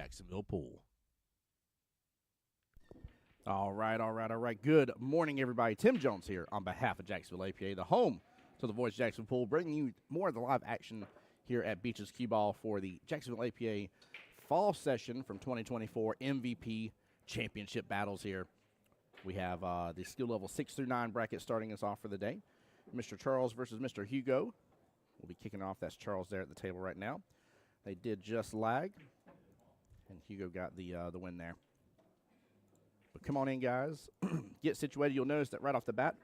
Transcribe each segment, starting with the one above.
Jacksonville pool. All right. Good morning, everybody. Tim Jones here on behalf of Jacksonville APA, the home to the Voice Jacksonville Pool, bringing you more of the live action here at Beaches QBall for the Jacksonville APA fall session from 2024 MVP championship battles here. We have the skill level 6 through 9 bracket starting us off for the day. Mr. Charles versus Mr. Hugo. We'll be kicking off. That's Charles there at the table right now. They did just lag, and Hugo got the win there. But come on in, guys. Get situated. You'll notice that right off the bat,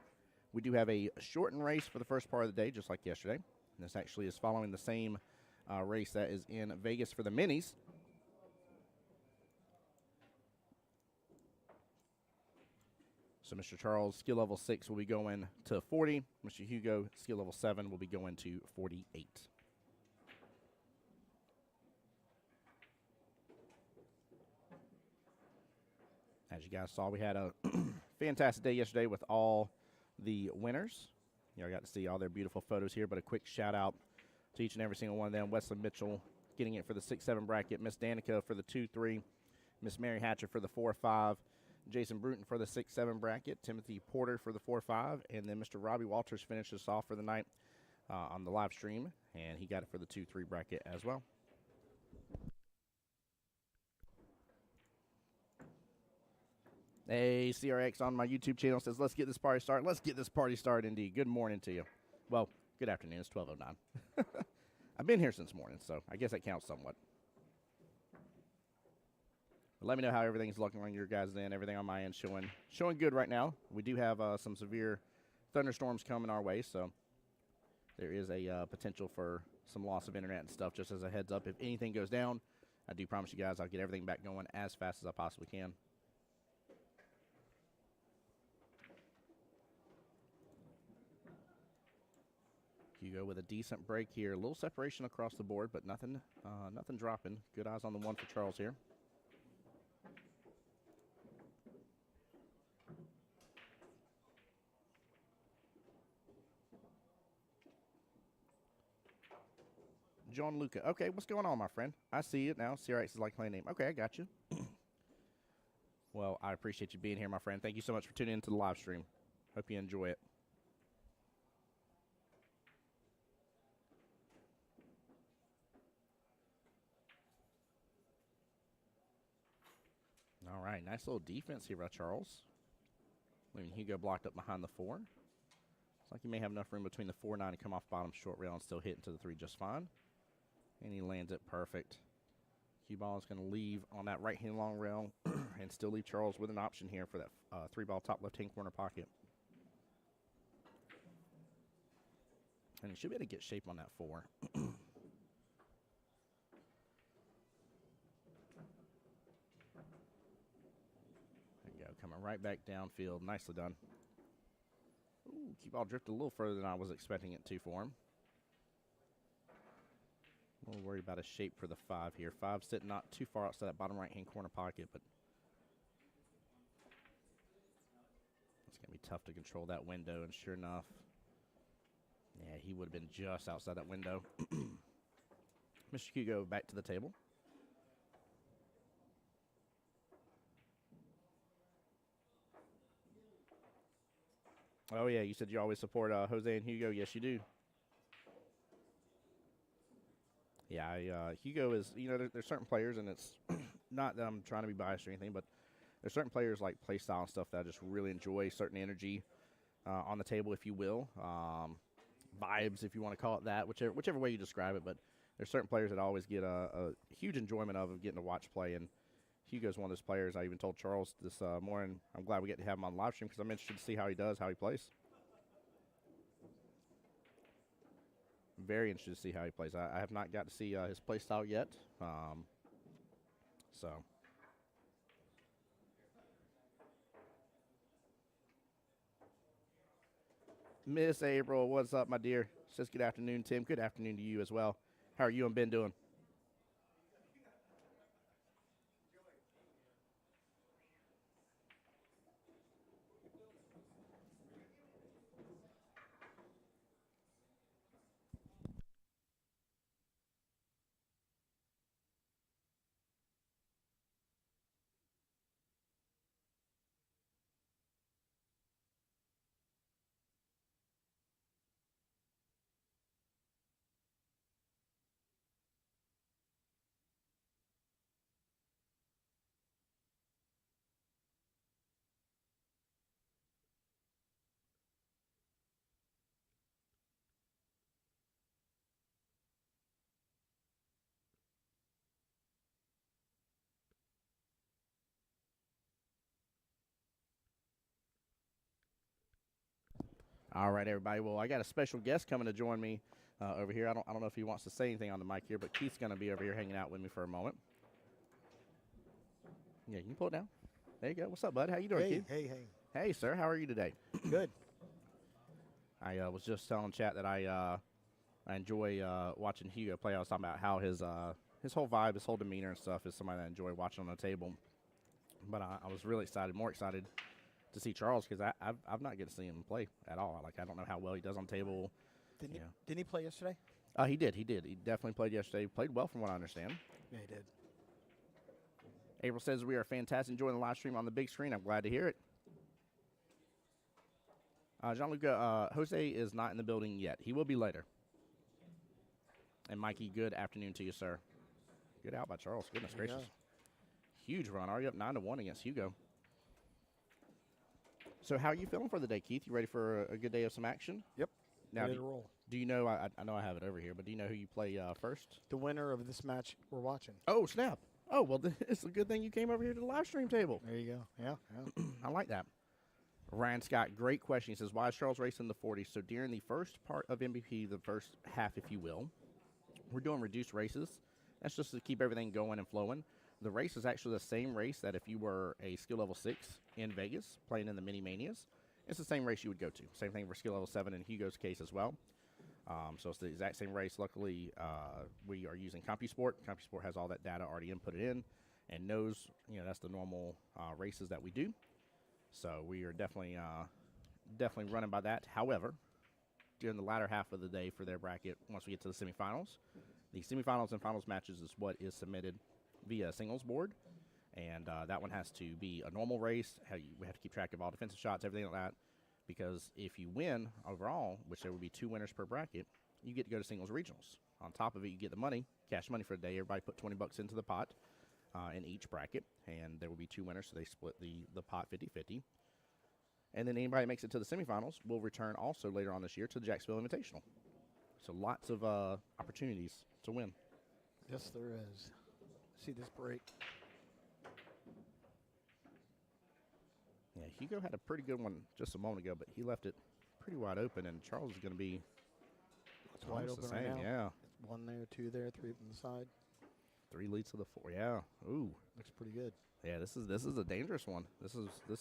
we do have a shortened race for the first part of the day, just like yesterday. And this actually is following the same race that is in Vegas for the minis. So Mr. Charles, skill level 6 will be going to 40. Mr. Hugo, skill level 7 will be going to 48. As you guys saw, we had a fantastic day yesterday with all the winners. You know, I got to see all their beautiful photos here, but a quick shout out to each and every single one of them. Wesley Mitchell getting it for the 6-7 bracket. Miss Danica for the 2-3. Miss Mary Hatcher for the 4-5. Jason Bruton for the 6-7 bracket. Timothy Porter for the 4-5. And then Mr. Robbie Walters finished us off for the night on the live stream, and he got it for the 2-3 bracket as well. Hey, CRX on my YouTube channel says, let's get this party started. Let's get this party started indeed. Good morning to you. Well, good afternoon. It's 12:09. I've been here since morning, so I guess that counts somewhat. But let me know how everything's looking on your guys' end. Everything on my end showing good right now. We do have some severe thunderstorms coming our way, so there is a potential for some loss of internet and stuff. Just as a heads up, if anything goes down, I do promise you guys I'll get everything back going as fast as I possibly can. Hugo with a decent break here. A little separation across the board, but nothing dropping. Good eyes on the one for Charles here. John Luca. Okay, what's going on, my friend? I see it now. CRX is like playing name. Okay, I got you. Well, I appreciate you being here, my friend. Thank you so much for tuning into the live stream. Hope you enjoy it. All right, nice little defense here by Charles. Leaving Hugo blocked up behind the 4. Looks like he may have enough room between the 4-9 to come off bottom short rail and still hit into the 3 just fine. And he lands it perfect. QBall is going to leave on that right-hand long rail and still leave Charles with an option here for that 3-ball top left-hand corner pocket. And he should be able to get shape on that 4. There you go, coming right back downfield. Nicely done. Ooh, QBall drifted a little further than I was expecting it to for him. A little worried about his shape for the 5 here. 5 sitting not too far outside that bottom right-hand corner pocket, but it's going to be tough to control that window, and sure enough, yeah, he would have been just outside that window. Mr. Hugo back to the table. Oh, yeah, you said you always support Jose and Hugo. Yes, you do. Yeah, Hugo is, you know, there's certain players, and it's not that I'm trying to be biased or anything, but there's certain players like play style and stuff that I just really enjoy, certain energy on the table, if you will. Vibes, if you want to call it that, whichever way you describe it, but there's certain players that I always get a huge enjoyment of getting to watch play, and Hugo's one of those players. I even told Charles this morning, I'm glad we get to have him on live stream because I'm interested to see how he does, how he plays. Very interested to see how he plays. I have not got to see his play style yet. So. Miss April, what's up, my dear? Says good afternoon, Tim. Good afternoon to you as well. How are you and Ben doing? All right, everybody. Well, I got a special guest coming to join me over here. I don't know if he wants to say anything on the mic here, but Keith's going to be over here hanging out with me for a moment. Yeah, you can pull it down. There you go. What's up, bud? How you doing, Keith? Hey. Hey, sir. How are you today? Good. I was just telling chat that I enjoy watching Hugo play. I was talking about how his whole vibe, his whole demeanor and stuff is somebody that I enjoy watching on the table. But I was really more excited to see Charles because I've not get to see him play at all. Like, I don't know how well he does on table. Didn't he play yesterday? He did. He definitely played yesterday. He played well from what I understand. Yeah, he did. April says we are fantastic enjoying the live stream on the big screen. I'm glad to hear it. Gianluca, Jose is not in the building yet. He will be later. And Mikey, good afternoon to you, sir. Good out by Charles. Goodness gracious. Yeah. Huge run. Are you up 9-1 against Hugo? So how are you feeling for the day, Keith? You ready for a good day of some action? Yep. Now, ready to roll. Do you know, I know I have it over here, but do you know who you play first? The winner of this match we're watching. Oh, snap. Oh, well, it's a good thing you came over here to the live stream table. There you go. Yeah. I like that. Ryan Scott, great question. He says, why is Charles racing the 40? So during the first part of MVP, the first half, if you will, we're doing reduced races. That's just to keep everything going and flowing. The race is actually the same race that if you were a skill level 6 in Vegas, playing in the Mini Manias, it's the same race you would go to. Same thing for skill level 7 in Hugo's case as well. So it's the exact same race. Luckily, we are using CompuSport. CompuSport has all that data already inputted in and knows, that's the normal races that we do. So we are definitely running by that. However, during the latter half of the day for their bracket, once we get to the semifinals and finals matches is what is submitted via singles board. And that one has to be a normal race. We have to keep track of all defensive shots, everything like that. Because if you win overall, which there would be 2 winners per bracket, you get to go to singles regionals. On top of it, you get the money, cash money for the day. Everybody put $20 into the pot in each bracket, and there will be 2 winners, so they split the pot 50-50. And then anybody that makes it to the semifinals will return also later on this year to the Jacksonville Invitational. So lots of opportunities to win. Yes, there is. See this break. Yeah, Hugo had a pretty good one just a moment ago, but he left it pretty wide open, and Charles is going to be It's wide open right now. Yeah. It's 1 there, 2 there, 3 from the side. 3 leads to the 4. Yeah. Ooh. Looks pretty good. Yeah, this is a dangerous one. This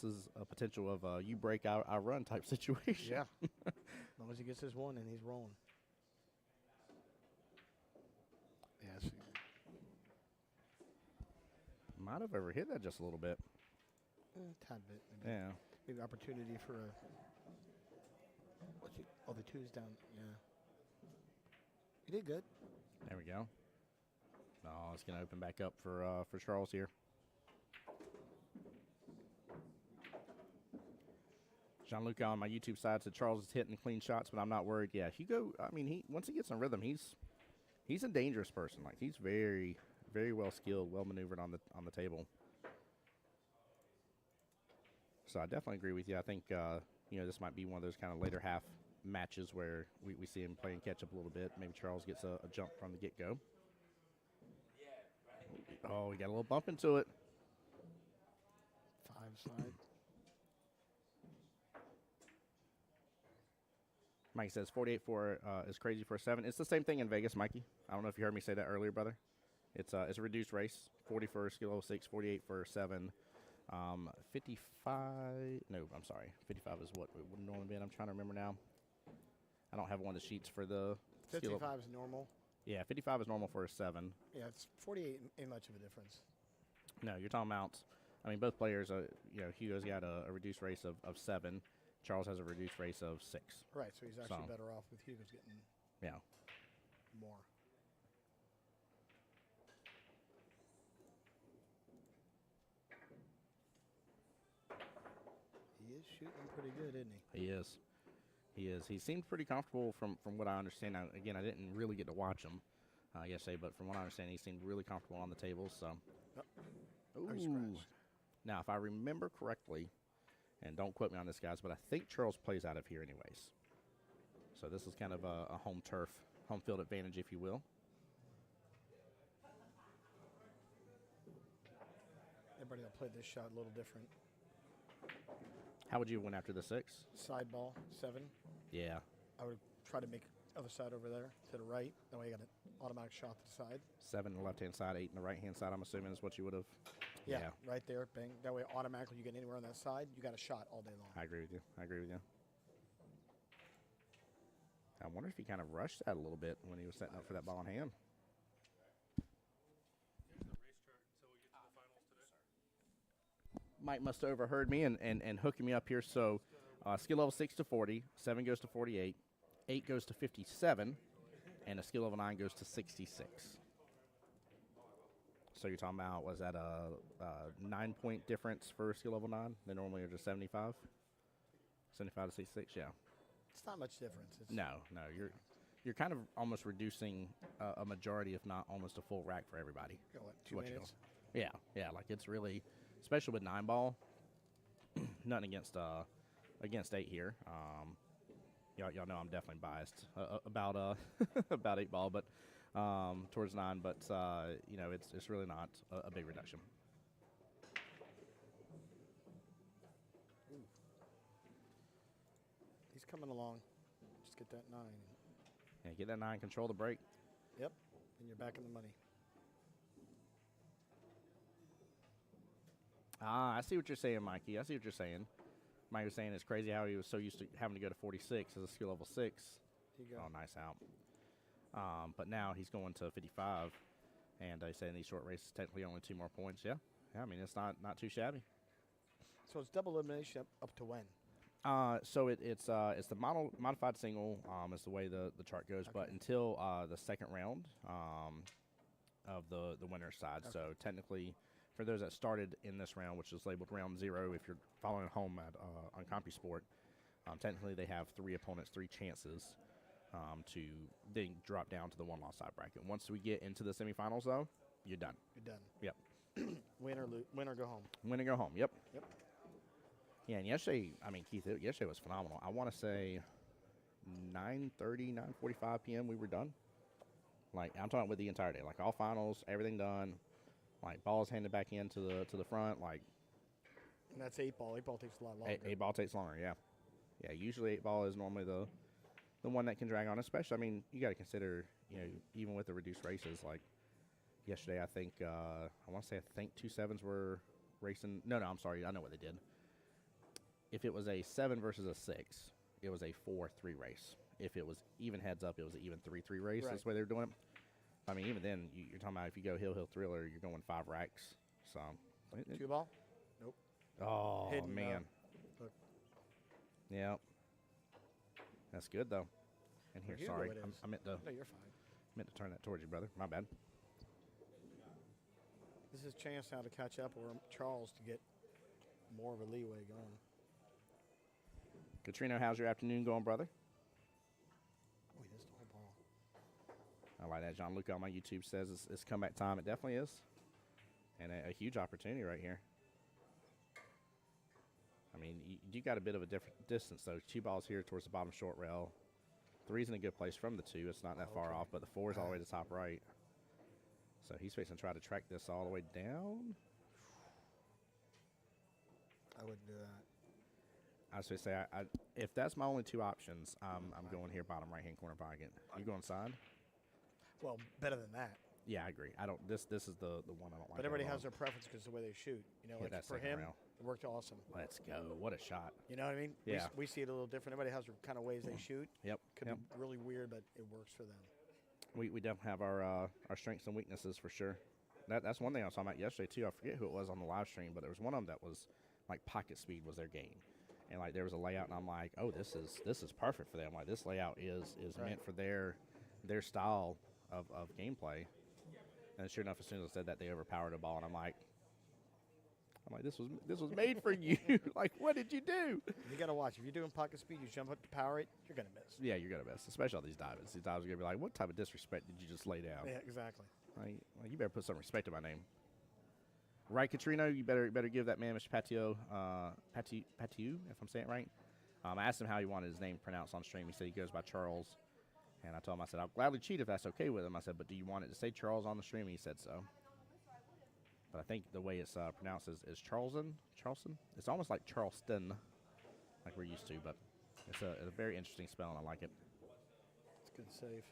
is a potential of you break, I run type situation. Yeah. As long as he gets his one and he's rolling. Yeah. Might have overhit that just a little bit. Tad bit. Maybe. Yeah. Maybe opportunity for a. The 2's down. Yeah. He did good. There we go. No, it's going to open back up for Charles here. Gianluca on my YouTube side said Charles is hitting clean shots, but I'm not worried. Yeah, Hugo, I mean, once he gets in rhythm, he's a dangerous person. Like, he's very, very well skilled, well maneuvered on the table. So I definitely agree with you. I think this might be one of those kind of later half matches where we see him playing catch up a little bit. Maybe Charles gets a jump from the get-go. Oh, we got a little bump into it. 5 side. Mikey says 48 is crazy for a 7. It's the same thing in Vegas, Mikey. I don't know if you heard me say that earlier, brother. It's a reduced race. 40 for skill level 6, 48 for 7. 55. No, I'm sorry. 55 is what it would normally be. I'm trying to remember now. I don't have one of the sheets for the 55 is normal. Yeah, 55 is normal for a 7. Yeah, it's 48 ain't much of a difference. No, you're talking about. I mean, both players. Hugo's got a reduced race of 7. Charles has a reduced race of 6. Right, so he's actually better off with Hugo's getting more. He is shooting pretty good, isn't he? He is. He is. He seemed pretty comfortable from what I understand. Now, again, I didn't really get to watch him yesterday, but from what I understand, he seemed really comfortable on the table. So, Ooh. Now, if I remember correctly, and don't quote me on this, guys, but I think Charles plays out of here anyways. So this is kind of a home field advantage, if you will. Everybody will play this shot a little different. How would you win after the 6? Side ball, 7. Yeah. I would try to make other side over there to the right. That way you got an automatic shot to the side. 7 on the left-hand side, 8 on the right-hand side, I'm assuming is what you would have. Yeah, right there. Bang. That way automatically you get anywhere on that side, you got a shot all day long. I agree with you. I wonder if he kind of rushed that a little bit when he was setting up for that ball in hand. Mike must have overheard me and hooking me up here. So skill level 6 to 40, 7 goes to 48, 8 goes to 57, and a skill level 9 goes to 66. So you're talking about, was that a 9-point difference for skill level 9? They normally are just 75? 75 to 66, yeah. It's not much difference. No, you're kind of almost reducing a majority, if not almost a full rack for everybody. Got what, 2 minutes? Yeah, like it's really, especially with 9-ball, nothing against 8 here. Y'all know I'm definitely biased about about 8-ball, but towards 9. But it's really not a big reduction. He's coming along. Just get that 9. Yeah, get that 9. Control the break. Yep, and you're back in the money. I see what you're saying, Mikey. I see what you're saying. Mike was saying it's crazy how he was so used to having to go to 46 as a skill level 6. There you go. Oh, nice out. But now he's going to 55, and they say in these short races, technically only 2 more points. Yeah, I mean, it's not too shabby. So it's double elimination up to when? So it's the modified single is the way the chart goes, Okay. but until the second round of the winner's side. Okay. So technically, for those that started in this round, which is labeled round 0, if you're following at home on CompuSport, technically they have 3 opponents, 3 chances to then drop down to the 1-loss side bracket. Once we get into the semifinals, though, you're done. You're done. Yep. Win or go home. Win and go home. Yep. Yep. Yeah, and yesterday, I mean, Keith, yesterday was phenomenal. I want to say 9:30, 9:45 p.m. we were done. Like, I'm talking with the entire day. Like, all finals, everything done. Like, balls handed back in to the front. Like, And that's 8-ball. 8-ball takes a lot longer. 8-ball takes longer, yeah. Yeah, usually 8-ball is normally the one that can drag on, especially, I mean, you got to consider, even with the reduced races, like, yesterday, I think, I want to say, 2 7s were racing. No, I'm sorry. I know what they did. If it was a 7 versus a 6, it was a 4-3 race. If it was even heads up, it was an even 3-3 race. Right. That's the way they were doing it. I mean, even then, you're talking about if you go Hill Thriller, you're going 5 racks. So, QBall? Nope. Oh, Hidden, man. Look. Yeah. That's good, though. And here, Hugo sorry. it is. I meant to No, you're fine. turn that towards you, brother. My bad. This is a chance now to catch up or Charles to get more of a leeway going. Katrina, how's your afternoon going, brother? Oh, he missed the whole ball. I like that. John Luca on my YouTube says it's comeback time. It definitely is. And a huge opportunity right here. I mean, you got a bit of a different distance, though. 2 balls here towards the bottom short rail. 3's in a good place from the 2. It's not that far off, but the 4's all the way to the top right. So he's fixing to try to track this all the way down. I wouldn't do that. I was going to say, if that's my only 2 options, I'm going here bottom right-hand corner pocket. You going side? Well, better than that. Yeah, I agree. I don't. This is the one I don't like. But everybody at all. has their preference because of the way they shoot. Hit Like that for second him, rail. it worked awesome. Let's go. What a shot. You know what I mean? Yeah. We see it a little different. Everybody has their kind of ways they shoot. Yep. Could be really weird, but it works for them. We definitely have our strengths and weaknesses for sure. That's one thing I was talking about yesterday too. I forget who it was on the live stream, but there was one of them that was like pocket speed was their game, and like there was a layout, and I'm like, oh, this is perfect for them. Like this layout is Right. meant for their style of gameplay. And sure enough, as soon as I said that, they overpowered a ball, and I'm like, this was made for you. Like, what did you do? You got to watch. If you're doing pocket speed, you jump up to power it, you're going to miss. Yeah, you're gonna miss, especially all these divers. These divers are gonna be like, what type of disrespect did you just lay down? Yeah, exactly. Like, you better put some respect to my name. Right, Katrina, you better give that man, Mr. Patio, if I'm saying it right. I asked him how he wanted his name pronounced on stream. He said he goes by Charles. And I told him, I said, I'll gladly cheat if that's okay with him. I said, but do you want it to say Charles on the stream? He said so. But I think the way it's pronounced is Charleston. It's almost like Charleston, like we're used to, but It's a very interesting spell, and I like it. It's a good save.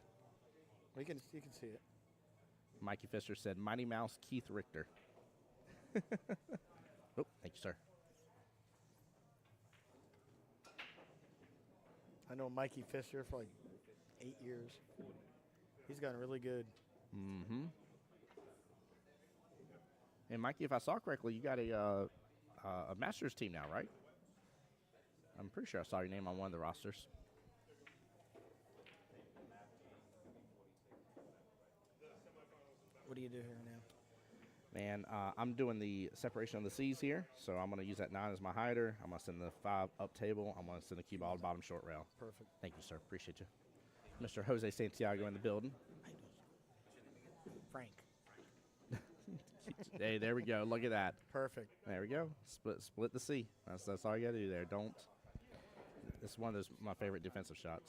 Well, you can see it. Mikey Fisher said, Mighty Mouse Keith Richter. Oh, thank you, sir. I know Mikey Fisher for like 8 years. He's gotten really good. Mm-hmm. And Mikey, if I saw correctly, you got a Masters team now, right? I'm pretty sure I saw your name on one of the rosters. What do you do here now? Man, I'm doing the separation of the C's here, so I'm going to use that 9 as my hider. I'm going to send the 5 up table. I'm going to send the cue ball to bottom short rail. Perfect. Thank you, sir. Appreciate you. Mr. Jose Santiago in the building. Frank. Hey, there we go. Look at that. Perfect. There we go. Split the C. That's all you got to do there. Don't. It's one of those my favorite defensive shots.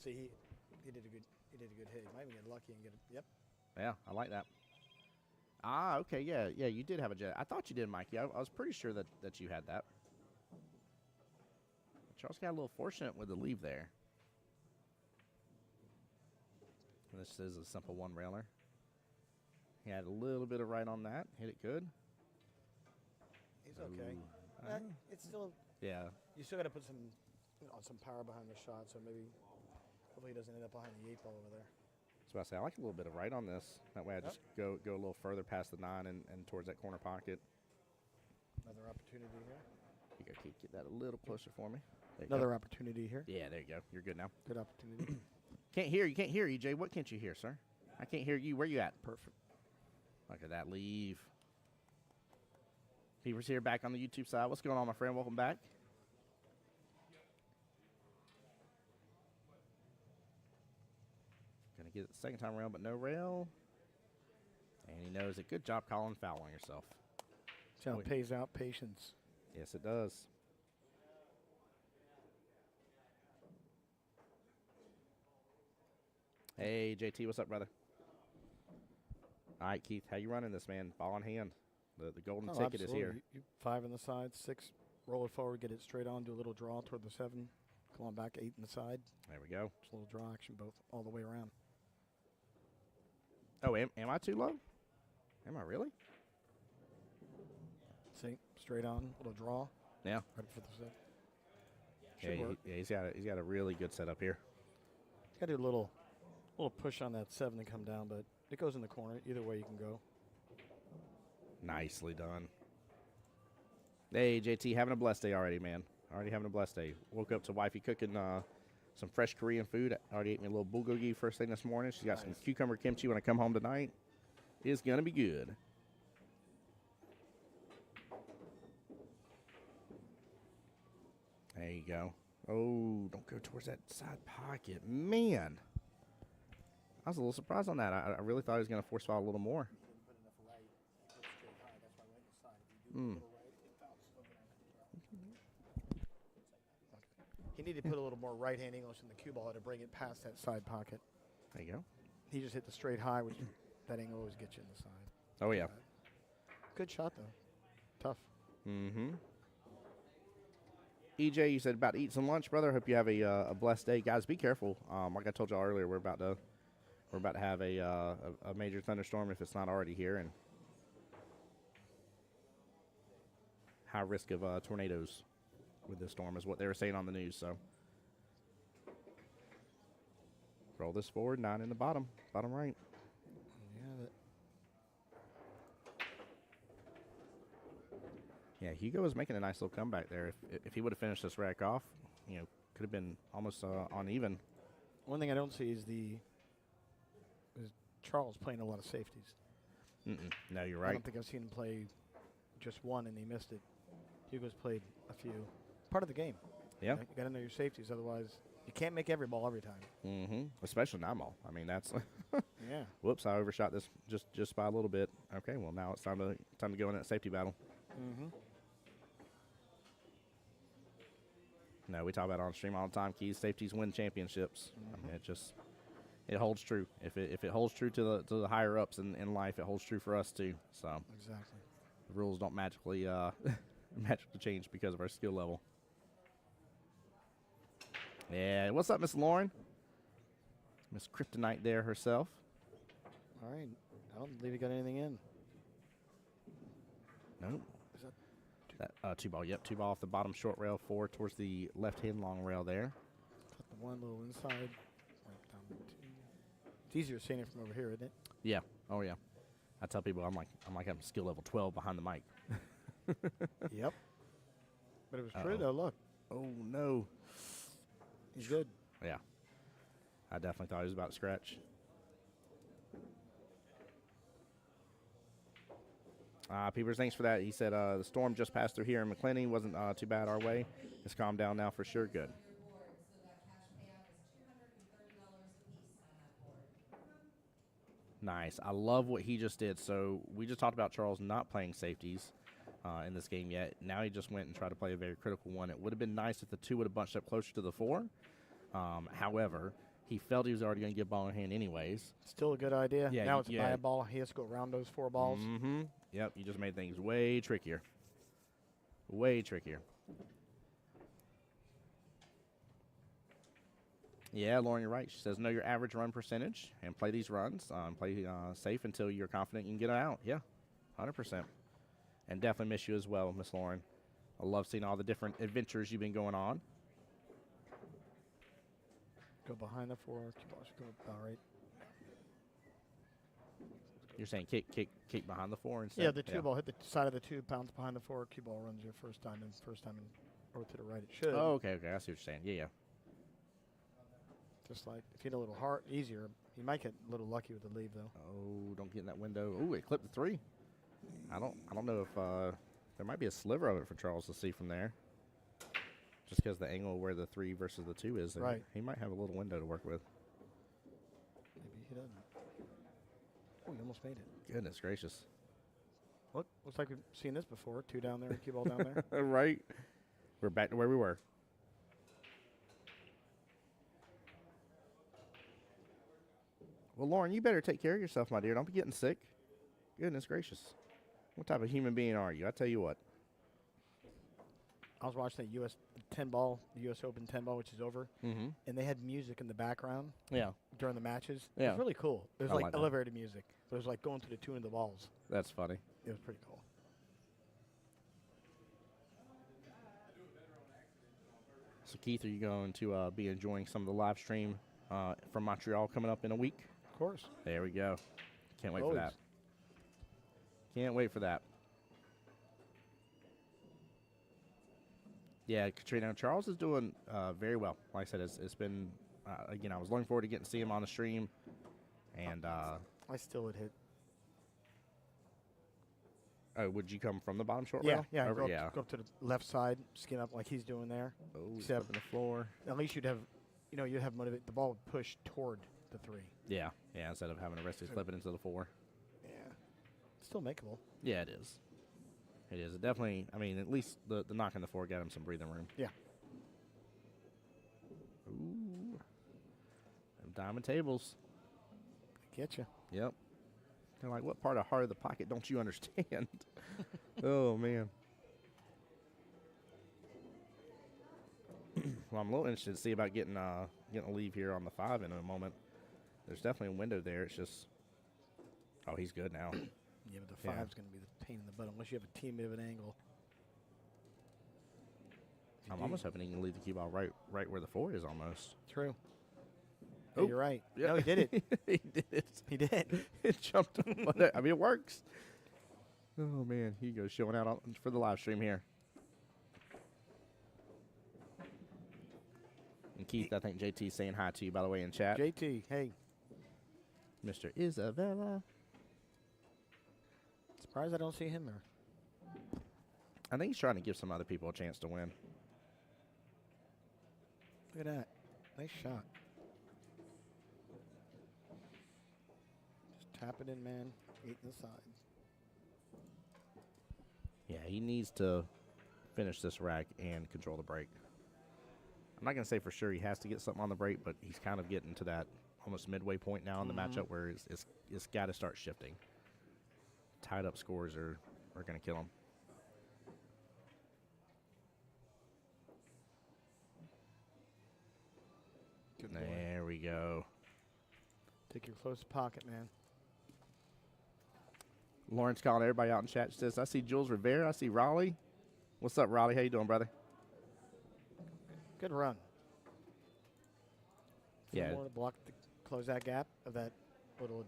See, he did a good hit. He might even get lucky and get it. Yep. Yeah, I like that. Ah, okay, yeah, you did have a jet. I thought you did, Mikey. I was pretty sure that you had that. Charles got a little fortunate with the leave there. And this is a simple one railer. He had a little bit of right on that. Hit it good. He's okay. It's still. Yeah. You still got to put some power behind the shot, so maybe hopefully he doesn't end up behind the 8 ball over there. So I say I like a little bit of right on this. That way I just go a little further past the 9 and towards that corner pocket. Another opportunity here. You got to get that a little closer for me. Another opportunity here. Yeah, there you go. You're good now. Good opportunity. Can't hear you, EJ. What can't you hear, sir? I can't hear you. Where you at? Perfect. Look at that leave. Beaver's here back on the YouTube side. What's going on, my friend? Welcome back. Gonna get it the second time around, but no rail. And he knows it. Good job calling foul on yourself. See how it pays out patience. Yes, it does. Hey, JT, what's up, brother? All right, Keith, how you running this, man? Ball in hand. The golden ticket absolutely. is here. You 5 on the side, 6, roll it forward, get it straight on, do a little draw toward the 7, come on back, 8 in the side. There we go. Just a little draw action both all the way around. Oh, am I too low? Am I really? See, straight on, little draw. Yeah. Right for the 7. Yeah, he's got a really good setup here. He's got to do a little push on that 7 and come down, but it goes in the corner. Either way you can go. Nicely done. Hey, JT, having a blessed day already, man. Already having a blessed day. Woke up to wifey cooking some fresh Korean food. Already ate me a little bulgogi first thing this morning. She's got some cucumber kimchi when I come home tonight. It's going to be good. There you go. Oh, don't go towards that side pocket. Man. I was a little surprised on that. I really thought he was going to force foul a little more. He needed to put a little more right-hand English in the cue ball to bring it past that side pocket. There you go. He just hit the straight high, which that angle always gets you in the side. Oh, yeah. Good shot, though. Tough. Mm-hmm. EJ, you said about to eat some lunch, brother. Hope you have a blessed day, guys. Be careful. Like I told y'all earlier, we're about to have a major thunderstorm if it's not already here, and high risk of tornadoes with this storm is what they were saying on the news. So roll this forward, 9 in the bottom right. Yeah, Hugo was making a nice little comeback there. If he would have finished this rack off, could have been almost on even. One thing I don't see is Charles playing a lot of safeties. No, you're right. I don't think I've seen him play just one and he missed it. Hugo's played a few. Part of the game. Yeah. You got to know your safeties, otherwise you can't make every ball every time. Mm-hmm. Especially 9 ball. I mean, that's. Yeah. Whoops! I overshot this just by a little bit. Okay, well now it's time to go in that safety battle. Mm-hmm. No, we talk about it on stream all the time. Keys, safeties win championships. I mean, it holds true. If it holds true to the higher ups in life, it holds true for us too. So Exactly. the rules don't magically magically change because of our skill level. Yeah, what's up, Miss Lauren? Miss Kryptonite there herself. All right. I don't believe he got anything in. Nope. Is that That 2-ball, yep, 2-ball off the bottom short rail, 4 towards the left-hand long rail there. cut the one little inside? Right down the 2. It's easier seeing it from over here, isn't it? Yeah, oh yeah. I tell people I'm like I'm skill level 12 behind the mic. Yep. But it was true, though. Look. Oh no. He's good. Yeah. I definitely thought he was about to scratch. Peepers, thanks for that. He said the storm just passed through here in McClenny. Wasn't too bad our way. It's calmed down now for sure. Good. Nice. I love what he just did. So we just talked about Charles not playing safeties in this game yet. Now he just went and tried to play a very critical one. It would have been nice if the 2 would have bunched up closer to the 4. However, he felt he was already going to get ball in hand anyways. Still a good idea. Yeah, now it's yeah. a bad ball. He has to go around those 4 balls. Mm-hmm. Yep, you just made things way trickier. Way trickier. Yeah, Lauren, you're right. She says, know your average run percentage and play these runs. Play safe until you're confident you can get it out. Yeah, 100%. And definitely miss you as well, Miss Lauren. I love seeing all the different adventures you've been going on. Go behind the 4. Should go about right. You're saying kick behind the 4 instead? Yeah, the 2 ball hit the side of the 2, bounce behind the 4. Cue ball runs your first time, and over to the right it should. Oh, okay. I see what you're saying. Yeah. Just like if you hit a little hard, easier, you might get a little lucky with the leave though. Oh, don't get in that window. Oh, it clipped the 3. I don't know if there might be a sliver of it for Charles to see from there. Just because the angle where the 3 versus the 2 is, right? He might have a little window to work with. Maybe he doesn't. Oh, he almost made it. Goodness gracious! Look, looks like we've seen this before. 2 down there, cue ball down there. Right. We're back to where we were. Well, Lauren, you better take care of yourself, my dear. Don't be getting sick. Goodness gracious. What type of human being are you? I tell you what. I was watching the U.S. 10 ball, the U.S. Open 10 ball, which is over, and they had music in the background. Yeah. During the matches. Yeah. It was really cool. It was I like like that. elevator music. But it was like going to the tune of the balls. That's funny. It was pretty cool. So, Keith, are you going to be enjoying some of the live stream from Montreal coming up in a week? Of course. There we go. Can't wait for Always. that. Can't wait for that. Yeah, Katrina, Charles is doing very well. Like I said, it's been, again, I was looking forward to getting to see him on the stream. And, I still would hit. oh, would you come from the bottom short Yeah, rail? yeah. Over, Go up to the left side, skin up like he's doing there. Oh, Except on the floor. at least you'd have, you'd have motivate. The ball would push toward the 3. Yeah, instead of having to rest, slip it into the 4. Yeah. Still makeable. Yeah, it is. It is. It definitely, I mean, at least the knock on the 4 got him some breathing room. Yeah. Ooh. Them diamond tables. Get you. Yep. They're like, what part of heart of the pocket don't you understand? Oh, man. Well, I'm a little interested to see about getting a leave here on the 5 in a moment. There's definitely a window there. It's just, oh, he's good now. Yeah, but the 5's going to be the pain in the butt unless you have a team of an angle. I'm almost hoping he can leave the cue ball right where the 4 is almost. True. Oh. Yeah, you're right. Yeah. No, he did it. He did it. He did. It jumped up. I mean, it works. Oh, man. He goes showing out for the live stream here. And Keith, I think JT's saying hi to you, by the way, in chat. JT, hey. Mr. Isabella. Surprised I don't see him there. I think he's trying to give some other people a chance to win. Look at that. Nice shot. Just tap it in, man. 8 in the side. Yeah, he needs to finish this rack and control the break. I'm not going to say for sure he has to get something on the break, but he's kind of getting to that almost midway point now in the matchup where it's got to start shifting. Tied up scores are going to kill them. There we go. Take your close pocket, man. Lawrence calling everybody out in chat. She says, I see Jules Rivera. I see Raleigh. What's up, Raleigh? How you doing, brother? Good run. Yeah. More to block close that gap of that little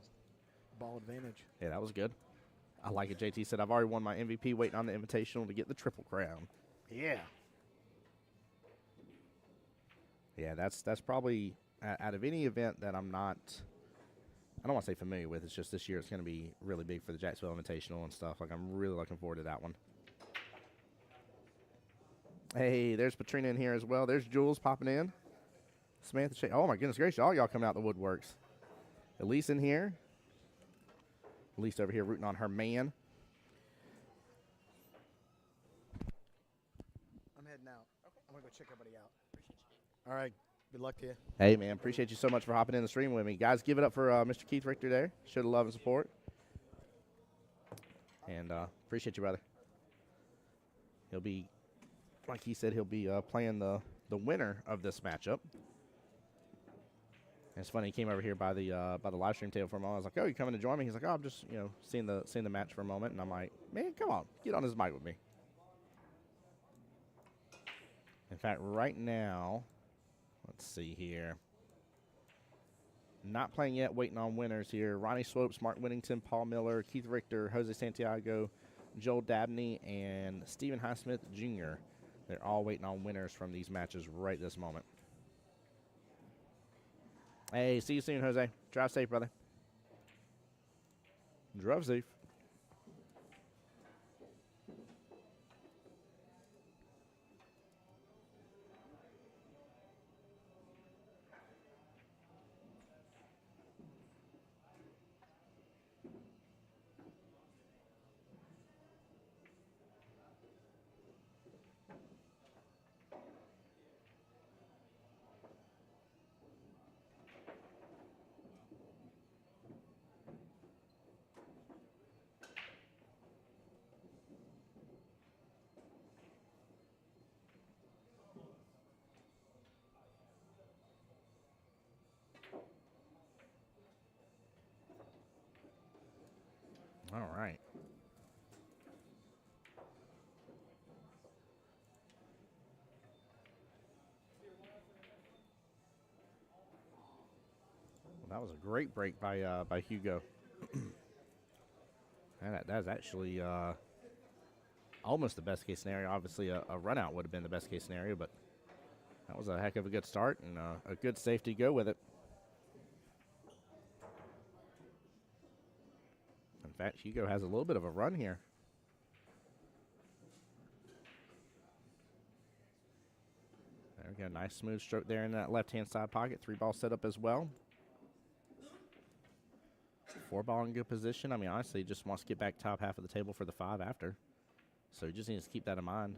ball advantage. Yeah, that was good. I like it. JT said, I've already won my MVP, waiting on the Invitational to get the triple crown. Yeah. Yeah, that's probably, out of any event that I'm not, I don't want to say familiar with, it's just this year it's going to be really big for the Jacksonville Invitational and stuff. Like, I'm really looking forward to that one. Hey, there's Patrina in here as well. There's Jules popping in. Samantha Shea. Oh, my goodness gracious. All y'all coming out the woodworks. Elise in here. Elise over here rooting on her man. I'm heading out. Okay. I'm going to go check everybody out. All right. Good luck to you. Hey, man. Appreciate you so much for hopping in the stream with me. Guys, give it up for Mr. Keith Richter there. Show the love and support. And appreciate you, brother. He'll be, like he said, he'll be playing the winner of this matchup. And it's funny, he came over here by the live stream table for a moment. I was like, "Oh, you coming to join me?" He's like, "Oh, I'm just seeing the match for a moment." And I'm like, "Man, come on, get on his mic with me." In fact, right now, let's see here. Not playing yet, waiting on winners here. Ronnie Swopes, Mark Whittington, Paul Miller, Keith Richter, Jose Santiago, Joel Dabney, and Stephen Highsmith Jr. They're all waiting on winners from these matches right this moment. Hey, see you soon, Jose. Drive safe, brother. Drive safe. All right. Well, that was a great break by Hugo. And that's actually almost the best case scenario. Obviously, a run out would have been the best case scenario, but that was a heck of a good start and a good safety go with it. In fact, Hugo has a little bit of a run here. There we go. Nice smooth stroke there in that left-hand side pocket. 3-ball setup as well. 4-ball in good position. I mean, honestly, he just wants to get back top half of the table for the 5 after. So he just needs to keep that in mind.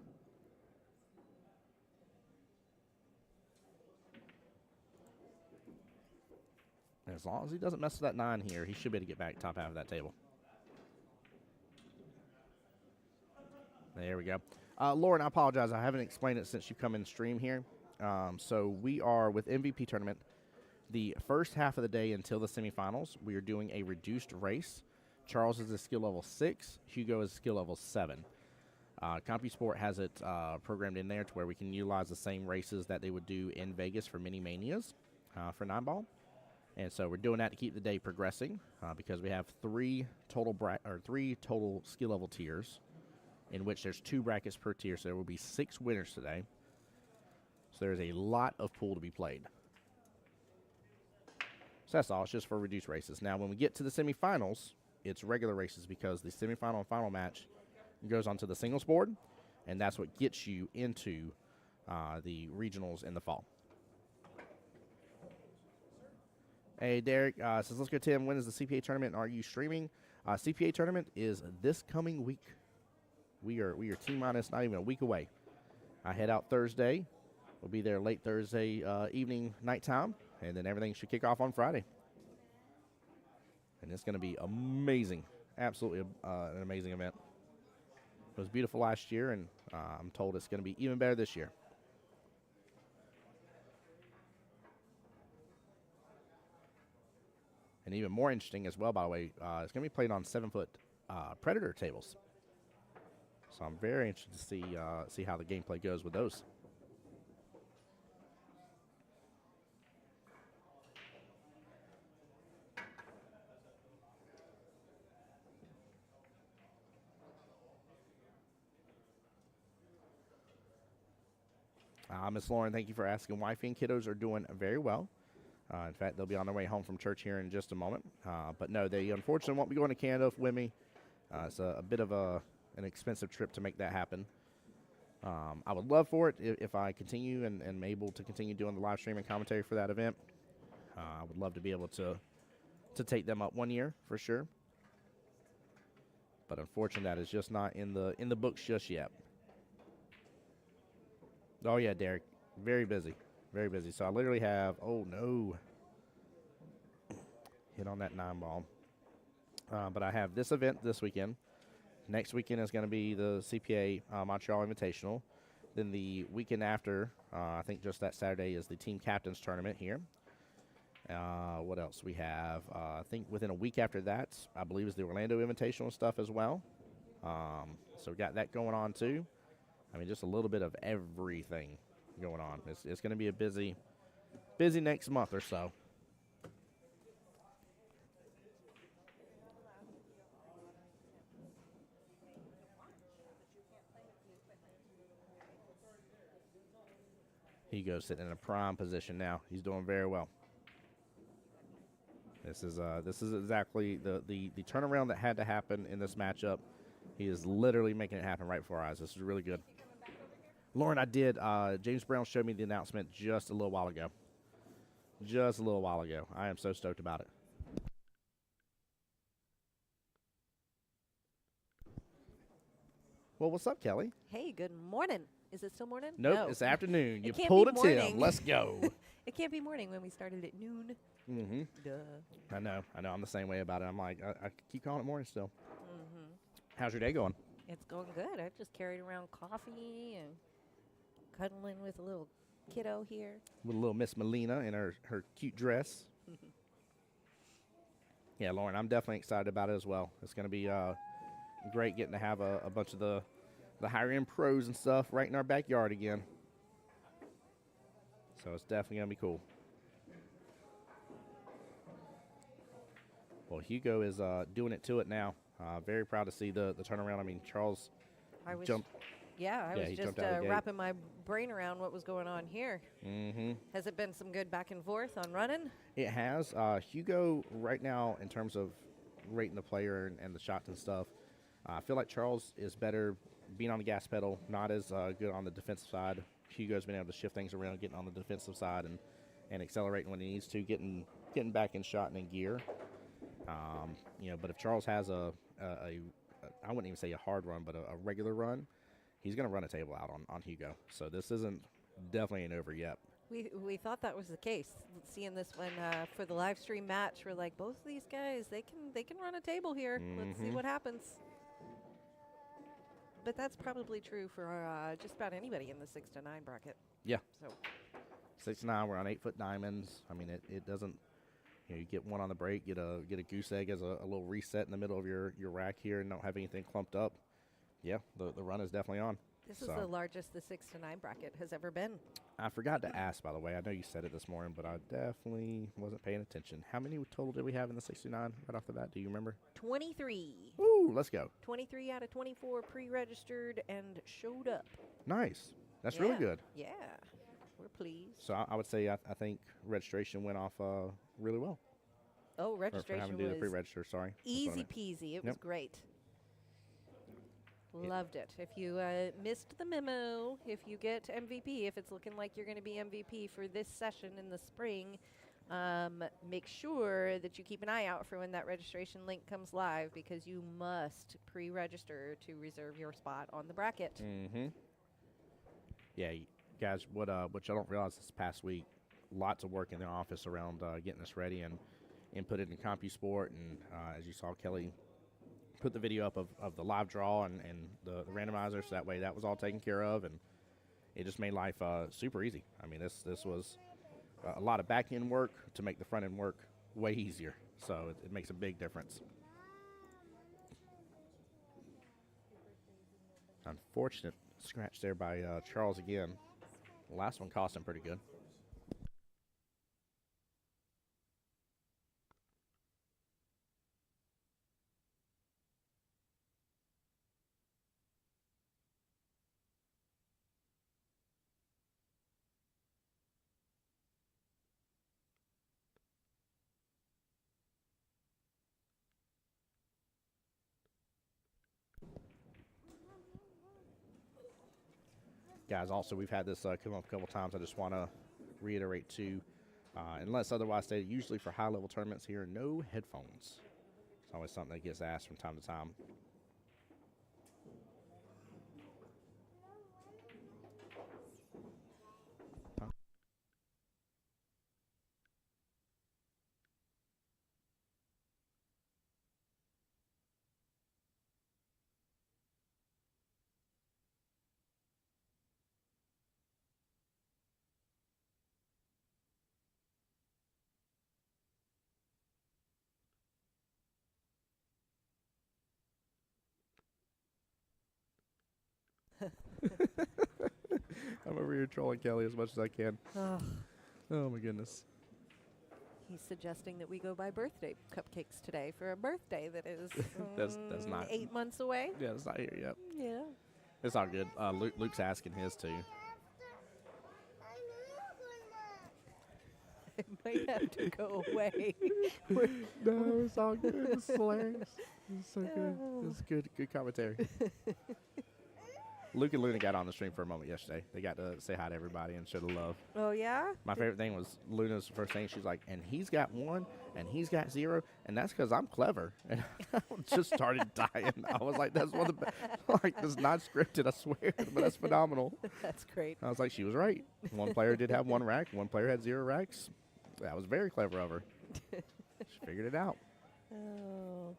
And as long as he doesn't mess with that 9 here, he should be able to get back top half of that table. There we go. Lauren, I apologize. I haven't explained it since you come in stream here. So we are with MVP tournament. The first half of the day until the semifinals, we are doing a reduced race. Charles is a skill level 6. Hugo is skill level 7. CompuSport has it programmed in there to where we can utilize the same races that they would do in Vegas for Mini Manias for 9-ball. And so we're doing that to keep the day progressing because we have 3 total skill level tiers, in which there's 2 brackets per tier, so there will be 6 winners today. So there's a lot of pool to be played. So that's all. It's just for reduced races. Now, when we get to the semifinals, it's regular races because the semifinal and final match goes onto the singles board, and that's what gets you into the regionals in the fall. Hey, Derek says, let's go, Tim. When is the CPA tournament, and are you streaming? CPA tournament is this coming week. We are T-minus not even a week away. I head out Thursday. We'll be there late Thursday evening, nighttime. and then everything should kick off on Friday. And it's going to be amazing. Absolutely an amazing event. It was beautiful last year, and I'm told it's going to be even better this year. And even more interesting as well, by the way, it's going to be played on 7-foot Predator tables. So I'm very interested to see how the gameplay goes with those. Miss Lauren, thank you for asking. Wifey and kiddos are doing very well. In fact, they'll be on their way home from church here in just a moment. But no, they unfortunately won't be going to Canada with me. It's a bit of an expensive trip to make that happen. I would love for it if I continue and am able to continue doing the live stream and commentary for that event. I would love to be able to take them up 1 year for sure. But unfortunately, that is just not in the books just yet. Oh, yeah, Derek. Very busy. Very busy. So I literally have, oh, no. Hit on that 9-ball. But I have this event this weekend. Next weekend is going to be the CPA Montreal Invitational. Then the weekend after, I think just that Saturday, is the Team Captains Tournament here. What else we have? I think within a week after that, I believe, is the Orlando Invitational stuff as well. So we got that going on, too. I mean, just a little bit of everything going on. It's going to be a busy next month or so. Hugo's sitting in a prime position now. He's doing very well. This is exactly the turnaround that had to happen in this matchup. He is literally making it happen right before our eyes. This is really good. Lauren, I did. James Brown showed me the announcement just a little while ago. Just a little while ago. I am so stoked about it. Well, what's up, Kelly? Hey, good morning. Is it still morning? Nope, No. it's afternoon. You can't pulled be a Tim. morning. Let's go. It can't be morning when we started at noon. Mm-hmm. Duh. I know. I'm the same way about it. I'm like, I keep calling it morning still. Mm-hmm. How's your day going? It's going good. I just carried around coffee and cuddling with a little kiddo here. With a little Miss Melina in her cute dress. Yeah, Lauren, I'm definitely excited about it as well. It's going to be great getting to have a bunch of the higher-end pros and stuff right in our backyard again. So it's definitely going to be cool. Well, Hugo is doing it to it now. Very proud to see the turnaround. I mean, Charles jumped. Yeah, I was he just jumped out of the gate. wrapping my brain around what was going on here. Mm-hmm. Has it been some good back and forth on running? It has. Hugo, right now, in terms of rating the player and the shots and stuff, I feel like Charles is better being on the gas pedal, not as good on the defensive side. Hugo's been able to shift things around, getting on the defensive side and accelerating when he needs to, getting back in shot and in gear. But if Charles has I wouldn't even say a hard run, but a regular run, he's going to run a table out on Hugo. So this definitely ain't over yet. We thought that was the case. Seeing this one for the live stream match, we're like, both of these guys, they can run a table here. Let's see what happens. But that's probably true for just about anybody in the 6 to 9 bracket. Yeah. So 6 to 9, we're on 8-foot diamonds. I mean, it doesn't. You get one on the break, get a goose egg as a little reset in the middle of your rack here, and don't have anything clumped up. Yeah, the run is definitely on. This is the largest the 6 to 9 bracket has ever been. I forgot to ask, by the way. I know you said it this morning, but I definitely wasn't paying attention. How many total did we have in the 69 right off the bat? Do you remember? 23. Ooh, let's go. 23 out of 24 pre-registered and showed up. Nice. That's really good. Yeah, we're pleased. So I would say I think registration went off really well. Oh, For registration having to do the was pre-register, sorry. easy peasy. It was great. Loved it. If you missed the memo, if you get MVP, if it's looking like you're going to be MVP for this session in the spring, make sure that you keep an eye out for when that registration link comes live, because you must pre-register to reserve your spot on the bracket. Mm-hmm. Yeah, guys, what y'all don't realize this past week, lots of work in the office around getting this ready and input it in CompuSport. And as you saw, Kelly put the video up of the live draw and the randomizer, so that way that was all taken care of, and it just made life super easy. I mean, this was a lot of back end work to make the front end work way easier, so it makes a big difference. Unfortunate scratch there by Charles again. The last one cost him pretty good. Guys, also, we've had this come up a couple times. I just want to reiterate, too, unless otherwise stated, usually for high-level tournaments here, no headphones. It's always something that gets asked from time to time. I'm over here trolling Kelly as much as I can. Oh, my goodness. He's suggesting that we go buy birthday cupcakes today for a birthday that is That's not 8 months away. Yeah, it's not here yet. Yeah. It's all good. Luke's asking his, too. I might have to go away. No, it's all good. It's hilarious. It's so good. It's good commentary. Luke and Luna got on the stream for a moment yesterday. They got to say hi to everybody and show the love. Oh, yeah? My favorite thing was Luna's first thing. She's like, and he's got 1, and he's got 0, and that's because I'm clever. And I just started dying. I was like, that's one of the best. Like, it's not scripted, I swear, but that's phenomenal. That's great. I was like, she was right. One player did have 1 rack. One player had 0 racks. That was very clever of her. She figured it out. Oh.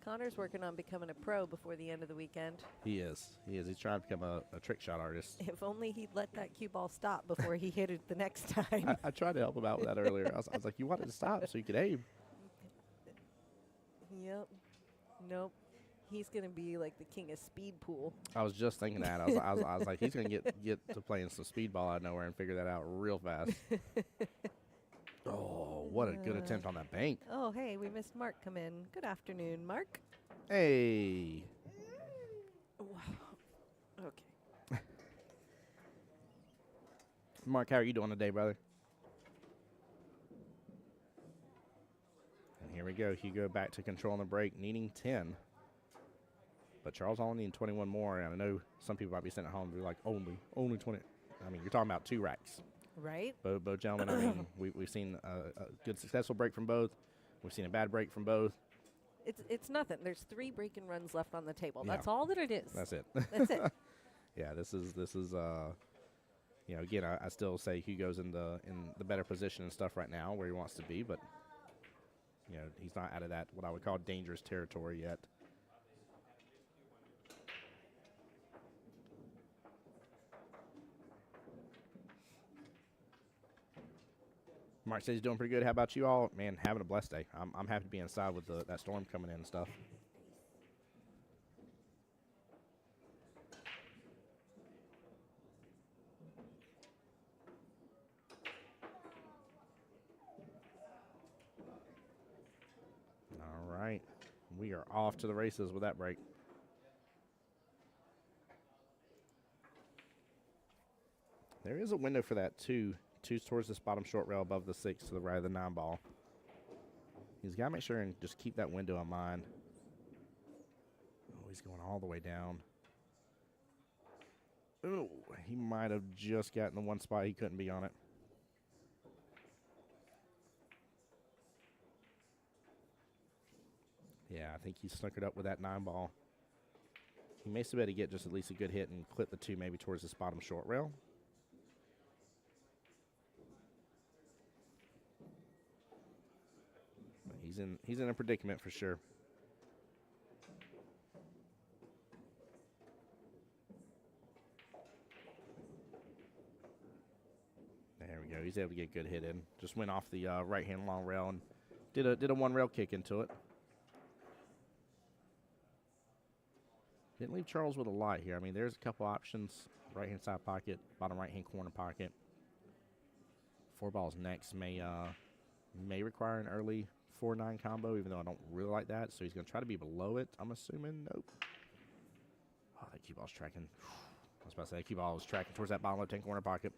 Connor's working on becoming a pro before the end of the weekend. He is. He's trying to become a trick shot artist. If only he'd let that cue ball stop before he hit it the next time. I tried to help him out with that earlier. I was like, you wanted to stop so you could aim. Yep. Nope. He's going to be like the king of speed pool. I was just thinking that. I was like, he's going to get to playing some speedball out of nowhere and figure that out real fast. Oh, what a good attempt on that bank. Oh, hey, we missed Mark come in. Good afternoon, Mark. Hey. Wow. Okay. Mark, how are you doing today, brother? And here we go. Hugo back to controlling the break, needing 10. But Charles only needing 21 more, and I know some people might be sitting at home and be like, only 20. I mean, you're talking about 2 racks. Right. Both gentlemen, I mean, we've seen a good successful break from both. We've seen a bad break from both. It's nothing. There's 3 break and runs left on the table. Yeah. That's all that it is. That's it. That's it. Yeah, this is you know, again, I still say Hugo's in the better position and stuff right now where he wants to be, but you know, he's not out of that what I would call dangerous territory yet. Mark says he's doing pretty good. How about you all? Man, having a blessed day. I'm happy to be inside with that storm coming in and stuff. All right. We are off to the races with that break. There is a window for that, too. 2's towards this bottom short rail above the 6 to the right of the 9 ball. He's got to make sure and just keep that window in mind. Oh, he's going all the way down. Oh, he might have just gotten the one spot he couldn't be on it. Yeah, I think he snuck it up with that 9 ball. He may still be able to get just at least a good hit and clip the 2 maybe towards this bottom short rail. he's in a predicament for sure. There we go. He's able to get a good hit in. Just went off the right-hand long rail and did a one-rail kick into it. Didn't leave Charles with a lot here. I mean, there's a couple options. Right-hand side pocket, bottom right-hand corner pocket. 4 balls next may require an early 4-9 combo, even though I don't really like that. So he's going to try to be below it, I'm assuming. Nope. Oh, that cue ball's tracking. I was about to say, that cue ball was tracking towards that bottom left-hand corner pocket.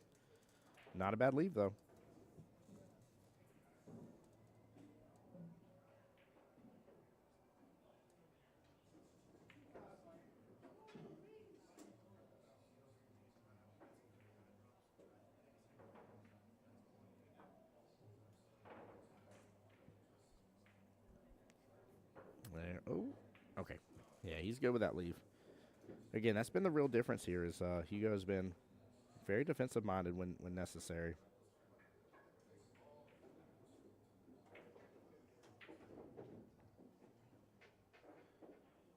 Not a bad leave, though. There. Oh, okay. Yeah, he's good with that leave. Again, that's been the real difference here is Hugo's been very defensive-minded when necessary.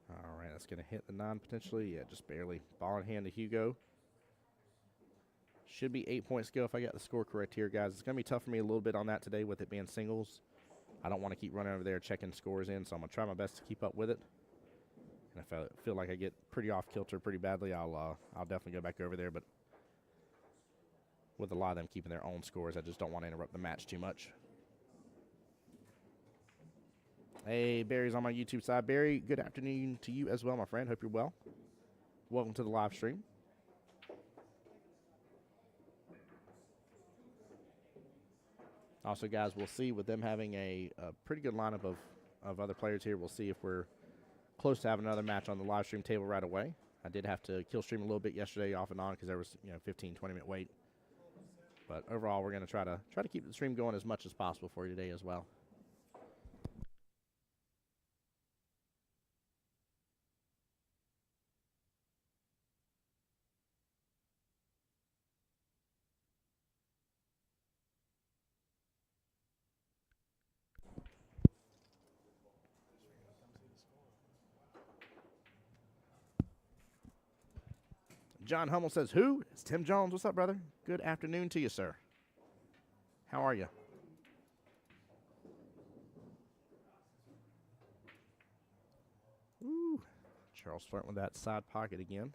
All right, that's going to hit the 9 potentially. Yeah, just barely. Ball in hand to Hugo. Should be 8 points go if I got the score correct here, guys. It's going to be tough for me a little bit on that today with it being singles. I don't want to keep running over there checking scores in, so I'm going to try my best to keep up with it. And if I feel like I get pretty off kilter pretty badly, I'll definitely go back over there. But with a lot of them keeping their own scores, I just don't want to interrupt the match too much. Hey, Barry's on my YouTube side. Barry, good afternoon to you as well, my friend. Hope you're well. Welcome to the live stream. Also, guys, we'll see with them having a pretty good lineup of other players here. We'll see if we're close to having another match on the live stream table right away. I did have to kill stream a little bit yesterday off and on because there was 15, 20-minute wait. But overall, we're going to try to keep the stream going as much as possible for you today as well. John Hummel says, who? It's Tim Jones. What's up, brother? Good afternoon to you, sir. How are you? Ooh. Charles flirting with that side pocket again.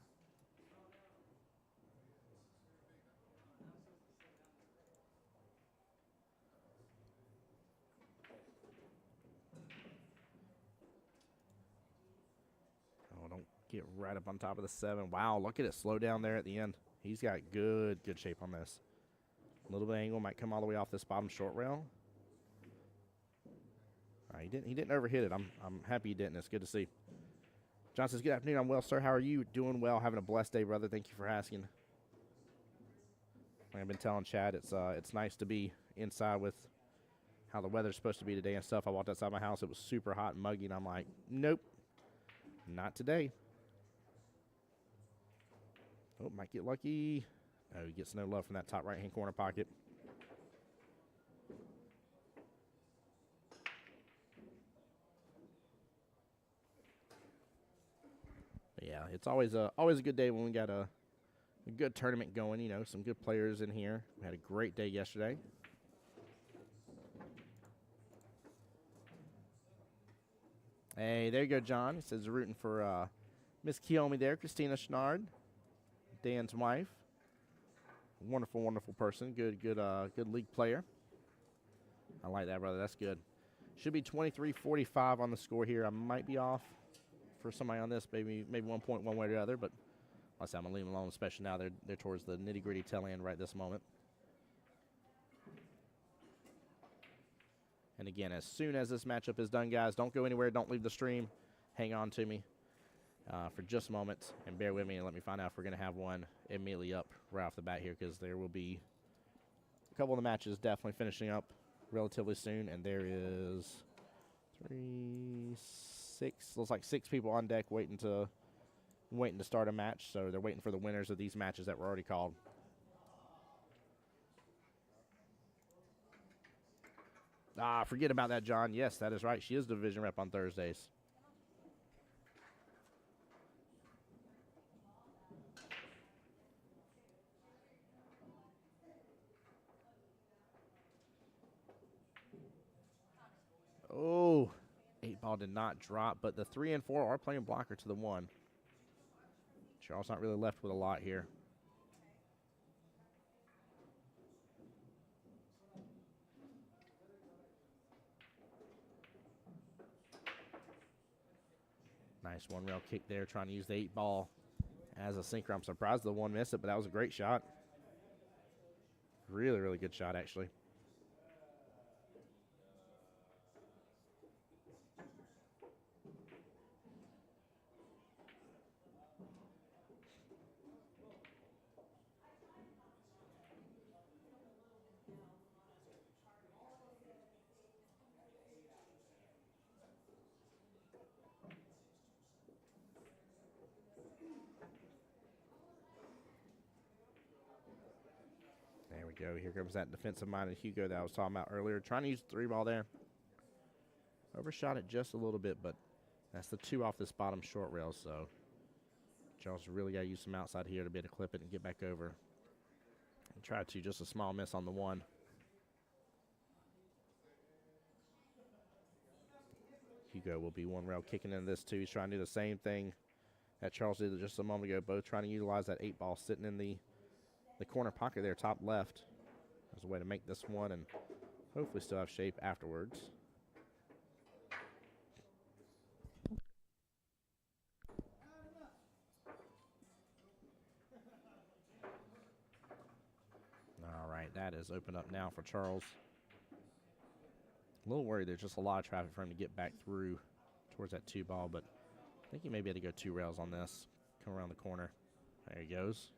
Oh, don't get right up on top of the 7. Wow, look at it slow down there at the end. He's got good shape on this. A little bit of angle might come all the way off this bottom short rail. All right, he didn't overhit it. I'm happy he didn't. It's good to see. John says, good afternoon. I'm well, sir. How are you? Doing well. Having a blessed day, brother. Thank you for asking. Like I've been telling Chad, it's nice to be inside with how the weather's supposed to be today and stuff. I walked outside my house. It was super hot and muggy, and I'm like, nope, not today. Oh, might get lucky. Oh, he gets no love from that top right-hand corner pocket. Yeah, it's always a good day when we got a good tournament going. Some good players in here. We had a great day yesterday. Hey, there you go, John. He says rooting for Miss Kiyomi there, Christina Schnard, Dan's wife. Wonderful, wonderful person. Good league player. I like that, brother. That's good. Should be 23-45 on the score here. I might be off for somebody on this, maybe 1 point one way or the other, but like I said, I'm going to leave them alone, especially now they're towards the nitty-gritty tail end right this moment. And again, as soon as this matchup is done, guys, don't go anywhere. Don't leave the stream. Hang on to me for just a moment and bear with me and let me find out if we're going to have one immediately up right off the bat here, because there will be a couple of the matches definitely finishing up relatively soon, and there is 6, looks like 6 people on deck waiting to start a match. So they're waiting for the winners of these matches that were already called. Forget about that, John. Yes, that is right. She is division rep on Thursdays. Oh, 8-ball did not drop, but the 3 and 4 are playing blocker to the 1. Charles not really left with a lot here. Nice 1-rail kick there, trying to use the 8-ball as a sinker. I'm surprised the 1 missed it, but that was a great shot. Really, really good shot, actually. There we go. Here comes that defensive-minded Hugo that I was talking about earlier. Trying to use the 3-ball there. Overshot it just a little bit, but that's the 2 off this bottom short rail, so Charles really got to use some outside here to be able to clip it and get back over. And try to, just a small miss on the 1. Hugo will be 1-rail kicking into this, too. He's trying to do the same thing that Charles did just a moment ago, both trying to utilize that 8-ball sitting in the corner pocket there, top left, as a way to make this one and hopefully still have shape afterwards. All right, that is open up now for Charles. A little worried there's just a lot of traffic for him to get back through towards that 2-ball, but I think he may be able to go 2 rails on this. Come around the corner. There he goes.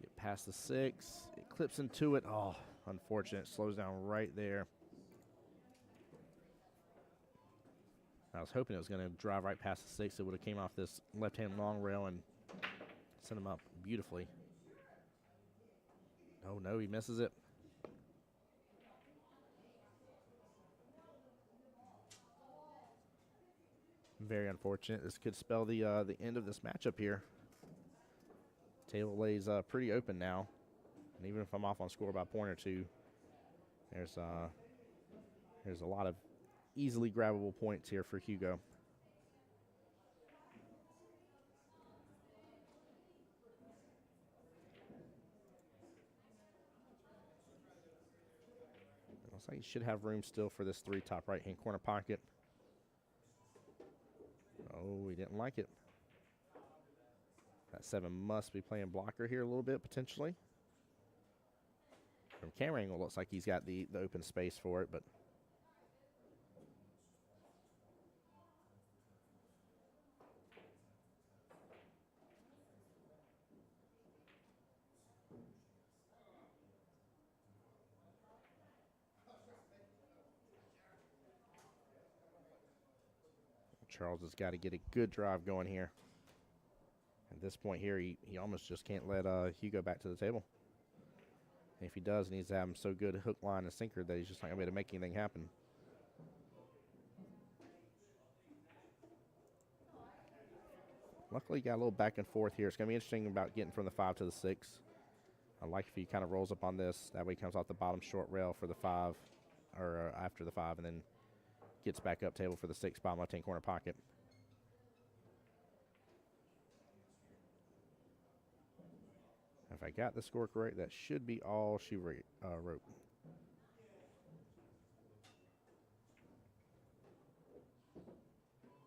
Get past the 6. It clips into it. Oh, unfortunate. Slows down right there. I was hoping it was going to drive right past the 6. It would have came off this left-hand long rail and sent him up beautifully. Oh, no, he misses it. Very unfortunate. This could spell the end of this matchup here. Table lays pretty open now. And even if I'm off on score by a point or two, there's a lot of easily grabbable points here for Hugo. It looks like he should have room still for this 3 top right-hand corner pocket. Oh, he didn't like it. That 7 must be playing blocker here a little bit, potentially. From camera angle, looks like he's got the open space for it, but Charles has got to get a good drive going here. At this point here, he almost just can't let Hugo back to the table. And if he does, he needs to have him so good a hook, line, and sinker that he's just not going to be able to make anything happen. Luckily, he got a little back and forth here. It's going to be interesting about getting from the 5 to the 6. I like if he kind of rolls up on this. That way he comes off the bottom short rail for the 5, or after the 5, and then gets back up table for the 6 bottom left-hand corner pocket. If I got the score correct, that should be all she wrote.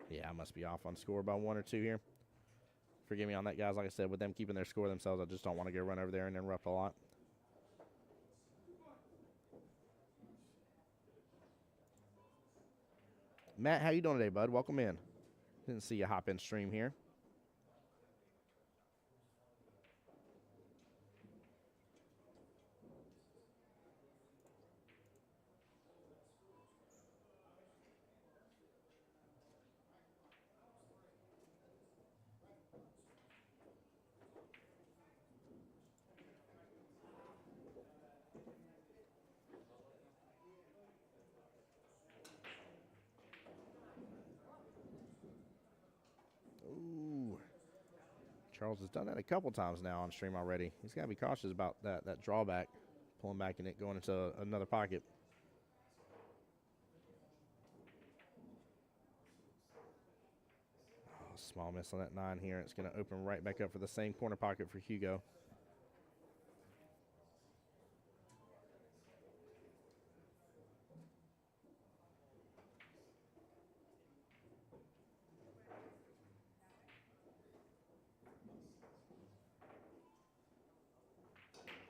Yeah, I must be off on score by 1 or 2 here. Forgive me on that, guys. Like I said, with them keeping their score themselves, I just don't want to go run over there and interrupt a lot. Matt, how you doing today, bud? Welcome in. Didn't see you hop in stream here. Charles has done that a couple times now on stream already. He's got to be cautious about that drawback, pulling back and it going into another pocket. Oh, small miss on that 9 here. It's going to open right back up for the same corner pocket for Hugo.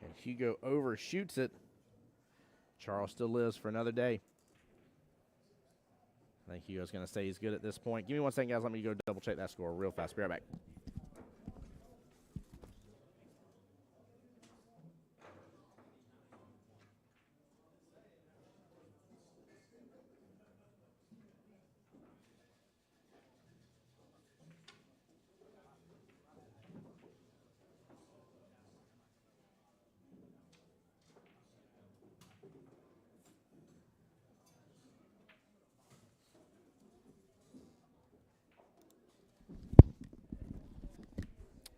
And Hugo overshoots it. Charles still lives for another day. I think Hugo's going to say he's good at this point. Give me 1 second, guys. Let me go double check that score real fast. Be right back.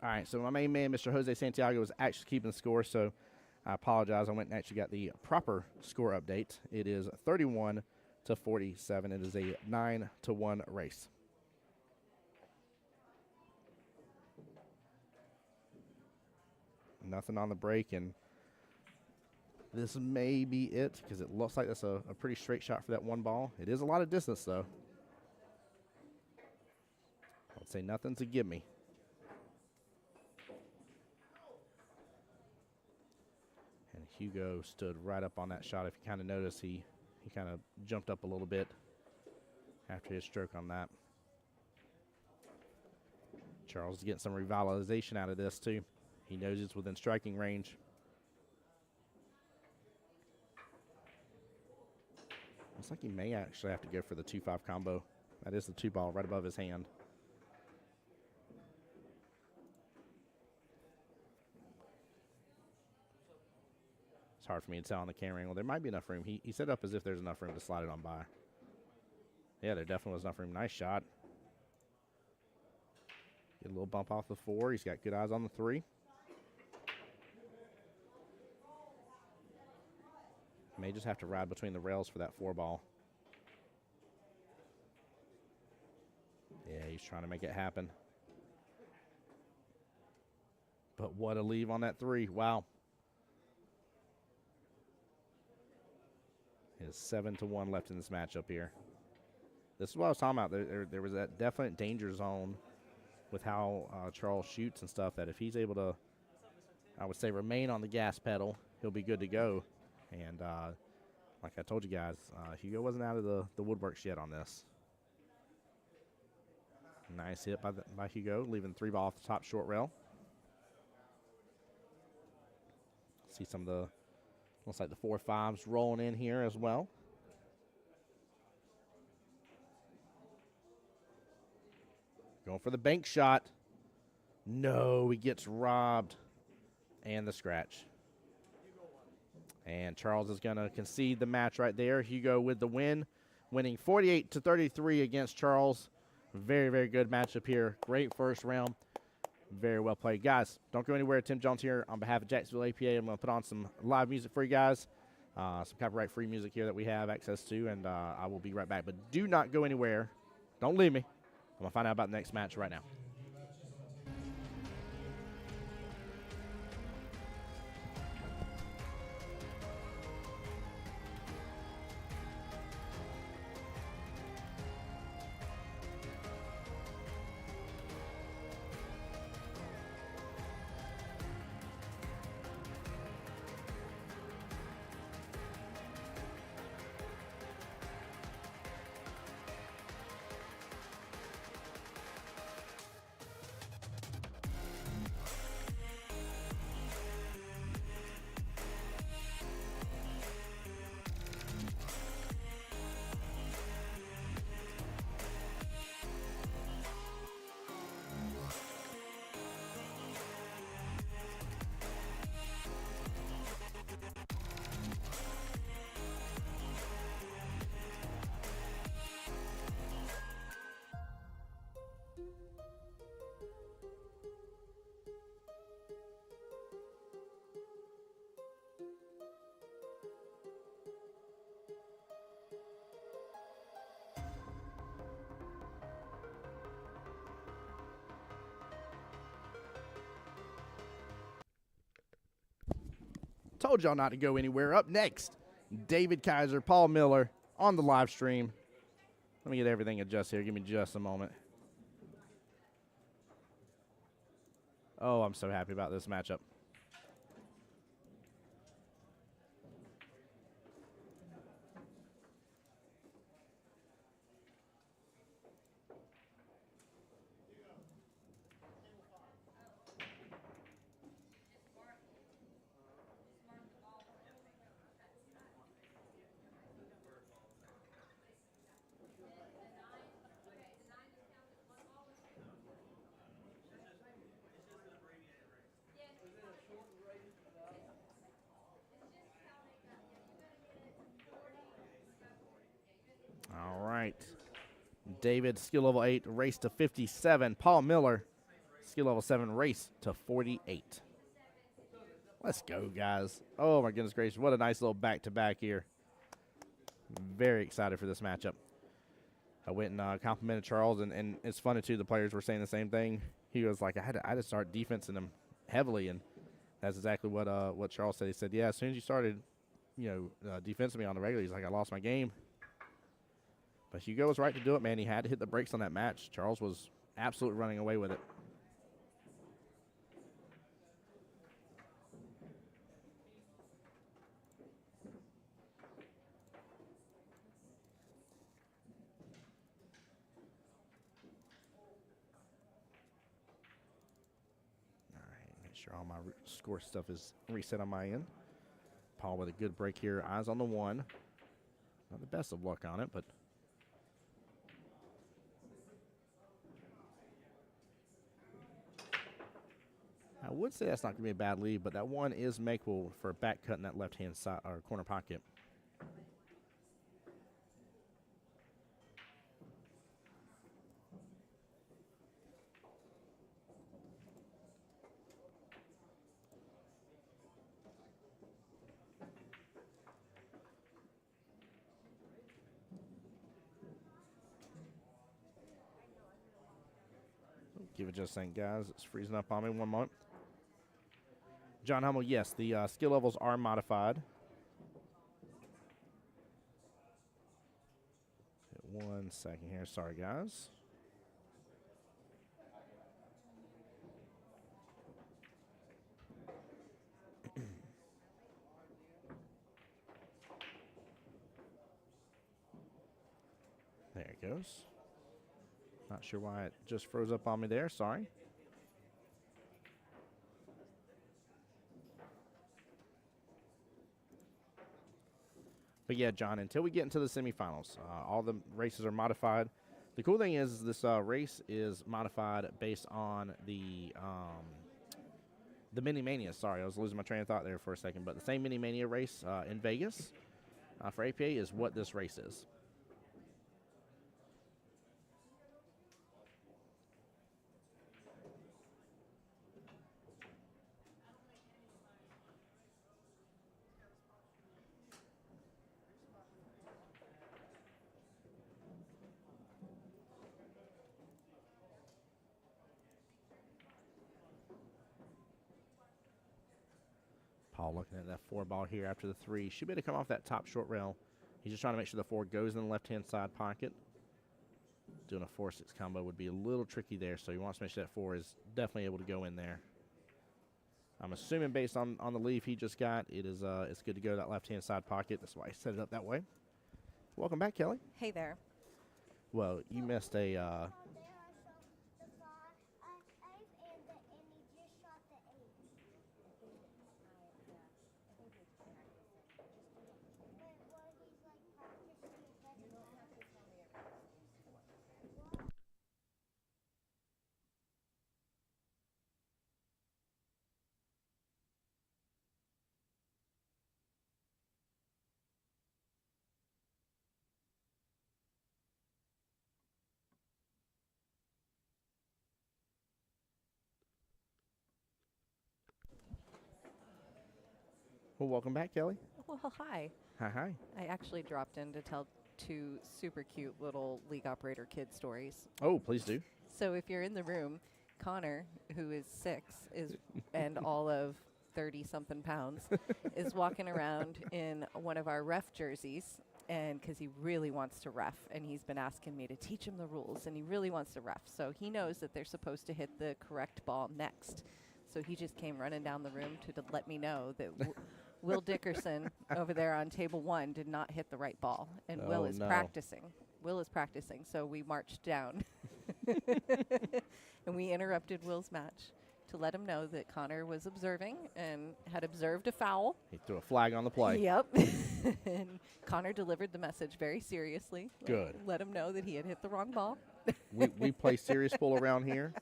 All right, so my main man, Mr. Jose Santiago, is actually keeping the score, so I apologize. I went and actually got the proper score update. It is 31-47. It is a 9-1 race. Nothing on the break, and this may be it because it looks like that's a pretty straight shot for that one ball. It is a lot of distance, though. I'd say nothing to give me. Hugo stood right up on that shot. If you kind of notice, he kind of jumped up a little bit after his stroke on that. Charles is getting some revitalization out of this, too. He knows it's within striking range. Looks like he may actually have to go for the 2-5 combo. That is the 2 ball right above his hand. It's hard for me to tell on the camera angle. There might be enough room. He set up as if there's enough room to slide it on by. Yeah, there definitely was enough room. Nice shot. Get a little bump off the 4. He's got good eyes on the 3. May just have to ride between the rails for that 4 ball. Yeah, he's trying to make it happen. But what a leave on that 3. Wow. Is 7-1 left in this matchup here. This is what I was talking about. There was that definite danger zone with how Charles shoots and stuff, that if he's able to, I would say, remain on the gas pedal, he'll be good to go. And like I told you guys, Hugo wasn't out of the woodworks yet on this. Nice hit by Hugo, leaving 3 ball off the top short rail. See some of the, looks like the 4-5s rolling in here as well. Going for the bank shot. No, he gets robbed. And the scratch. And Charles is going to concede the match right there. Hugo with the win, winning 48-33 against Charles. Very, very good matchup here. Great first round. Very well played. Guys, don't go anywhere. Tim Jones here on behalf of Jacksonville APA. I'm going to put on some live music for you guys. Some copyright-free music here that we have access to, and I will be right back. But do not go anywhere. Don't leave me. I'm going to find out about the next match right now. Told y'all not to go anywhere. Up next, David Kaiser, Paul Miller on the live stream. Let me get everything adjusted here. Give me just a moment. Oh, I'm so happy about this matchup. All right. David, skill level 8, race to 57. Paul Miller, skill level 7, race to 48. Let's go, guys. Oh, my goodness gracious. What a nice little back-to-back here. Very excited for this matchup. I went and complimented Charles, and it's funny, too. The players were saying the same thing. He was like, I had to start defensing him heavily, and that's exactly what Charles said. He said, yeah, as soon as you started, defensing me on the regular, he's like, I lost my game. But Hugo was right to do it, man. He had to hit the brakes on that match. Charles was absolutely running away with it. All right, make sure all my score stuff is reset on my end. Paul with a good break here. Eyes on the 1. Not the best of luck on it, but I would say that's not going to be a bad lead, but that 1 is makeable for a back cut in that left-hand side or corner pocket. Give it just a second, guys. It's freezing up on me. 1 moment. John Hummel, yes, the skill levels are modified. 1 second here. Sorry, guys. There it goes. Not sure why it just froze up on me there. Sorry. But yeah, John, until we get into the semifinals, all the races are modified. The cool thing is this race is modified based on the Mini Mania. Sorry, I was losing my train of thought there for a second. But the same Mini Mania race in Vegas for APA is what this race is. Paul looking at that 4 ball here after the 3. Should be able to come off that top short rail. He's just trying to make sure the 4 goes in the left-hand side pocket. Doing a 4-6 combo would be a little tricky there, so he wants to make sure that 4 is definitely able to go in there. I'm assuming based on the leave he just got, it's good to go to that left-hand side pocket. That's why I set it up that way. Welcome back, Kelly. Hey there. Well, you missed a Well, welcome back, Kelly. Well, hi. Hi. I actually dropped in to tell 2 super cute little League Operator kid stories. Oh, please do. So if you're in the room, Connor, who is 6, and all of 30-something pounds, is walking around in one of our ref jerseys, and because he really wants to ref, and he's been asking me to teach him the rules, and he really wants to ref. So he knows that they're supposed to hit the correct ball next. So he just came running down the room to let me know that Will Dickerson over there on table 1 did not hit the right ball, and Will is practicing. Will is practicing, so we marched down. And we interrupted Will's match to let him know that Connor was observing and had observed a foul. He threw a flag on the play. Yep. And Connor delivered the message very seriously. Good. Let him know that he had hit the wrong ball. we play serious pool around here.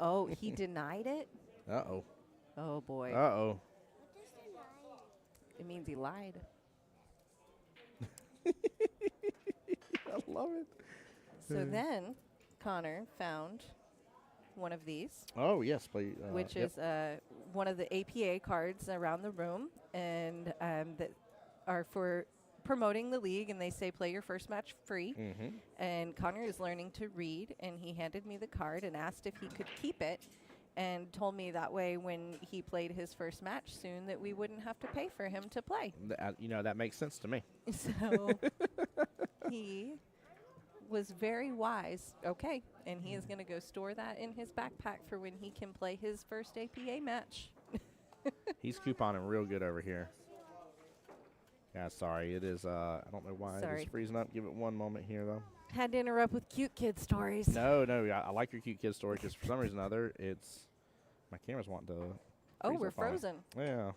Oh, he denied it? Uh-oh. Oh, boy. Uh-oh. It means he lied. I love it. So then Connor found one of these. Oh, yes. Play, which is one of the APA cards around the room, and that are for promoting the league, and they say play your first match free. Mm-hmm. And Connor is learning to read, and he handed me the card and asked if he could keep it, and told me that way when he played his first match soon that we wouldn't have to pay for him to play. That makes sense to me. So he was very wise. Okay, and he is going to go store that in his backpack for when he can play his first APA match. He's couponing real good over here. Yeah, sorry. It is, I don't know why it is freezing up. Give it one moment here, though. Had to interrupt with cute kid stories. No, I like your cute kid story because for some reason or other, my camera's wanting to. Oh, we're frozen. Yeah.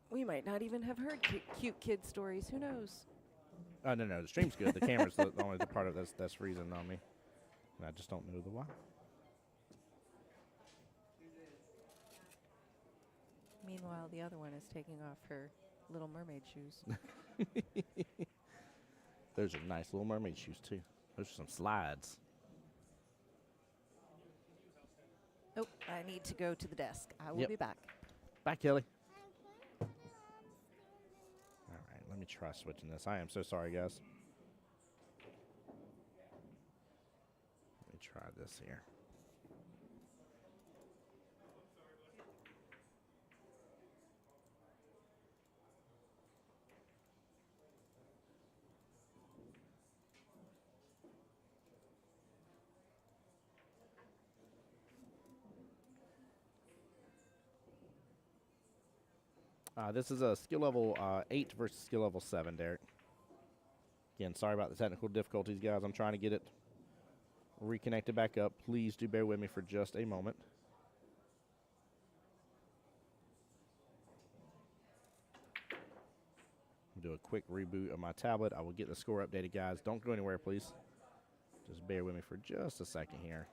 We might not even have heard cute kid stories. Who knows? No, the stream's good. The camera's the only the part of that's freezing on me. And I just don't know the why. Meanwhile, the other one is taking off her Little Mermaid shoes. Those are nice Little Mermaid shoes, too. Those are some slides. Oh, I need to go to the desk. I will be back. Bye, Kelly. All right, let me try switching this. I am so sorry, guys. Let me try this here. This is a skill level 8 versus skill level 7, Derek. Again, sorry about the technical difficulties, guys. I'm trying to get it reconnected back up. Please do bear with me for just a moment. I'll do a quick reboot of my tablet. I will get the score updated, guys. Don't go anywhere, please. Just bear with me for just a second here.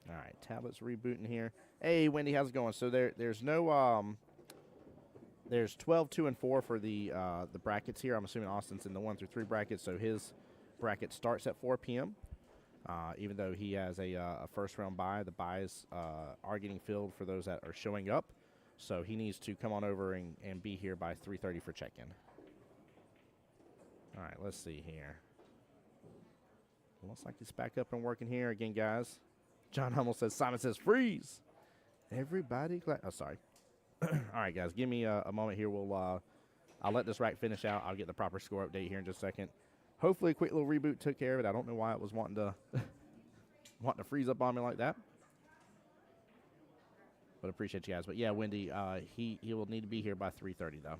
All right, tablet's rebooting here. Hey, Wendy, how's it going? So there's no there's 12, 2, and 4 for the brackets here. I'm assuming Austin's in the 1 through 3 brackets, so his bracket starts at 4 p.m. Even though he has a first round bye, the byes are getting filled for those that are showing up. So he needs to come on over and be here by 3:30 for check-in. All right, let's see here. Looks like it's back up and working here again, guys. John Hummel says, Simon says, freeze. Everybody, oh, sorry. All right, guys, give me a moment here. I'll let this rack finish out. I'll get the proper score update here in just a second. Hopefully a quick little reboot took care of it. I don't know why it was wanting to wanting to freeze up on me like that. But appreciate you guys. But yeah, Wendy, he will need to be here by 3:30 though.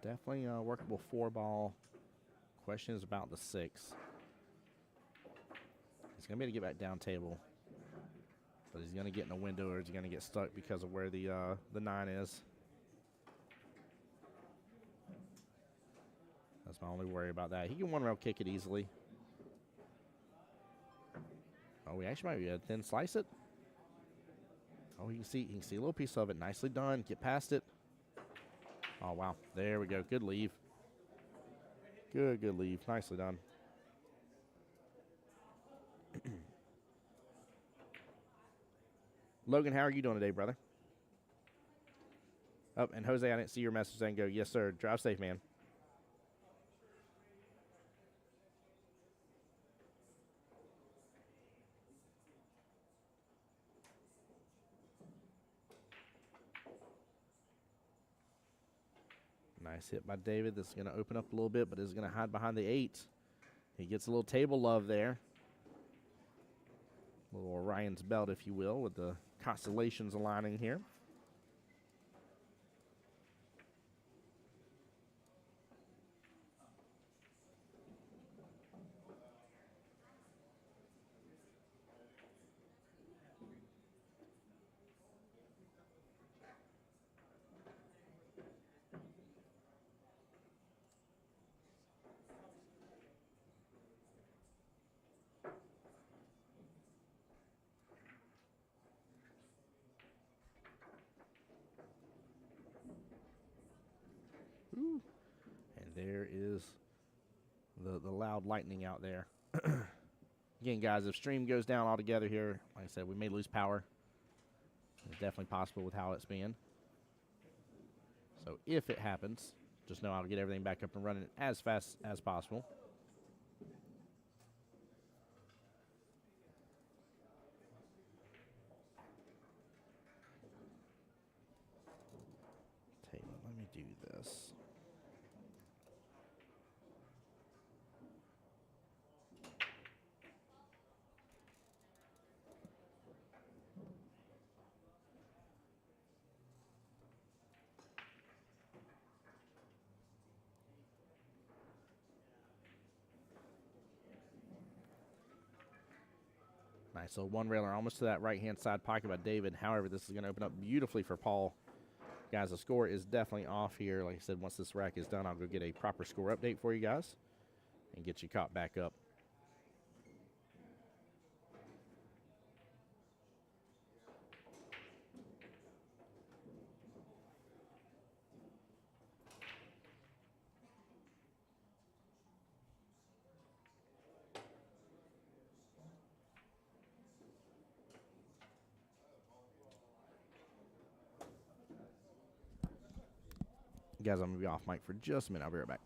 Definitely a workable 4-ball. Question is about the 6. He's going to be able to get back down table. But he's going to get in a window, or is he going to get stuck because of where the 9 is? That's my only worry about that. He can one-rail kick it easily. Oh, we actually might be able to thin slice it. Oh, you can see a little piece of it. Nicely done. Get past it. Oh, wow. There we go. Good leave. Good leave. Nicely done. Logan, how are you doing today, brother? Oh, and Jose, I didn't see your message saying go. Yes, sir. Drive safe, man. Nice hit by David. This is going to open up a little bit, but is going to hide behind the 8. He gets a little table love there. A little Orion's belt, if you will, with the constellations aligning here. Ooh. And there is the loud lightning out there. Again, guys, if stream goes down altogether here, like I said, we may lose power. It's definitely possible with how it's been. So if it happens, just know I'll get everything back up and running as fast as possible. Taylor, let me do this. Nice, so one railer almost to that right-hand side pocket by David. However, this is going to open up beautifully for Paul. Guys, the score is definitely off here. Like I said, once this rack is done, I'll go get a proper score update for you guys and get you caught back up. Guys, I'm going to be off mic for just a minute. I'll be right back.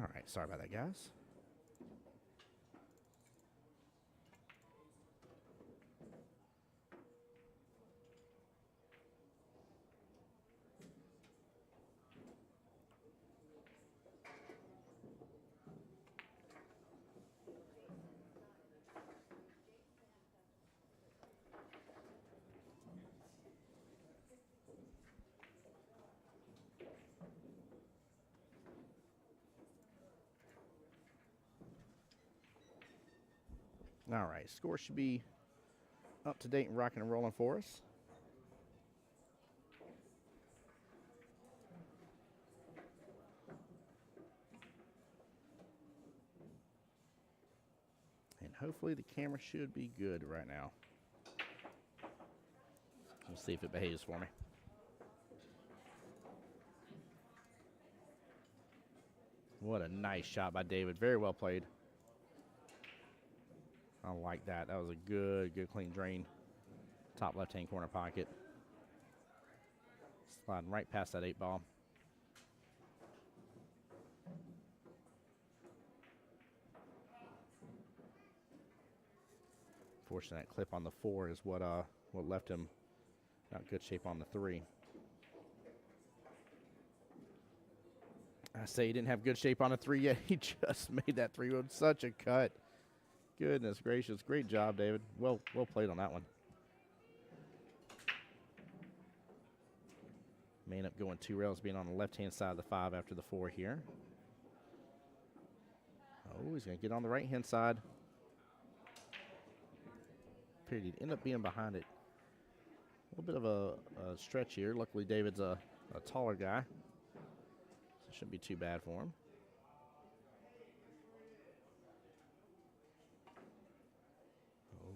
All right, sorry about that, guys. All right, score should be up to date and rocking and rolling for us. And hopefully the camera should be good right now. We'll see if it behaves for me. What a nice shot by David. Very well played. I like that. That was a good clean drain. Top left-hand corner pocket. Sliding right past that 8 ball. Fortunately, that clip on the 4 is what left him not good shape on the 3. I say he didn't have good shape on a 3 yet. He just made that 3 with such a cut. Goodness gracious. Great job, David. Well played on that one. May end up going 2 rails, being on the left-hand side of the 5 after the 4 here. Oh, he's going to get on the right-hand side. Period. He'd end up being behind it. A little bit of a stretch here. Luckily, David's a taller guy, so it shouldn't be too bad for him.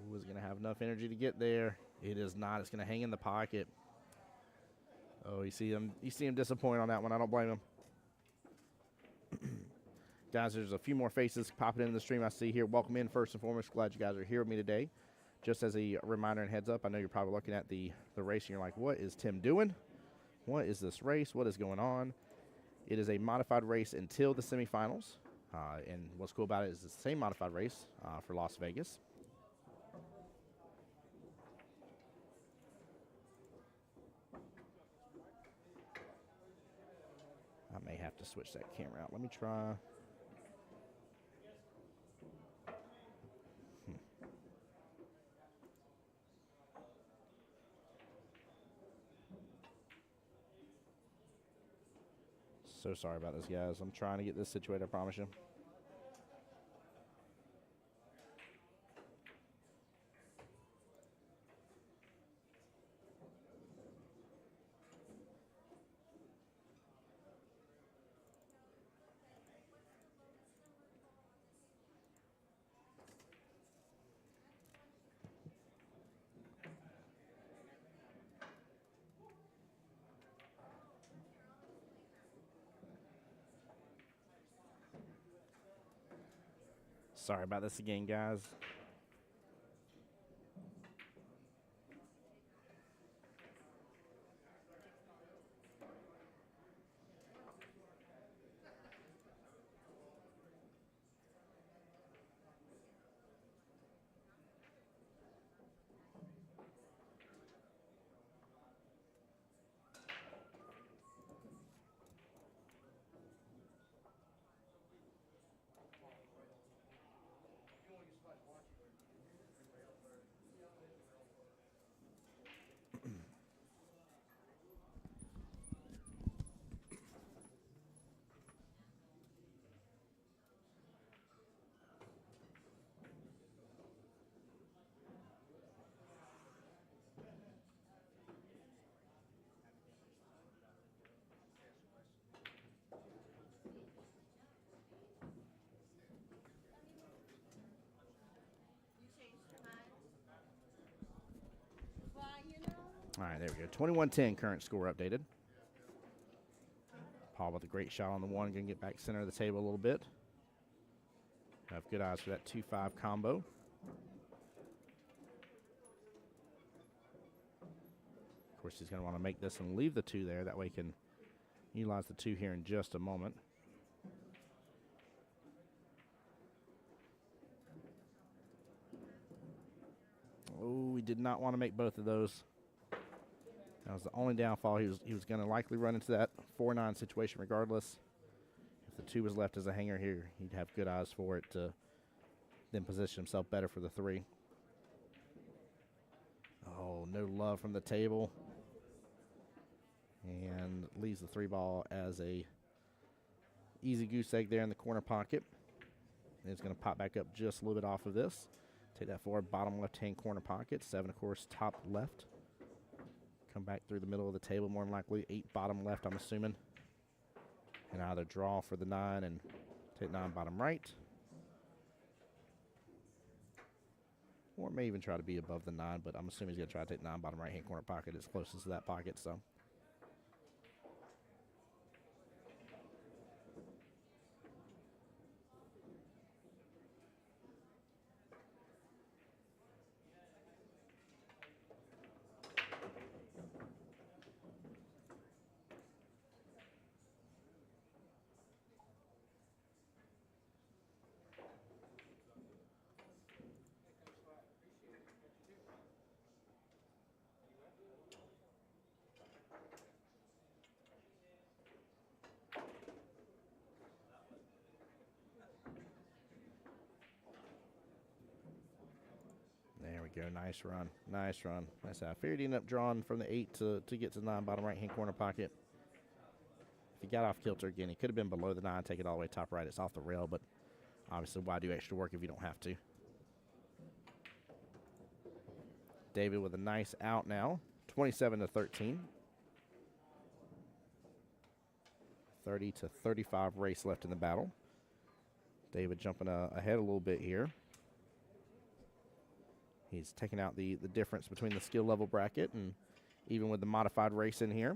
Oh, is going to have enough energy to get there. It is not. It's going to hang in the pocket. Oh, you see him disappoint on that one. I don't blame him. Guys, there's a few more faces popping into the stream I see here. Welcome in first and foremost. Glad you guys are here with me today. Just as a reminder and heads up, I know you're probably looking at the race and you're like, what is Tim doing? What is this race? What is going on? It is a modified race until the semifinals. And what's cool about it is it's the same modified race for Las Vegas. I may have to switch that camera out. Let me try. So sorry about this, guys. I'm trying to get this situated, I promise you. Sorry about this again, guys. All right, there we go. 21-10 current score updated. Paul with a great shot on the 1. Going to get back center of the table a little bit. Have good eyes for that 2-5 combo. Of course, he's going to want to make this and leave the 2 there. That way he can utilize the 2 here in just a moment. did not want to make both of those. That was the only downfall. He was going to likely run into that 4-9 situation regardless. If the 2 was left as a hanger here, he'd have good eyes for it to then position himself better for the 3. Oh, no love from the table. And leaves the 3 ball as a easy goose egg there in the corner pocket. And it's going to pop back up just a little bit off of this. Take that forward, bottom left-hand corner pocket. 7, of course, top left. Come back through the middle of the table, more than likely. 8 bottom left, I'm assuming. And either draw for the 9 and take 9 bottom right. Or may even try to be above the 9, but I'm assuming he's going to try to take 9 bottom right-hand corner pocket. It's closest to that pocket, so. There we go. Nice run. Nice run. Nice. I figured he ended up drawing from the 8 to get to the 9 bottom right-hand corner pocket. If he got off kilter again, he could have been below the 9, take it all the way top right. It's off the rail, but obviously why do extra work if you don't have to? David with a nice out now. 27-13. 30 to 35 race left in the battle. David jumping ahead a little bit here. He's taking out the difference between the skill level bracket and even with the modified race in here.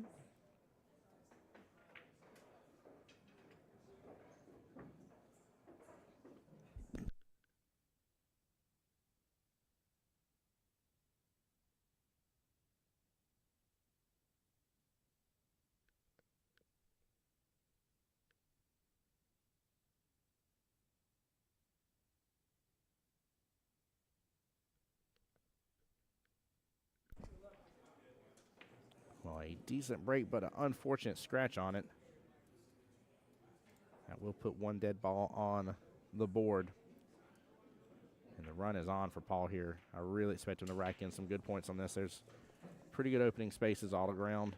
Well, a decent break, but an unfortunate scratch on it. That will put 1 dead ball on the board. And the run is on for Paul here. I really expect him to rack in some good points on this. There's pretty good opening spaces all around.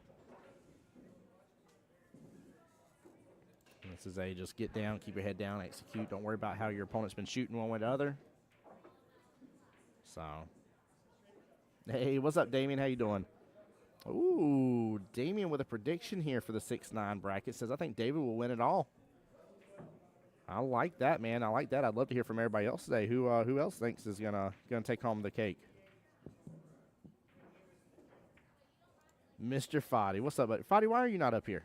This is a just get down, keep your head down, execute. Don't worry about how your opponent's been shooting one way or the other. So, hey, what's up, Damien? How you doing? Ooh, Damien with a prediction here for the 6-9 bracket. Says, I think David will win it all. I like that, man. I like that. I'd love to hear from everybody else today. Who else thinks is gonna take home the cake? Mr. Foddy. What's up, buddy? Foddy, why are you not up here?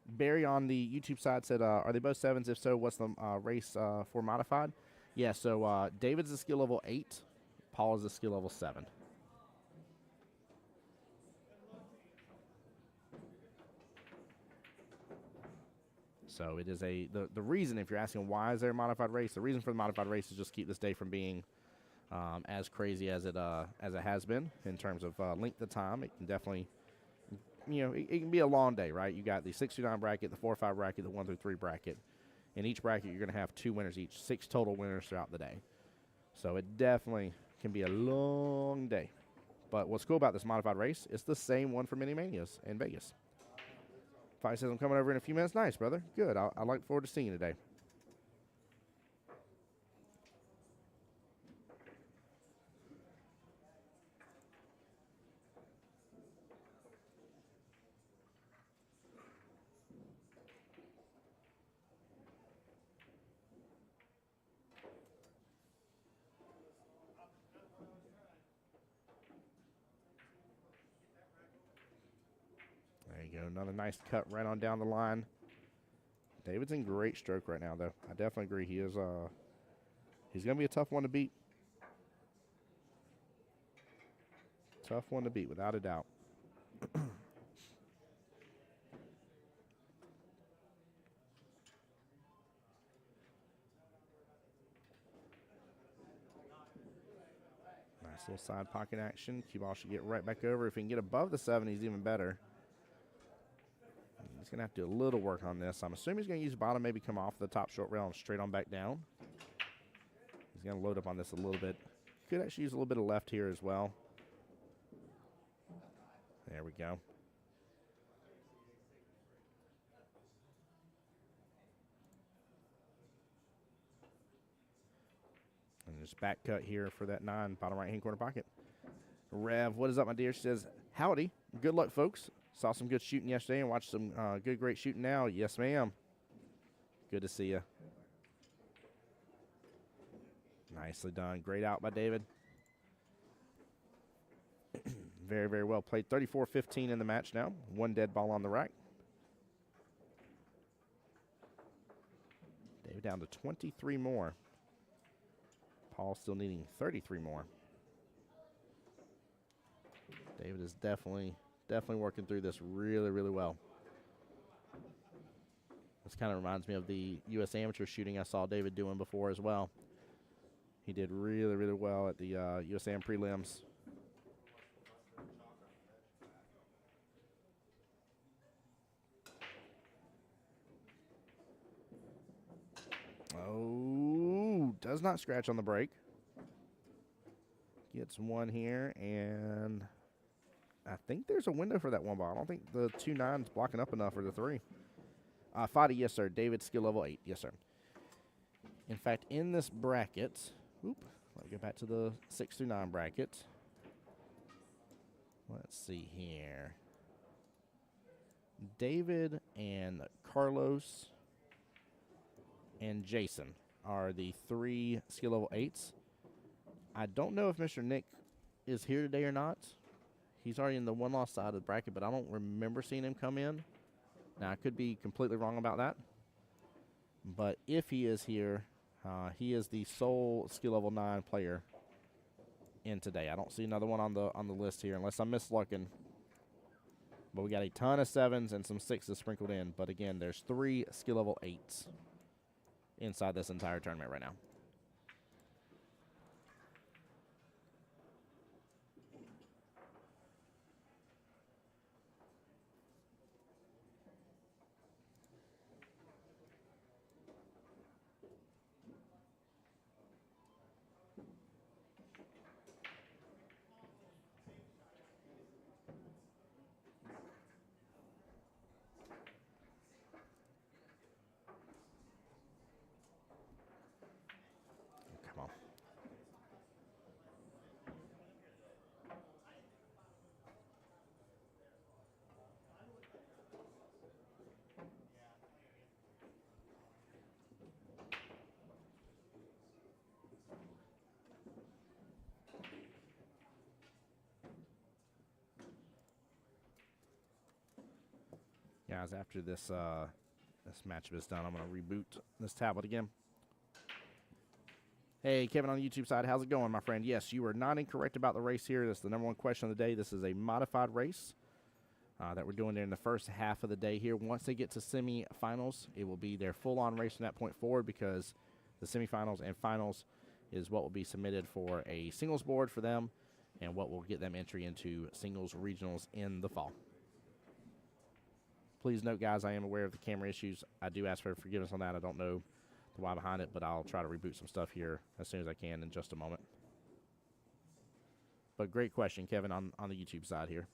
Barry on the YouTube side said, are they both 7s? If so, what's the race for modified? Yeah, so David's a skill level 8. Paul is a skill level 7. So it is the reason, if you're asking why is there a modified race, the reason for the modified race is just keep this day from being as crazy as it has been in terms of length of time. It can definitely, it can be a long day, right? You got the 6-9 bracket, the 4-5 bracket, the 1-3 bracket. In each bracket, you're going to have 2 winners each, 6 total winners throughout the day. So it definitely can be a long day. But what's cool about this modified race, it's the same one for Mini Manias in Vegas. Fi says I'm coming over in a few minutes. Nice, brother. Good. I look forward to seeing you today. There you go. Another nice cut right on down the line. David's in great stroke right now, though. I definitely agree. He is. He's going to be a tough one to beat. Tough one to beat, without a doubt. little side pocket action. QBall should get right back over. If he can get above the 7, he's even better. He's going to have to do a little work on this. I'm assuming he's going to use bottom, maybe come off the top short rail and straight on back down. He's going to load up on this a little bit. Could actually use a little bit of left here as well. There we go. And just back cut here for that 9, bottom right-hand corner pocket. Rev, what is up, my dear? She says, howdy. Good luck, folks. Saw some good shooting yesterday and watched some great shooting now. Yes, ma'am. Good to see you. Nicely done. Great out by David. Very, very well played. 34-15 in the match now. 1 dead ball on the rack. David down to 23 more. Paul still needing 33 more. David is definitely working through this really, really well. This kind of reminds me of the U.S. Amateur shooting I saw David doing before as well. He did really, really well at the USAM prelims. Oh, does not scratch on the break. Gets one here, and I think there's a window for that 1 ball. I don't think the 2 9's blocking up enough for the 3. Fadi, yes, sir. David, skill level 8. Yes, sir. In fact, in this bracket, let me go back to the 6 through 9 bracket. Let's see here. David and Carlos and Jason are the 3 skill level 8s. I don't know if Mr. Nick is here today or not. He's already in the 1-loss side of the bracket, but I don't remember seeing him come in. Now, I could be completely wrong about that. But if he is here, he is the sole skill level 9 player in today. I don't see another one on the list here unless I'm mislooking. But we got a ton of 7s and some 6s sprinkled in. But again, there's 3 skill level 8s inside this entire tournament right now. Come on. Guys, after this this matchup is done, I'm going to reboot this tablet again. Hey, Kevin on the YouTube side, how's it going, my friend? Yes, you are not incorrect about the race here. That's the number 1 question of the day. This is a modified race that we're doing there in the first half of the day here. Once they get to semifinals, it will be their full-on race from that point forward because the semifinals and finals is what will be submitted for a singles board for them and what will get them entry into singles regionals in the fall. Please note, guys, I am aware of the camera issues. I do ask for forgiveness on that. I don't know the why behind it, but I'll try to reboot some stuff here as soon as I can in just a moment. But great question, Kevin, on the YouTube side here.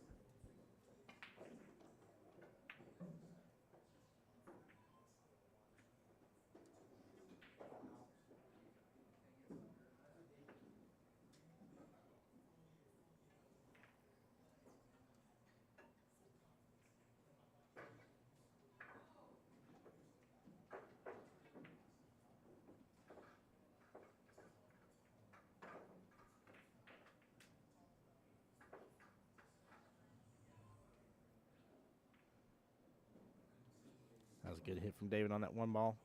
That was a good hit from David on that 1 ball.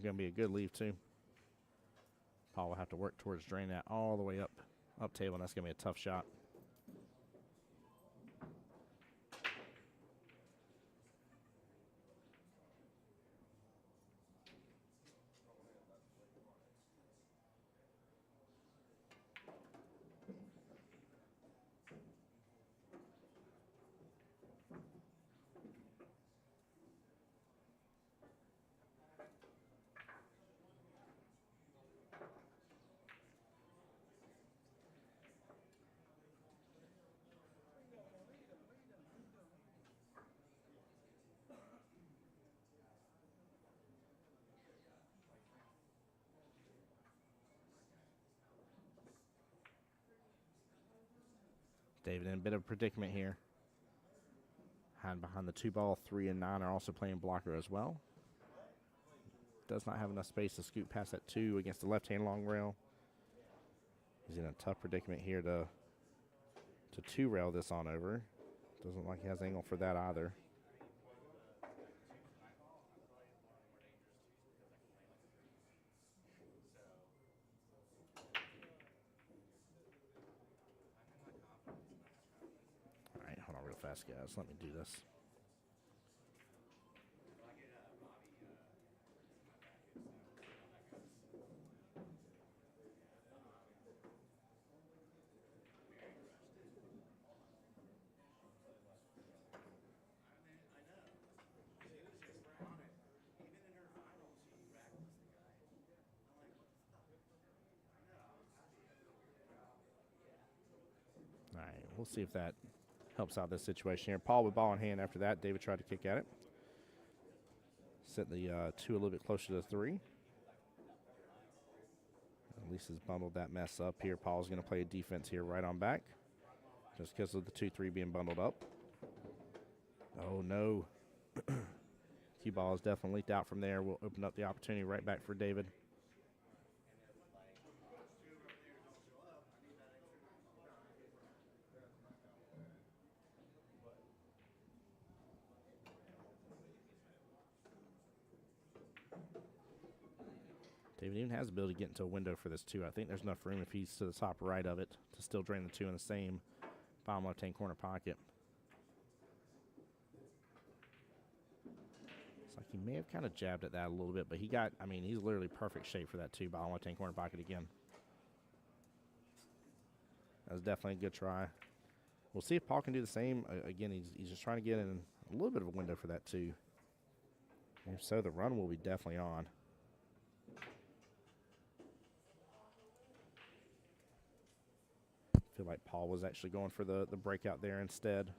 Going to be a good leave, too. Paul will have to work towards draining that all the way up table, and that's going to be a tough shot. David in a bit of a predicament here. Hiding behind the 2 ball, 3 and 9 are also playing blocker as well. Does not have enough space to scoot past that 2 against the left-hand long rail. He's in a tough predicament here to 2-rail this on over. Doesn't look like he has angle for that either. All right, hold on real fast, guys. Let me do this. All right, we'll see if that helps out this situation here. Paul with ball in hand after that. David tried to kick at it. Set the 2 a little bit closer to the 3. At least has bundled that mess up here. Paul's going to play a defense here right on back, just because of the 2-3 being bundled up. Oh, no. QBall is definitely leaked out from there. We'll open up the opportunity right back for David. David even has the ability to get into a window for this 2. I think there's enough room if he's to the top right of it to still drain the 2 in the same bottom left-hand corner pocket. It's like he may have kind of jabbed at that a little bit, but he got, I mean, he's literally perfect shape for that 2 bottom left-hand corner pocket again. That was definitely a good try. We'll see if Paul can do the same. Again, he's just trying to get in a little bit of a window for that 2. If so, the run will be definitely on. I feel like Paul was actually going for the breakout there instead.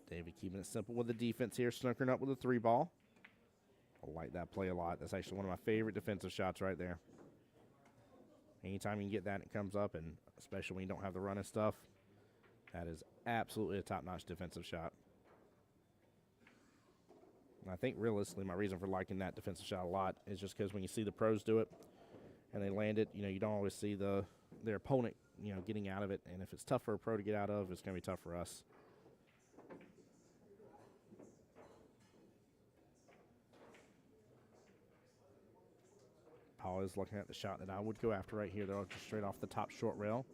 David keeping it simple with the defense here, snuckering up with a 3 ball. I like that play a lot. That's actually one of my favorite defensive shots right there. Anytime you can get that and it comes up, and especially when you don't have the run and stuff, that is absolutely a top-notch defensive shot. And I think realistically my reason for liking that defensive shot a lot is just because when you see the pros do it and they land it, you don't always see their opponent, getting out of it. And if it's tough for a pro to get out of, it's going to be tough for us. Paul is looking at the shot that I would go after right here, though, just straight off the top short rail.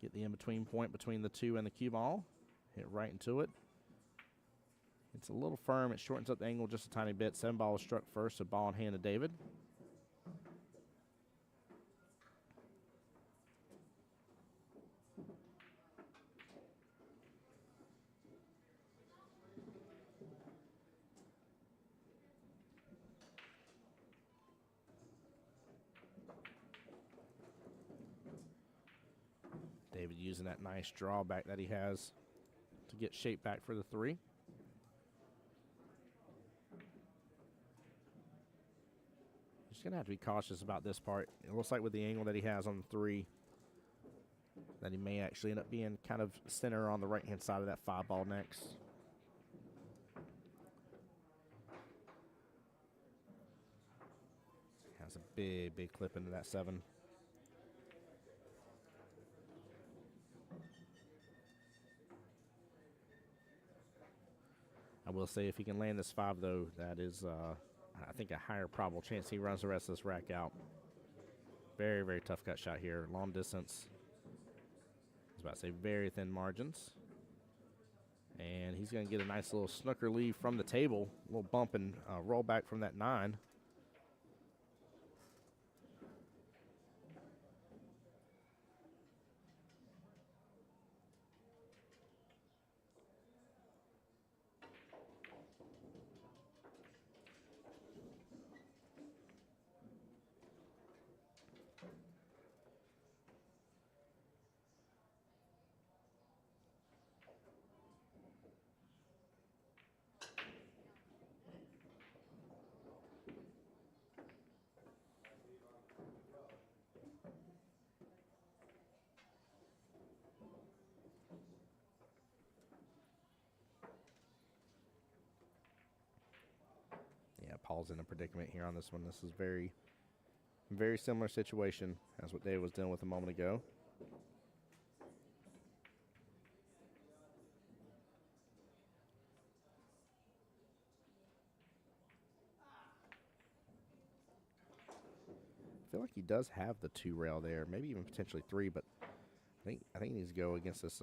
Get the in-between point between the 2 and the cue ball. Hit right into it. It's a little firm. It shortens up the angle just a tiny bit. 7 ball was struck first, so ball in hand to David. David using that nice drawback that he has to get shape back for the 3. He's going to have to be cautious about this part. It looks like with the angle that he has on the 3, that he may actually end up being kind of center on the right-hand side of that 5 ball next. Has a big, big clip into that 7. I will say if he can land this 5, though, that is, I think, a higher probable chance he runs the rest of this rack out. Very, very tough cut shot here. Long distance. I was about to say very thin margins. And he's going to get a nice little snooker leave from the table. A little bump and roll back from that 9. Paul's in a predicament here on this one. This is very, very similar situation as what Dave was dealing with a moment ago. I feel like he does have the 2 rail there, maybe even potentially 3, but I think he needs to go against this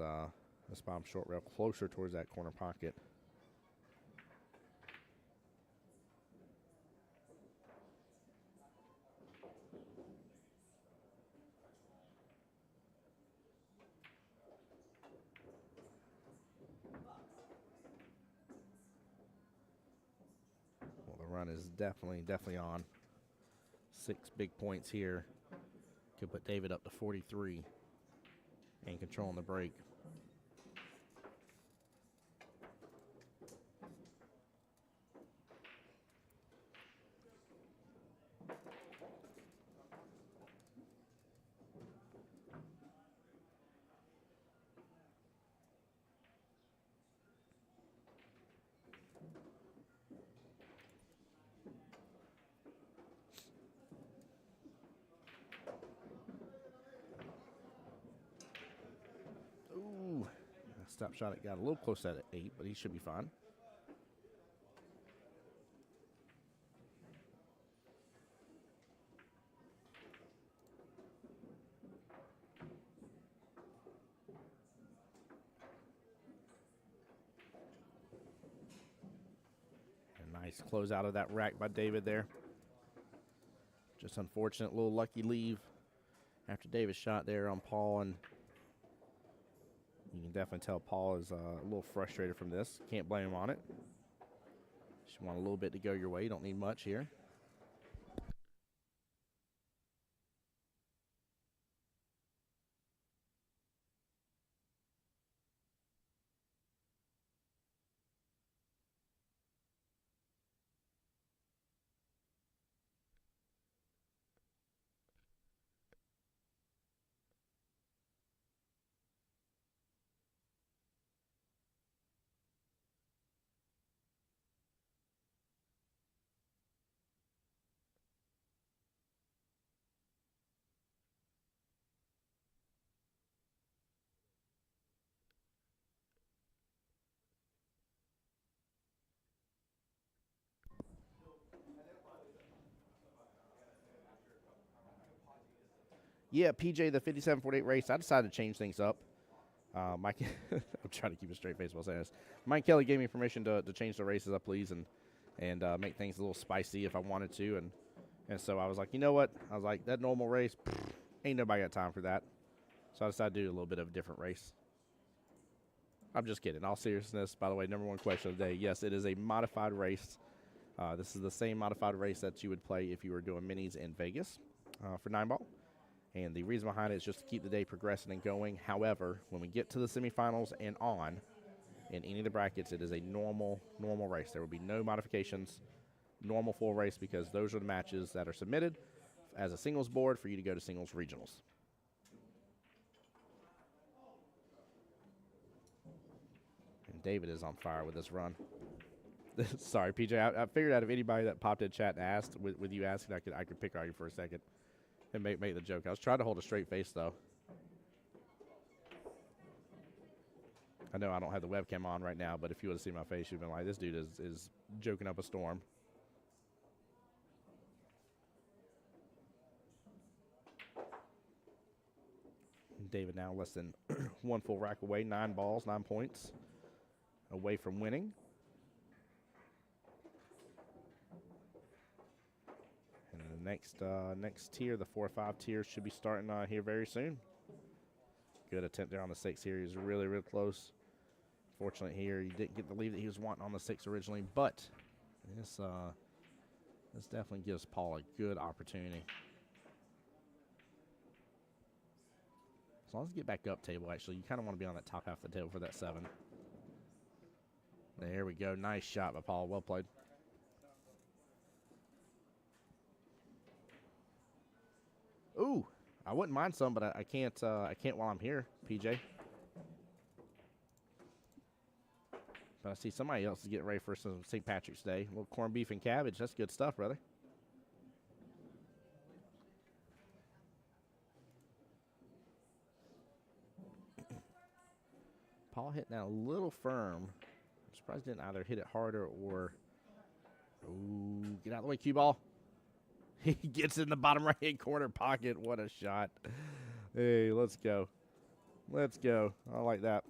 this bottom short rail closer towards that corner pocket. Well, the run is definitely on. 6 big points here. Could put David up to 43 and controlling the break. Ooh, stop shot it got a little close at 8, but he should be fine. A nice close out of that rack by David there. Just unfortunate little lucky leave after David's shot there on Paul, and you can definitely tell Paul is a little frustrated from this. Can't blame him on it. Just want a little bit to go your way. You don't need much here. Yeah, PJ, the 57-48 race, I decided to change things up. Mike, I'm trying to keep a straight face while saying this. Mike Kelly gave me permission to change the races up, please, and make things a little spicy if I wanted to. And so I was like, you know what? I was like, that normal race, ain't nobody got time for that. So I decided to do a little bit of a different race. I'm just kidding. In all seriousness, by the way, number 1 question of the day, yes, it is a modified race. This is the same modified race that you would play if you were doing minis in Vegas for 9-ball. And the reason behind it is just to keep the day progressing and going. However, when we get to the semifinals and on, in any of the brackets, it is a normal race. There will be no modifications, normal full race, because those are the matches that are submitted as a singles board for you to go to singles regionals. And David is on fire with this run. Sorry, PJ. I figured out if anybody that popped in chat and asked, with you asking, I could pick on you for a second and make the joke. I was trying to hold a straight face, though. I know I don't have the webcam on right now, but if you would have seen my face, you'd have been like, this dude is joking up a storm. David now less than 1 full rack away, 9 balls, 9 points away from winning. Next tier, the 4-5 tier, should be starting here very soon. Good attempt there on the 6 here. He was really close. Fortunately here, he didn't get the lead that he was wanting on the 6 originally, but this definitely gives Paul a good opportunity. As long as you get back up table, actually, you kind of want to be on that top half of the table for that 7. There we go. Nice shot by Paul. Well played. Ooh, I wouldn't mind some, but I can't while I'm here, PJ. But I see somebody else is getting ready for some St. Patrick's Day. A little corned beef and cabbage. That's good stuff, brother. Paul hitting that a little firm. I'm surprised he didn't either hit it harder or... Ooh, get out of the way, QBall. He gets in the bottom right-hand corner pocket. What a shot. Hey, let's go. Let's go. I like that.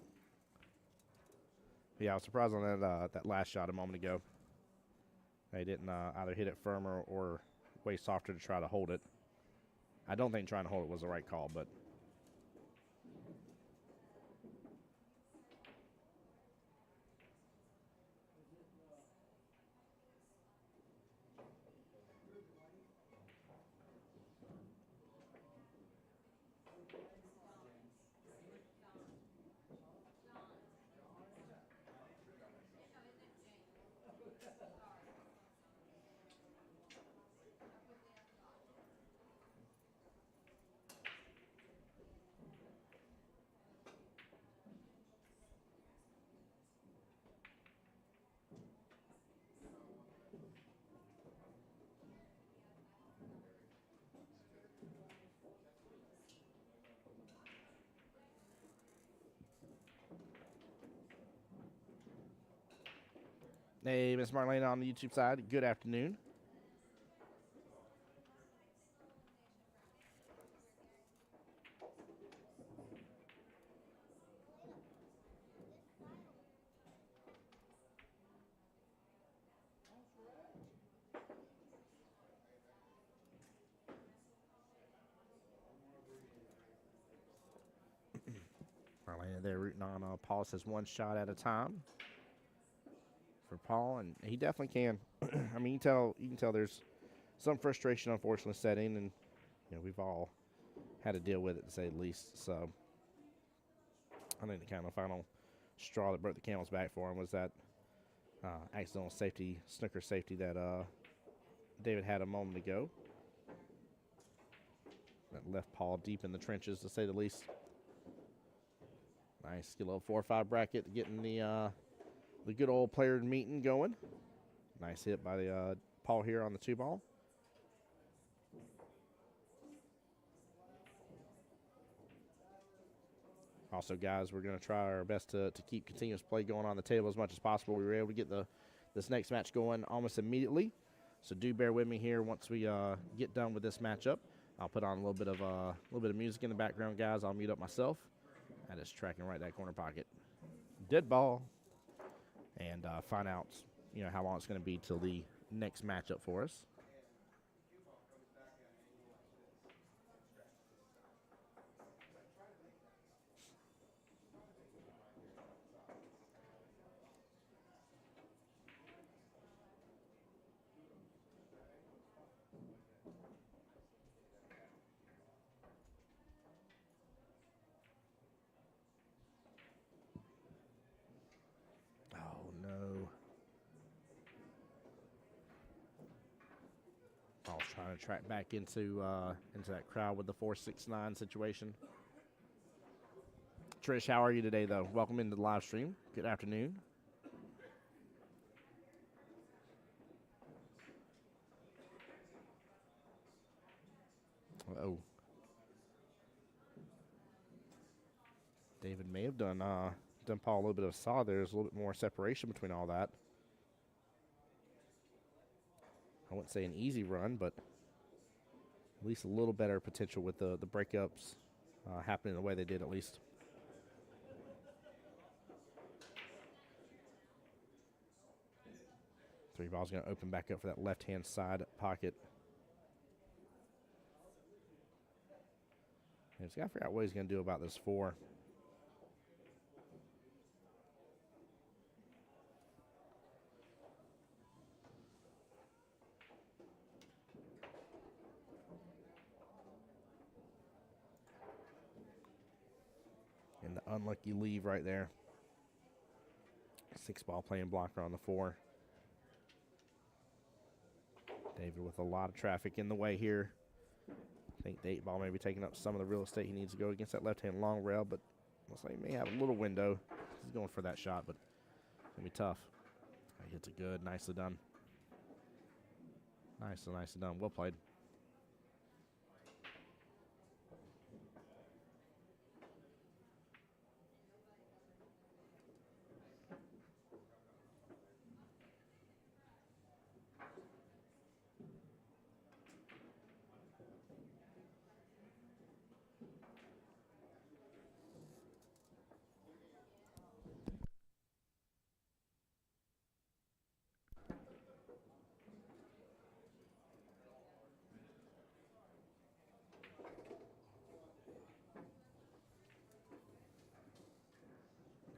Yeah, I was surprised on that last shot a moment ago. They didn't either hit it firmer or way softer to try to hold it. I don't think trying to hold it was the right call, but... Hey, Miss Marlena on the YouTube side. Good afternoon. Marlena there rooting on Paul. Says one shot at a time for Paul, and he definitely can. I mean, you can tell there's some frustration, unfortunately, setting, and we've all had to deal with it to say the least. So I think the kind of final straw that broke the camel's back for him was that accidental safety, snooker safety that David had a moment ago. That left Paul deep in the trenches, to say the least. Nice, get a little 4-5 bracket, getting the good old player meeting going. Nice hit by the Paul here on the 2-ball. Also, guys, we're going to try our best to keep continuous play going on the table as much as possible. We were able to get this next match going almost immediately. So do bear with me here once we get done with this matchup. I'll put on a little bit of music in the background, guys. I'll mute up myself. That is tracking right that corner pocket. Dead ball. And find out, how long it's going to be till the next matchup for us. Trying to track back into that crowd with the 4-6-9 situation. Trish, how are you today, though? Welcome into the live stream. Good afternoon. Uh-oh. David may have done Paul a little bit of saw there. There's a little bit more separation between all that. I wouldn't say an easy run, but at least a little better potential with the breakups happening the way they did, at least. Three ball's going to open back up for that left-hand side pocket. And he's got to figure out what he's going to do about this 4. And the unlucky leave right there. 6-ball playing blocker on the 4. David with a lot of traffic in the way here. I think the 8-ball may be taking up some of the real estate he needs to go against that left-hand long rail, but looks like he may have a little window. He's going for that shot, but Gonna be tough. He hits it good. Nicely done. Nicely done. Well played.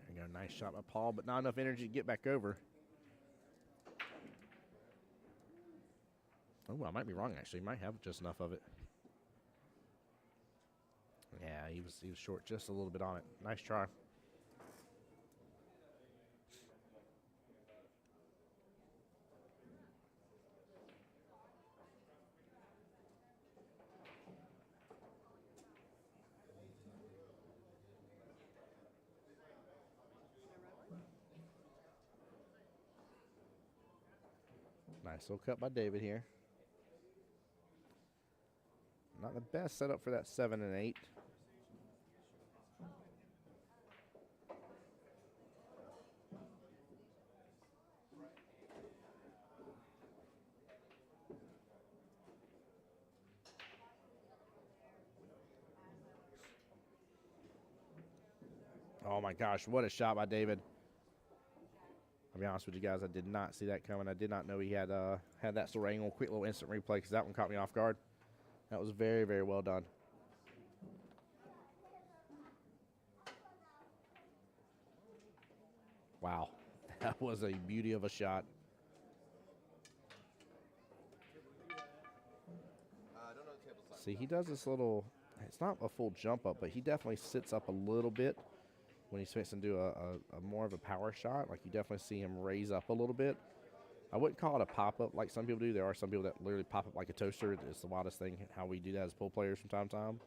There you go. Nice shot by Paul, but not enough energy to get back over. Oh, I might be wrong, actually. Might have just enough of it. Yeah, he was short just a little bit on it. Nice try. Nice little cut by David here. Not the best setup for that 7 and 8. Oh my gosh, what a shot by David. I'll be honest with you guys, I did not see that coming. I did not know he had that sort of angle. Quick little instant replay because that one caught me off guard. That was very, very well done. Wow, that was a beauty of a shot. See, he does this little, it's not a full jump up, but he definitely sits up a little bit when he's fixing to do a more of a power shot. Like, you definitely see him raise up a little bit. I wouldn't call it a pop-up like some people do. There are some people that literally pop up like a toaster. It's the wildest thing how we do that as pool players from time to time.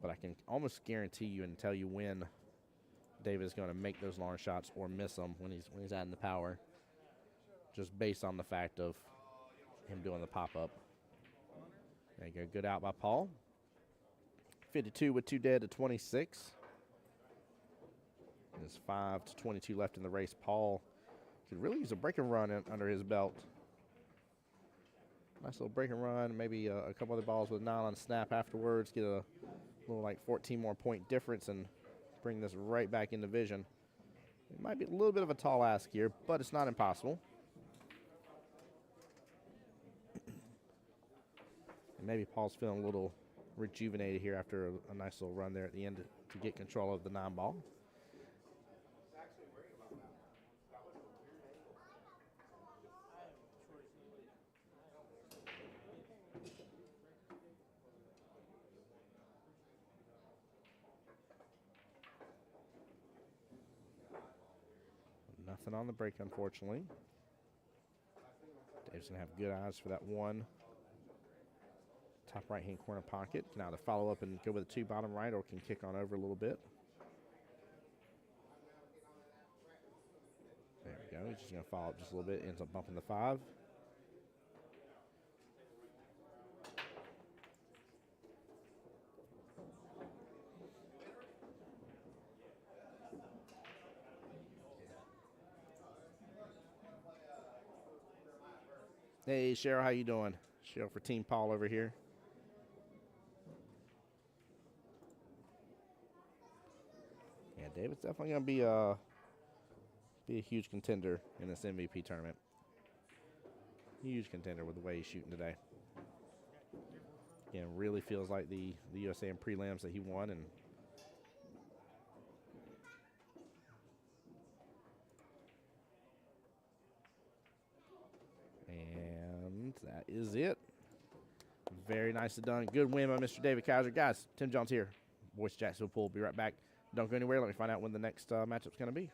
But I can almost guarantee you and tell you when David is going to make those long shots or miss them when he's adding the power, just based on the fact of him doing the pop-up. There you go. Good out by Paul. 52 with 2 dead to 26. There's 5 to 22 left in the race. Paul could really use a break and run under his belt. Nice little break and run, maybe a couple other balls with a nylon snap afterwards, get a little like 14 more point difference and bring this right back into vision. It might be a little bit of a tall ask here, but it's not impossible. And maybe Paul's feeling a little rejuvenated here after a nice little run there at the end to get control of the 9-ball. Nothing on the break, unfortunately. Dave's going to have good eyes for that one. Top right-hand corner pocket. Can either follow up and go with a 2 bottom right or can kick on over a little bit. There we go. He's just going to follow up just a little bit. Ends up bumping the 5. Hey, Cheryl, how you doing? Cheryl for Team Paul over here. Yeah, David's definitely going to be a huge contender in this MVP tournament. Huge contender with the way he's shooting today. Again, really feels like the USA and prelims that he won, and that is it. Very nicely done. Good win by Mr. David Kaiser. Guys, Tim Jones here. Voice Jacksonville Pool. Be right back. Don't go anywhere. Let me find out when the next matchup's going to be.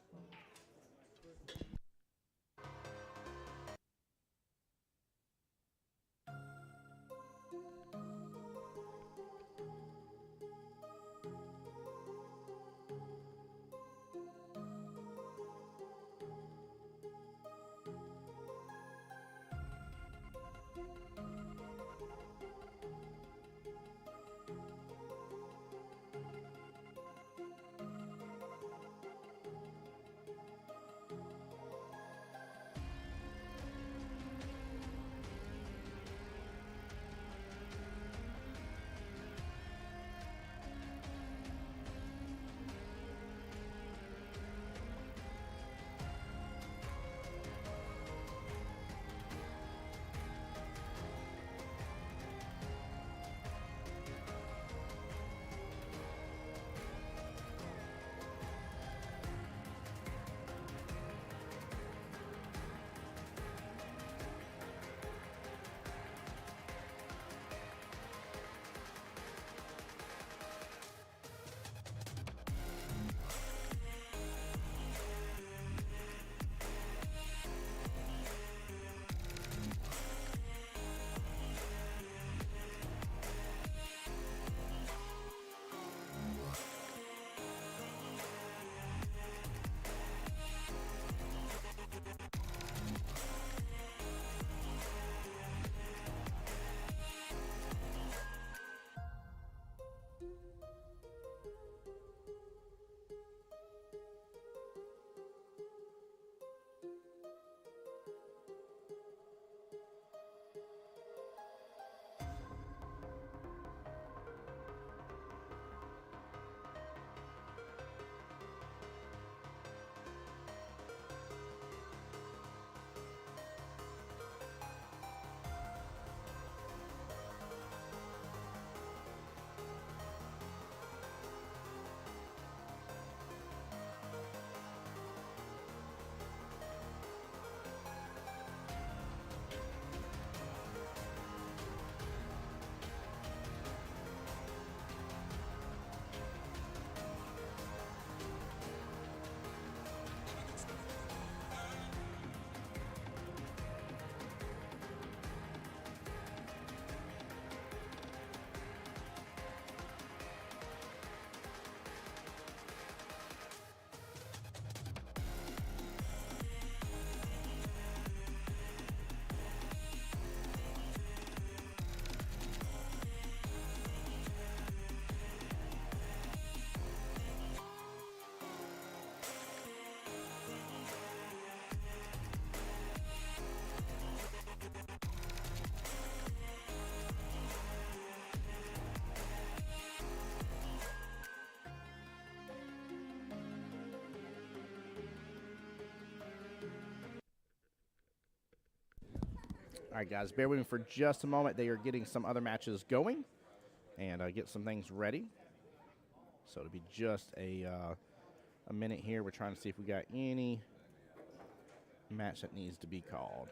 All right, guys, bear with me for just a moment. They are getting some other matches going and get some things ready. So it'll be just a minute here. We're trying to see if we got any match that needs to be called.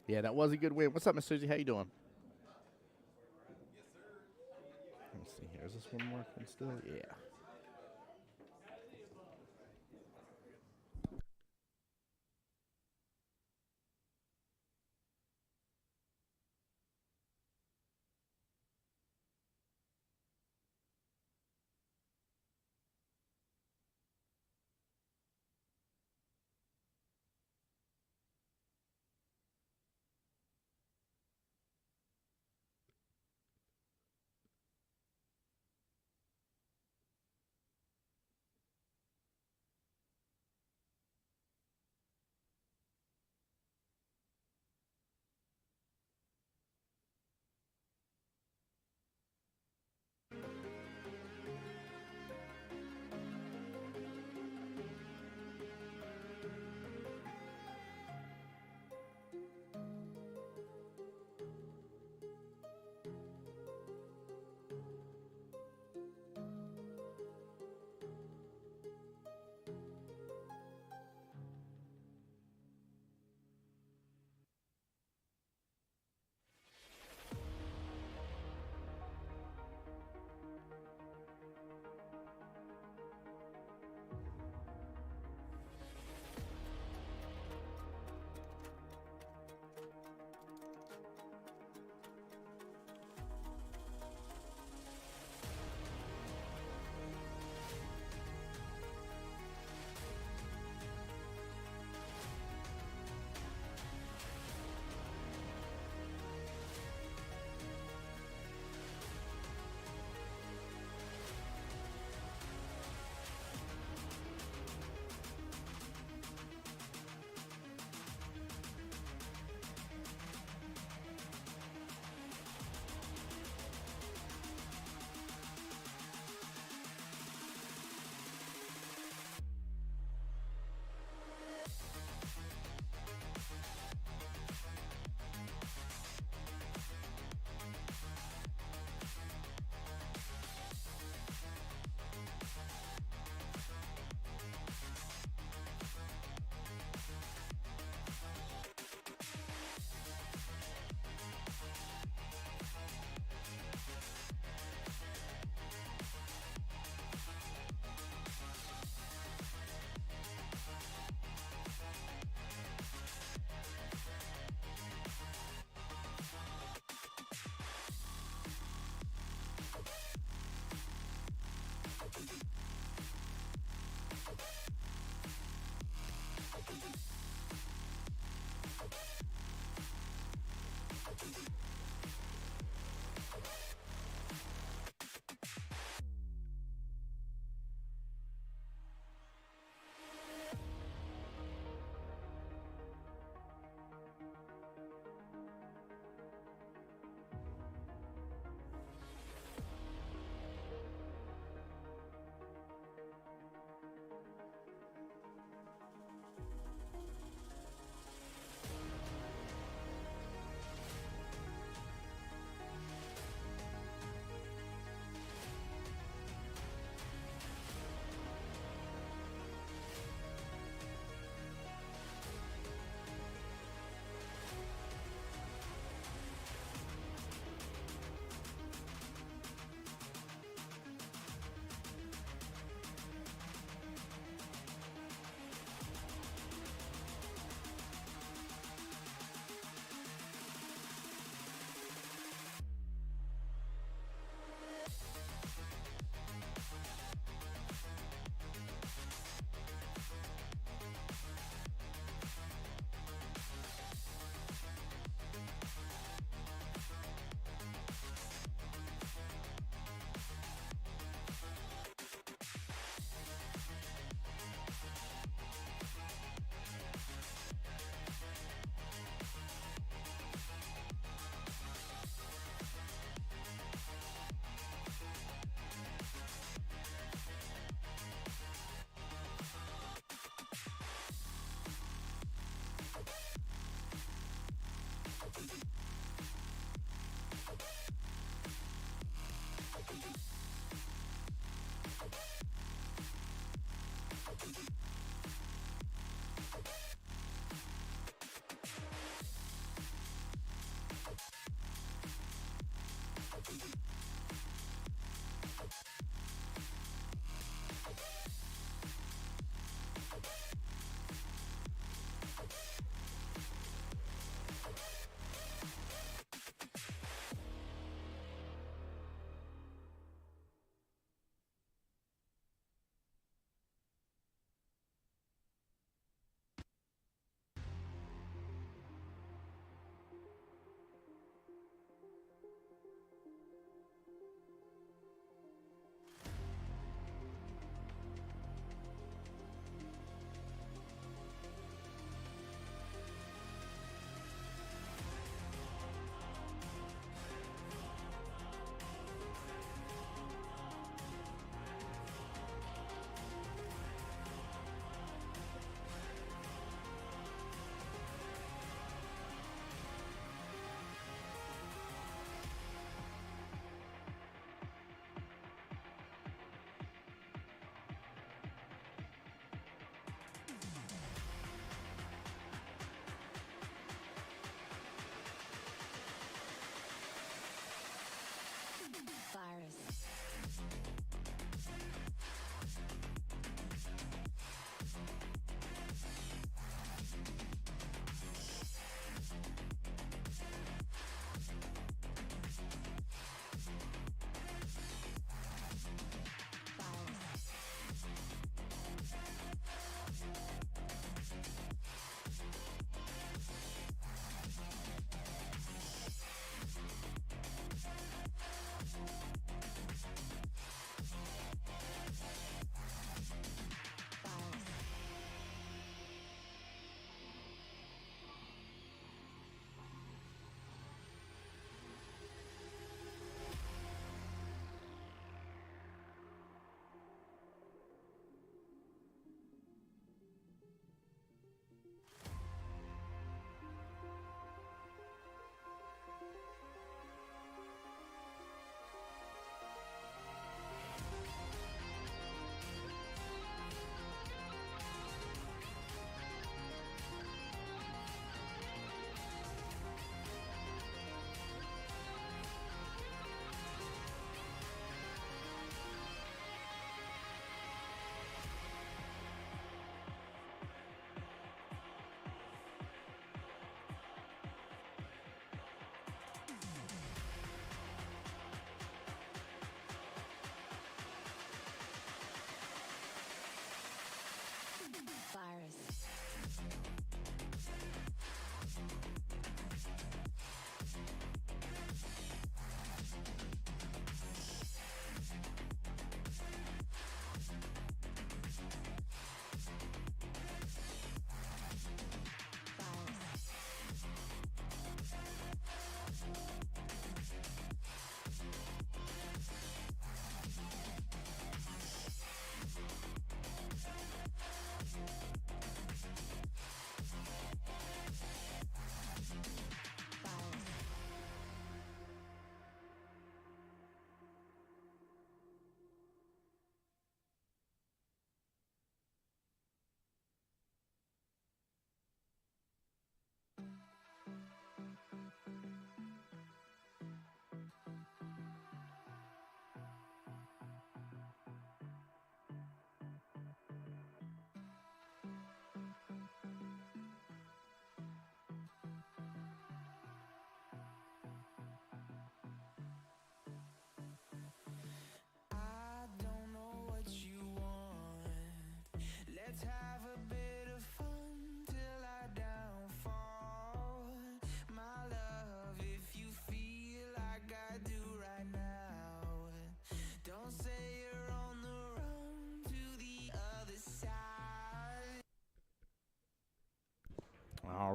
Yeah, that was a good win. What's up, Miss Susie? How you doing? Let's see here. Is this one working still? Yeah.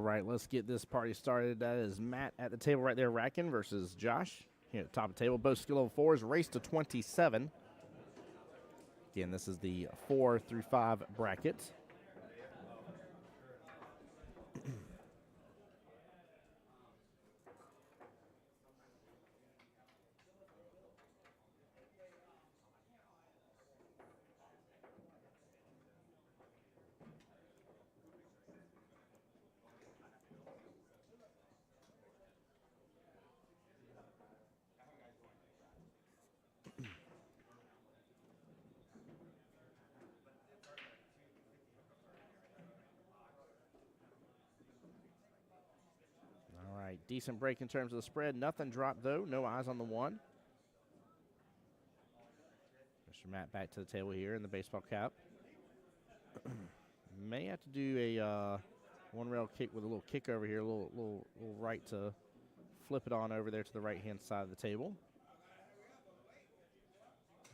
right, let's get this party started. That is Matt at the table right there, racking, versus Josh here at the top of the table. Both skill level 4s, race to 27. Again, this is the 4 through 5 bracket. All right, decent break in terms of the spread. Nothing dropped, though. No eyes on the one. Mr. Matt back to the table here in the baseball cap. May have to do a one-rail kick with a little kick over here, a little right to flip it on over there to the right-hand side of the table.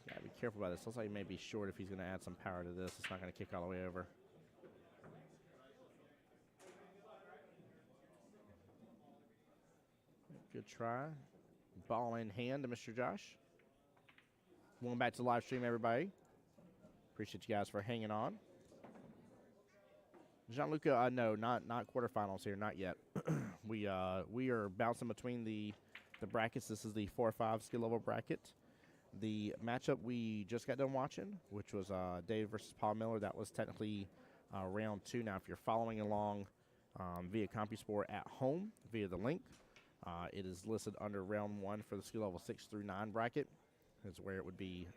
Got to be careful about this. Looks like he may be short if he's going to add some power to this. It's not going to kick all the way over. Good try. Ball in hand to Mr. Josh. Welcome back to the live stream, everybody. Appreciate you guys for hanging on. Gianluca, no, not quarterfinals here, not yet. We are bouncing between the brackets. This is the 4-5 skill level bracket. The matchup we just got done watching, which was Dave versus Paul Miller, that was technically round 2. Now, if you're following along via CompuSport at home via the link, it is listed under round 1 for the skill level 6 through 9 bracket. Is where it would be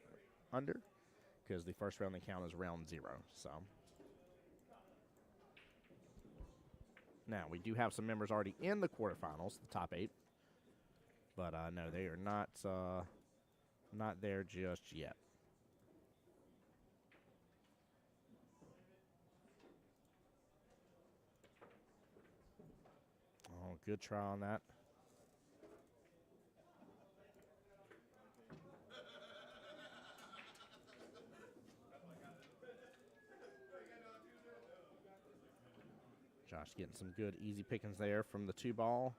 under, because the first round they count is round 0. So now we do have some members already in the quarterfinals, the top 8, but no, they are not there just yet. Oh, good try on that. Josh getting some good easy pickings there from the 2-ball.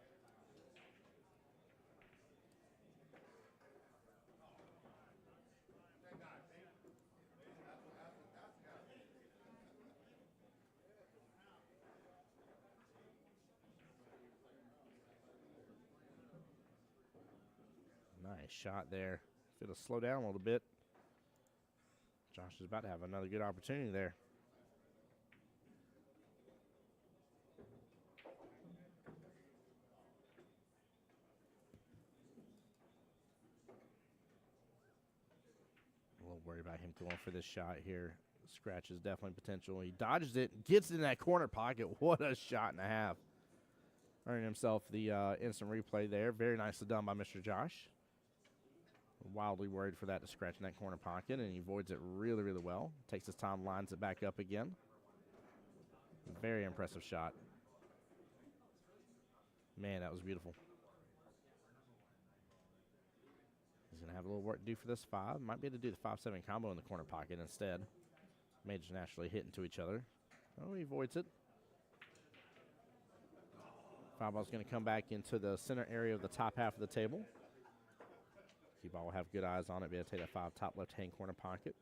Nice shot there. If it'll slow down a little bit. Josh is about to have another good opportunity there. A little worried about him going for this shot here. Scratch is definitely potential. He dodges it, gets in that corner pocket. What a shot and a half. Earning himself the instant replay there. Very nicely done by Mr. Josh. Wildly worried for that to scratch in that corner pocket, and he avoids it really, really well. Takes his time, lines it back up again. Very impressive shot. Man, that was beautiful. He's going to have a little work to do for this 5. Might be able to do the 5-7 combo in the corner pocket instead. May just naturally hit into each other. Oh, he avoids it. 5-ball's going to come back into the center area of the top half of the table. QBall will have good eyes on it. Be able to take that 5 top left-hand corner pocket.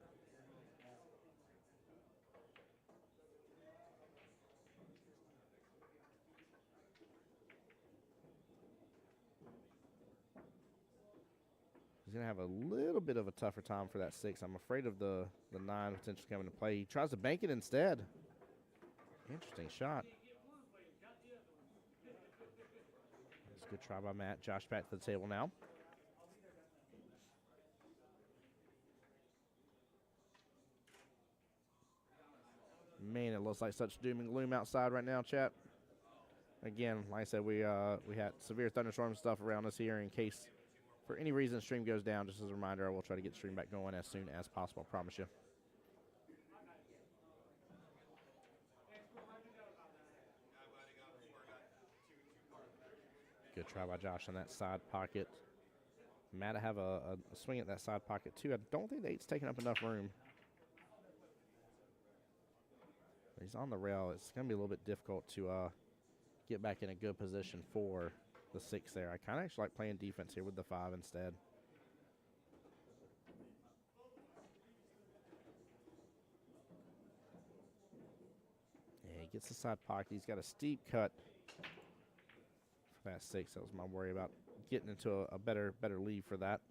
He's going to have a little bit of a tougher time for that 6. I'm afraid of the 9 potentially coming to play. He tries to bank it instead. Interesting shot. That's a good try by Matt. Josh back to the table now. Man, it looks like such doom and gloom outside right now, chat. Again, like I said, we had severe thunderstorm and stuff around us here. In case, for any reason, the stream goes down, just as a reminder, I will try to get the stream back going as soon as possible, I promise you. Good try by Josh on that side pocket. Matt, I have a swing at that side pocket, too. I don't think the 8's taking up enough room. He's on the rail. It's going to be a little bit difficult to get back in a good position for the 6 there. I kind of actually like playing defense here with the 5 instead. Yeah, he gets the side pocket. He's got a steep cut for that 6. That was my worry about getting into a better lead for that.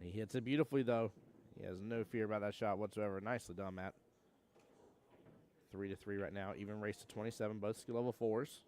He hits it beautifully, though. He has no fear about that shot whatsoever. Nicely done, Matt. 3-3 right now. Even race to 27, both skill level 4s.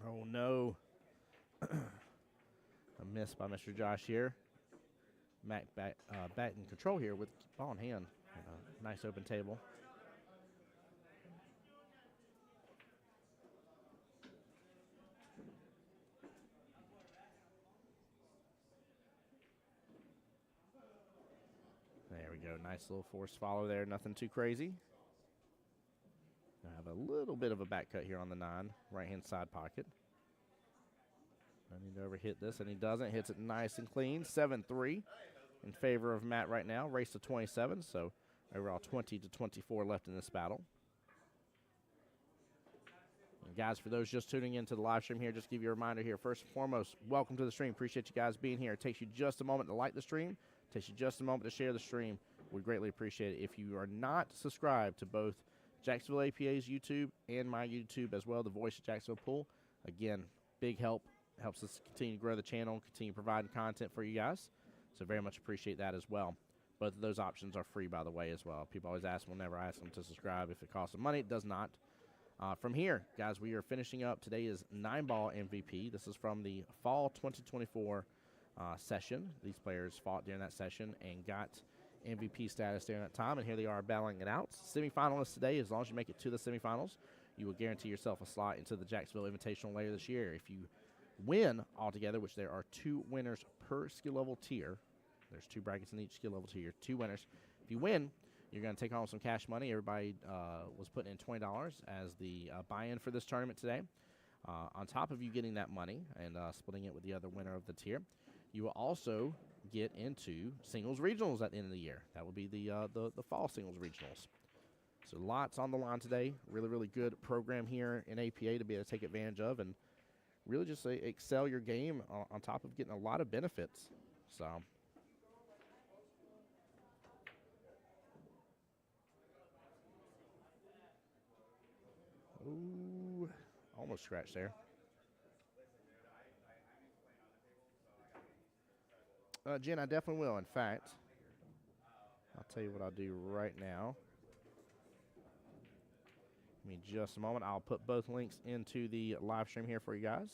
Oh, no. A miss by Mr. Josh here. Mac back in control here with ball in hand. Nice open table. There we go. Nice little forced follow there. Nothing too crazy. I have a little bit of a back cut here on the 9, right-hand side pocket. I need to overhit this, and he doesn't. Hits it nice and clean. 7-3 in favor of Matt right now. Race to 27, so overall 20-24 left in this battle. And guys, for those just tuning into the live stream here, just give you a reminder here. First and foremost, welcome to the stream. Appreciate you guys being here. It takes you just a moment to like the stream. It takes you just a moment to share the stream. We'd greatly appreciate it. If you are not subscribed to both Jacksonville APA's YouTube and my YouTube as well, the Voice of Jacksonville Pool, again, big help. Helps us continue to grow the channel, continue providing content for you guys. So very much appreciate that as well. Both of those options are free, by the way, as well. People always ask, we'll never ask them to subscribe if it costs them money. It does not. From here, guys, we are finishing up. Today is 9-ball MVP. This is from the fall 2024 session. These players fought during that session and got MVP status during that time, and here they are battling it out. Semifinalists today, as long as you make it to the semifinals, you will guarantee yourself a slot into the Jacksonville Invitational later this year. If you win altogether, which there are 2 winners per skill level tier. There's 2 brackets in each skill level tier, 2 winners. If you win, you're going to take home some cash money. Everybody was putting in $20 as the buy-in for this tournament today. On top of you getting that money and splitting it with the other winner of the tier, you will also get into singles regionals at the end of the year. That will be the fall singles regionals. So lots on the line today. Really, really good program here in APA to be able to take advantage of and really just excel your game on top of getting a lot of benefits. So, ooh, almost scratched there. Jen, I definitely will. In fact, I'll tell you what I'll do right now. Give me just a moment. I'll put both links into the live stream here for you guys.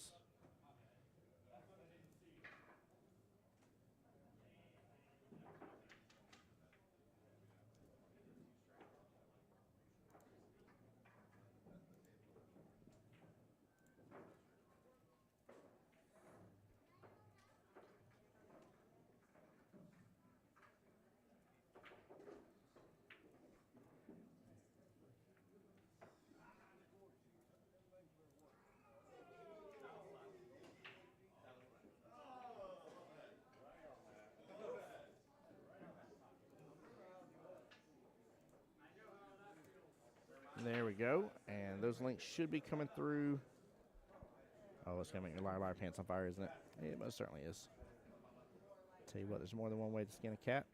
There we go. And those links should be coming through. Oh, it's going to make your liar pants on fire, isn't it? It most certainly is. Tell you what, there's more than one way to skin a cat.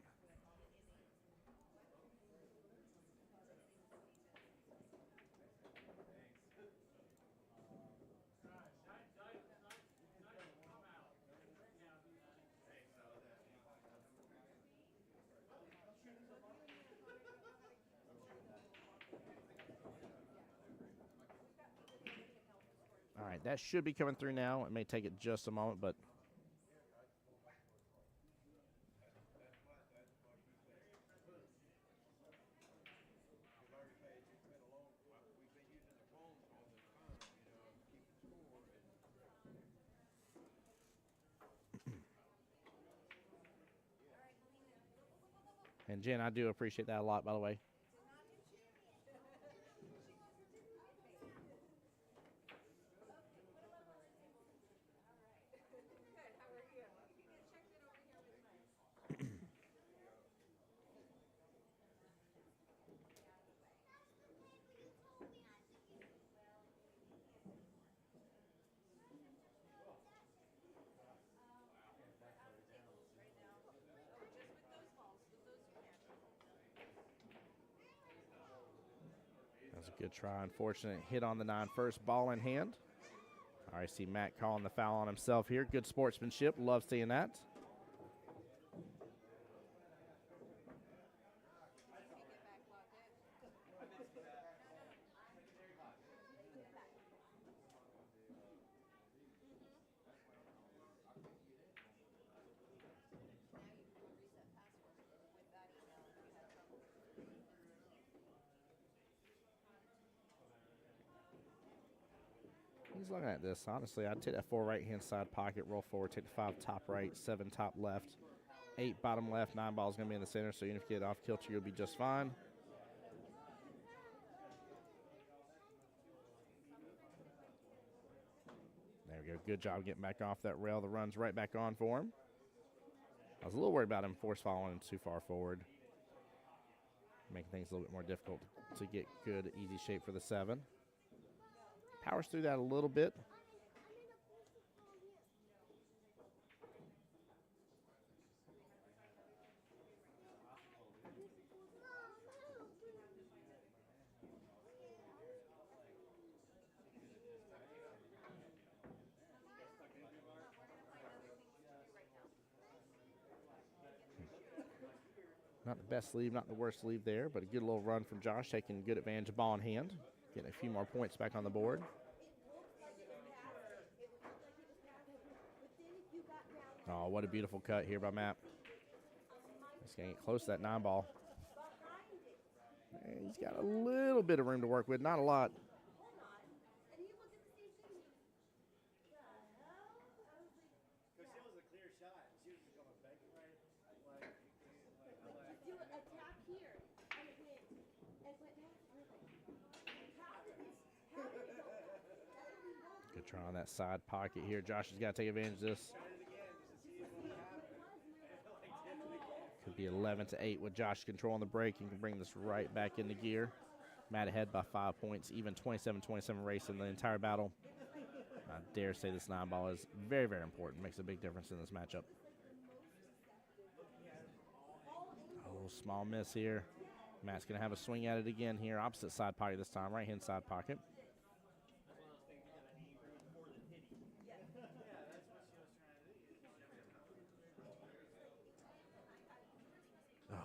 All right, that should be coming through now. It may take it just a moment, but and Jen, I do appreciate that a lot, by the way. That's a good try. Unfortunate hit on the 9 first, ball in hand. All right, see Matt calling the foul on himself here. Good sportsmanship. Love seeing that. He's looking at this. Honestly, I'd take that 4 right-hand side pocket, roll forward, take the 5 top right, 7 top left, 8 bottom left, 9 ball's going to be in the center, so even if you get off kilter, you'll be just fine. There we go. Good job getting back off that rail. The run's right back on for him. I was a little worried about him force following too far forward, making things a little bit more difficult to get good, easy shape for the 7. Powers through that a little bit. Not the best leave, not the worst leave there, but a good little run from Josh, taking good advantage of ball in hand, getting a few more points back on the board. Oh, what a beautiful cut here by Matt. He's going to get close to that 9 ball. And he's got a little bit of room to work with, not a lot. Good try on that side pocket here. Josh has got to take advantage of this. Could be 11-8 with Josh controlling the break and can bring this right back into gear. Matt ahead by 5 points, even 27-27 race in the entire battle. I dare say this 9 ball is very, very important. Makes a big difference in this matchup. Oh, small miss here. Matt's going to have a swing at it again here. Opposite side pocket this time, right-hand side pocket.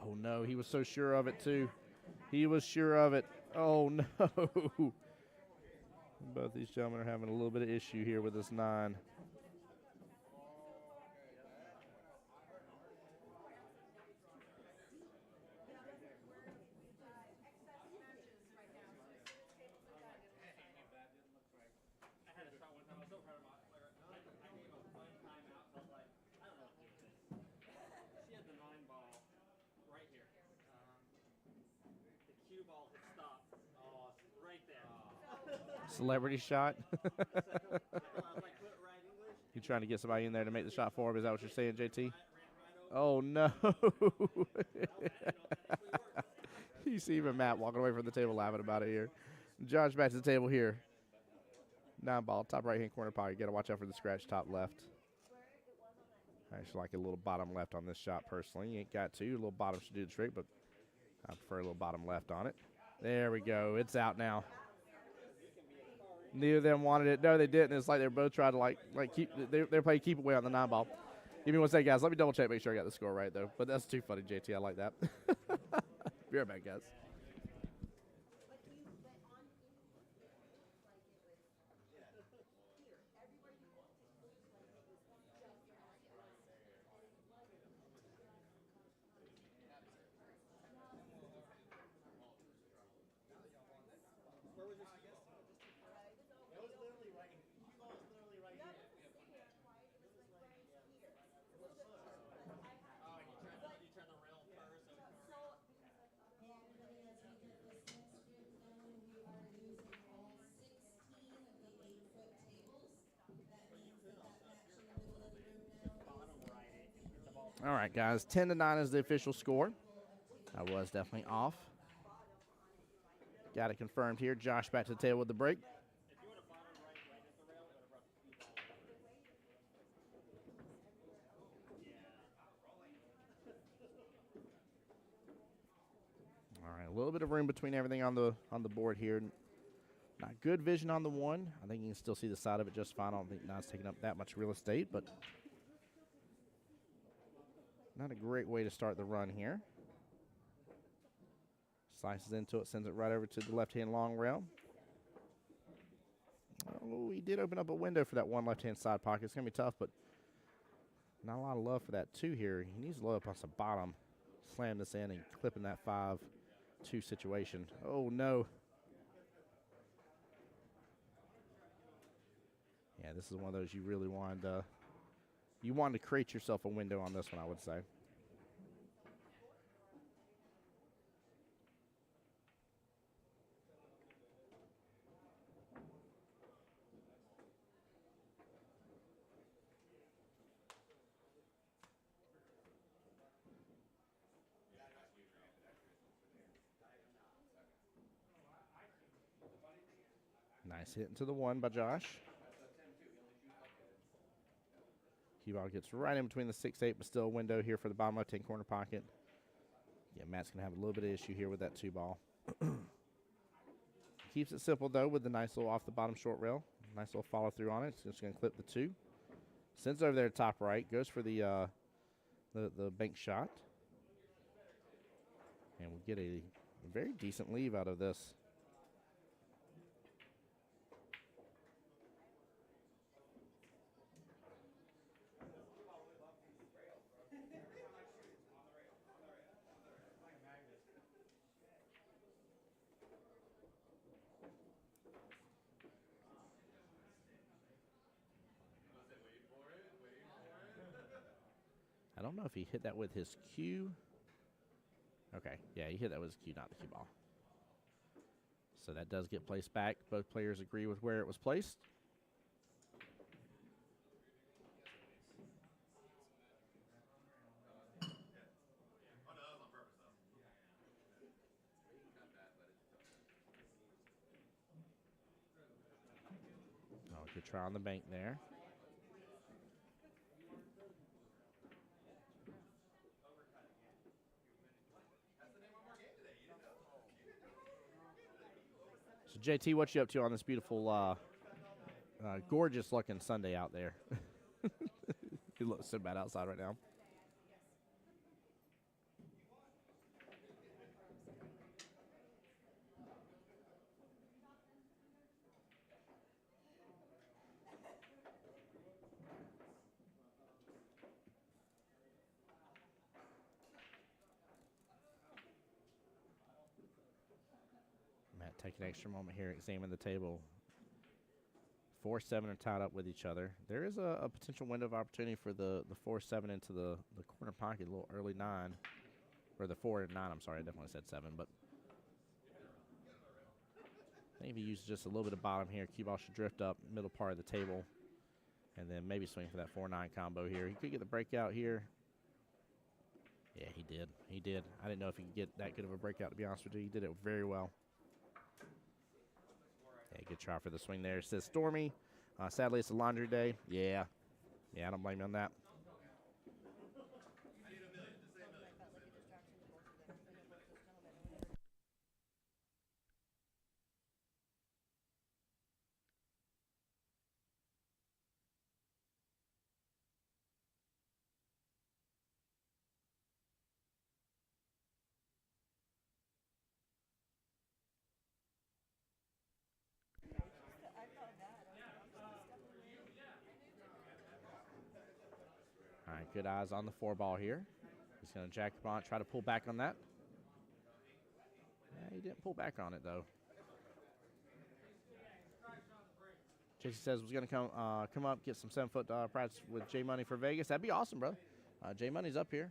Oh, no, he was so sure of it, too. He was sure of it. Oh, no. Both these gentlemen are having a little bit of issue here with this 9. Celebrity shot. You trying to get somebody in there to make the shot for him? Is that what you're saying, JT? Oh, no. You see even Matt walking away from the table laughing about it here. Josh back to the table here. 9 ball, top right-hand corner pocket. Got to watch out for the scratch top left. I actually like a little bottom left on this shot personally. You ain't got to. A little bottom should do the trick, but I prefer a little bottom left on it. There we go. It's out now. Neither of them wanted it. No, they didn't. It's like they're both trying to keep. They're playing keep away on the 9 ball. Give me one second, guys. Let me double check, make sure I got the score right though. But that's too funny, JT. I like that. Be right back, guys. All right, guys, 10-9 is the official score. I was definitely off. Got it confirmed here. Josh back to the table with the break. All right, a little bit of room between everything on the board here. Not good vision on the one. I think you can still see the side of it just fine. I don't think Nine's taking up that much real estate, but not a great way to start the run here. Slices into it, sends it right over to the left-hand long rail. Oh, he did open up a window for that one left-hand side pocket. It's going to be tough, but not a lot of love for that 2 here. He needs to load up on some bottom, slam this in, and clip in that 5-2 situation. Oh, no. Yeah, this is one of those you really wanted to create yourself a window on this one, I would say. Nice hit into the 1 by Josh. QBall gets right in between the 6-8, but still a window here for the bottom left-hand corner pocket. Yeah, Matt's going to have a little bit of issue here with that 2 ball. Keeps it simple, though, with the nice little off-the-bottom short rail. Nice little follow-through on it. It's just going to clip the 2. Sends over there to top right. Goes for the bank shot. And we get a very decent leave out of this. I don't know if he hit that with his cue. Okay, yeah, he hit that with his cue, not the cue ball. So that does get placed back. Both players agree with where it was placed. Oh, good try on the bank there. So, JT, what you up to on this beautiful, gorgeous-looking Sunday out there? It looks so bad outside right now. Matt, take an extra moment here, examine the table. 4-7 are tied up with each other. There is a potential window of opportunity for the 4-7 into the corner pocket, a little early 9. Or the 4 and 9, I'm sorry, I definitely said 7. But I think if he uses just a little bit of bottom here, QBall should drift up middle part of the table. And then maybe swing for that 4-9 combo here. He could get the breakout here. Yeah, he did. He did. I didn't know if he could get that good of a breakout, to be honest with you. He did it very well. Yeah, good try for the swing there. It says Stormy. Sadly, it's a laundry day. Yeah. Yeah, I don't blame you on that. All right, good eyes on the 4 ball here. He's going to jack up on it, try to pull back on that. Yeah, he didn't pull back on it, though. JC says was going to come up, get some 7-foot practice with J Money for Vegas. That'd be awesome, bro. J Money's up here.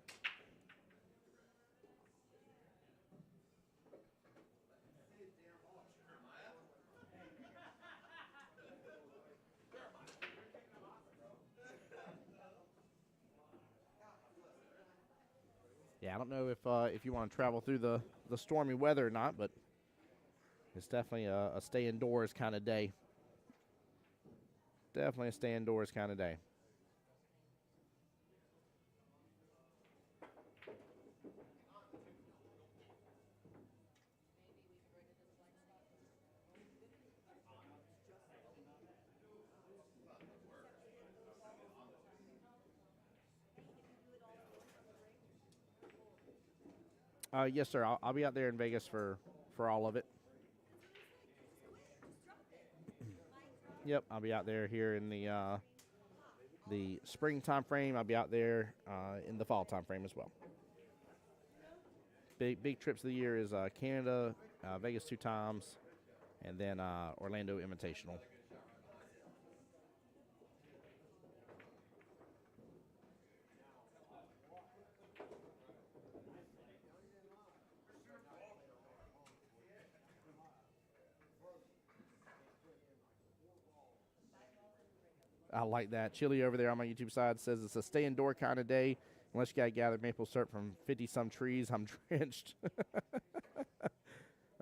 Yeah, I don't know if you want to travel through the stormy weather or not, but it's definitely a stay indoors kind of day. Definitely a stay indoors kind of day. Yes, sir. I'll be out there in Vegas for all of it. Yep, I'll be out there here in the spring time frame. I'll be out there in the fall time frame as well. Big trips of the year is Canada, Vegas 2 times, and then Orlando Invitational. I like that. Chili over there on my YouTube side says it's a stay indoor kind of day. Unless you got to gather maple syrup from 50-some trees, I'm drenched.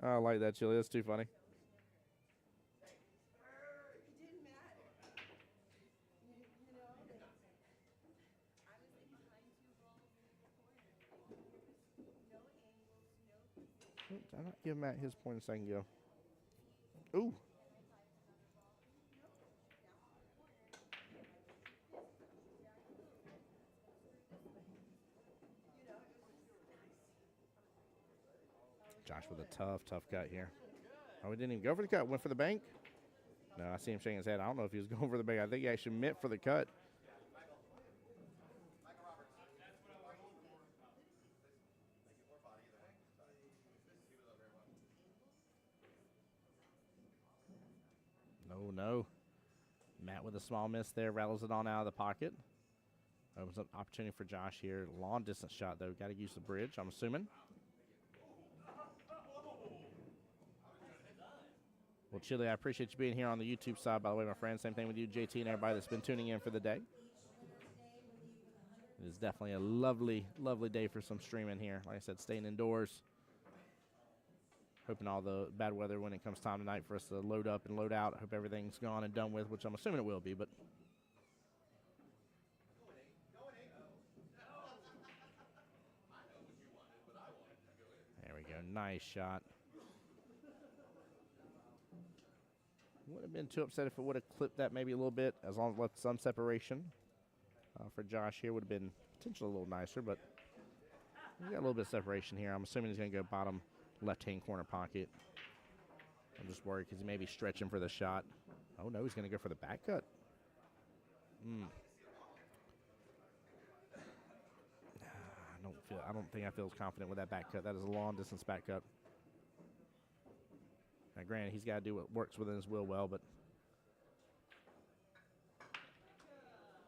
I like that, Chili. That's too funny. Did I not give Matt his point a second ago? Ooh. Josh with a tough cut here. Oh, he didn't even go for the cut. Went for the bank. No, I see him shaking his head. I don't know if he was going for the bank. I think he actually meant for the cut. No. Matt with a small miss there. Rattles it on out of the pocket. Opens up opportunity for Josh here. Long distance shot, though. Got to use the bridge, I'm assuming. Well, Chili, I appreciate you being here on the YouTube side, by the way, my friend. Same thing with you, JT, and everybody that's been tuning in for the day. It is definitely a lovely, lovely day for some streaming here. Like I said, staying indoors. Hoping all the bad weather when it comes time tonight for us to load up and load out. I hope everything's gone and done with, which I'm assuming it will be, but there we go. Nice shot. Wouldn't have been too upset if it would have clipped that maybe a little bit, as long as it left some separation. For Josh here would have been potentially a little nicer, but we got a little bit of separation here. I'm assuming he's going to go bottom left-hand corner pocket. I'm just worried because he may be stretching for the shot. Oh, no, he's going to go for the back cut. I don't think I feel as confident with that back cut. That is a long-distance back cut. Now, granted, he's got to do what works within his will well, but...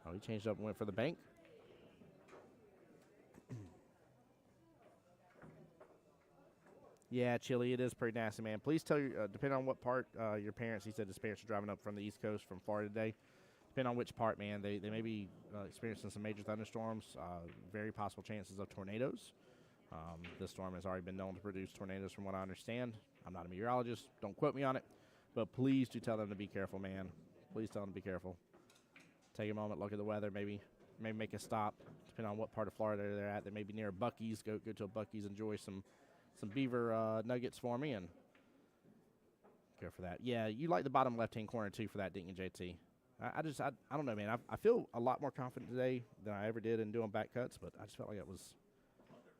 Oh, he changed up and went for the bank. Yeah, Chili, it is pretty nasty, man. Please tell your, depending on what part your parents, he said his parents are driving up from the East Coast from Florida today. Depending on which part, man, they may be experiencing some major thunderstorms, very possible chances of tornadoes. This storm has already been known to produce tornadoes from what I understand. I'm not a meteorologist. Don't quote me on it. But please do tell them to be careful, man. Please tell them to be careful. Take a moment, look at the weather, maybe make a stop, depending on what part of Florida they're at. They may be near Buc-ee's. Go to a Buc-ee's, enjoy some beaver nuggets for me, and go for that. Yeah, you like the bottom left-hand corner, too, for that, didn't you, JT? I don't know, man. I feel a lot more confident today than I ever did in doing back cuts, but I just felt like it was,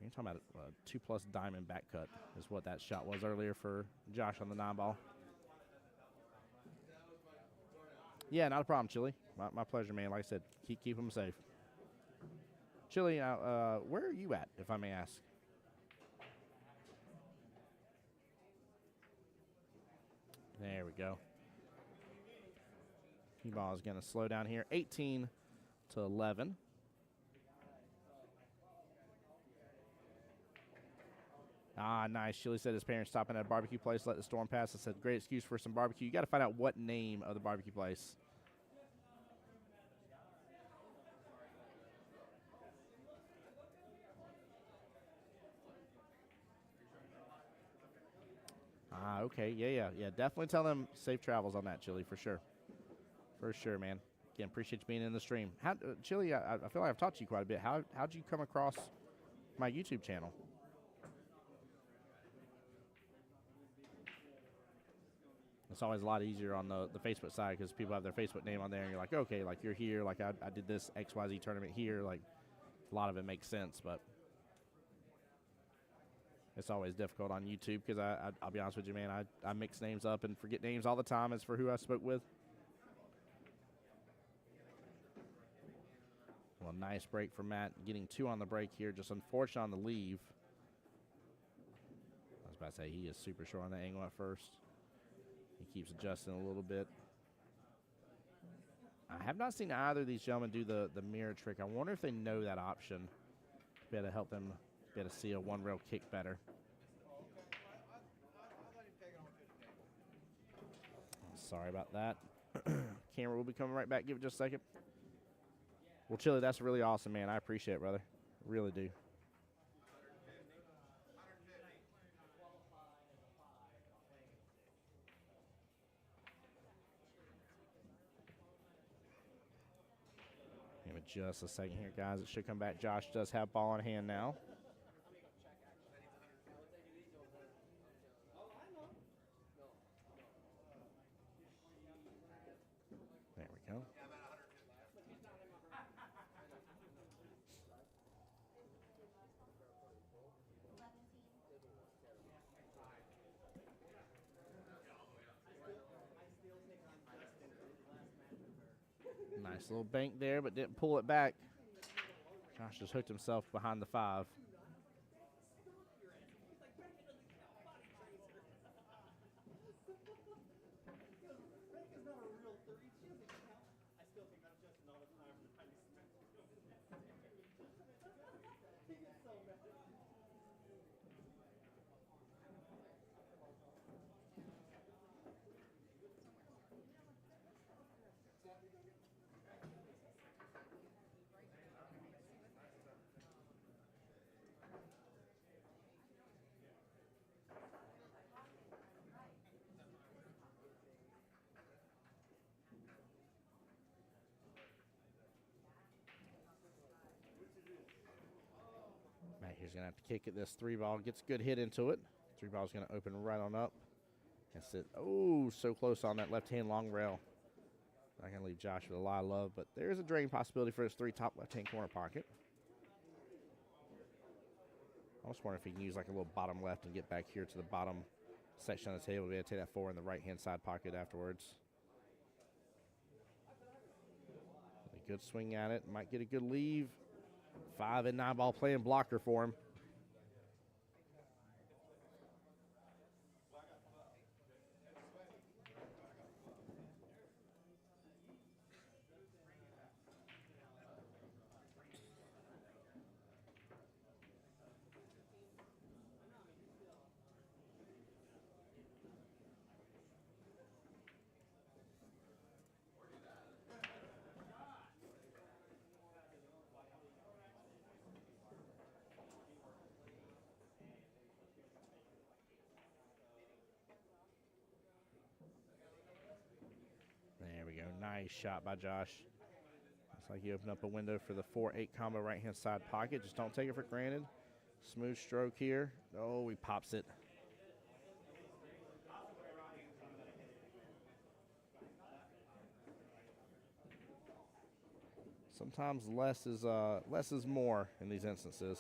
you're talking about a 2+ diamond back cut is what that shot was earlier for Josh on the 9-ball. Yeah, not a problem, Chili. My pleasure, man. Like I said, keep them safe. Chili, where are you at, if I may ask? There we go. QBall is going to slow down here, 18 to 11. Ah, nice. Chili said his parents stopping at a barbecue place, let the storm pass. I said, great excuse for some barbecue. You got to find out what name of the barbecue place. Ah, okay. Yeah. Definitely tell them safe travels on that, Chili, for sure. For sure, man. Again, appreciate you being in the stream. Chili, I feel like I've talked to you quite a bit. How'd you come across my YouTube channel? It's always a lot easier on the Facebook side because people have their Facebook name on there, and you're like, okay, like you're here, like I did this XYZ tournament here. Like a lot of it makes sense, but it's always difficult on YouTube because I'll be honest with you, man, I mix names up and forget names all the time as for who I spoke with. Well, nice break from Matt, getting 2 on the break here. Just unfortunate on the leave. I was about to say he is super short on the angle at first. He keeps adjusting a little bit. I have not seen either of these gentlemen do the mirror trick. I wonder if they know that option. Be able to help them be able to see a one-rail kick better. Sorry about that. Camera will be coming right back. Give it just a second. Well, Chili, that's really awesome, man. I appreciate it, brother. Really do. Give it just a second here, guys. It should come back. Josh does have ball in hand now. There we go. Nice little bank there, but didn't pull it back. Josh just hooked himself behind the 5. Matt here's going to have to kick at this 3-ball. Gets a good hit into it. 3-ball's going to open right on up. And sit. Oh, so close on that left-hand long rail. Not going to leave Josh with a lot of love, but there's a drain possibility for his 3 top left-hand corner pocket. I was wondering if he can use like a little bottom left and get back here to the bottom section of the table to be able to take that 4 in the right-hand side pocket afterwards. A good swing at it. Might get a good leave. 5 and 9 ball playing blocker for him. There we go. Nice shot by Josh. Looks like he opened up a window for the 4-8 combo right-hand side pocket. Just don't take it for granted. Smooth stroke here. Oh, he pops it. Sometimes less is more in these instances.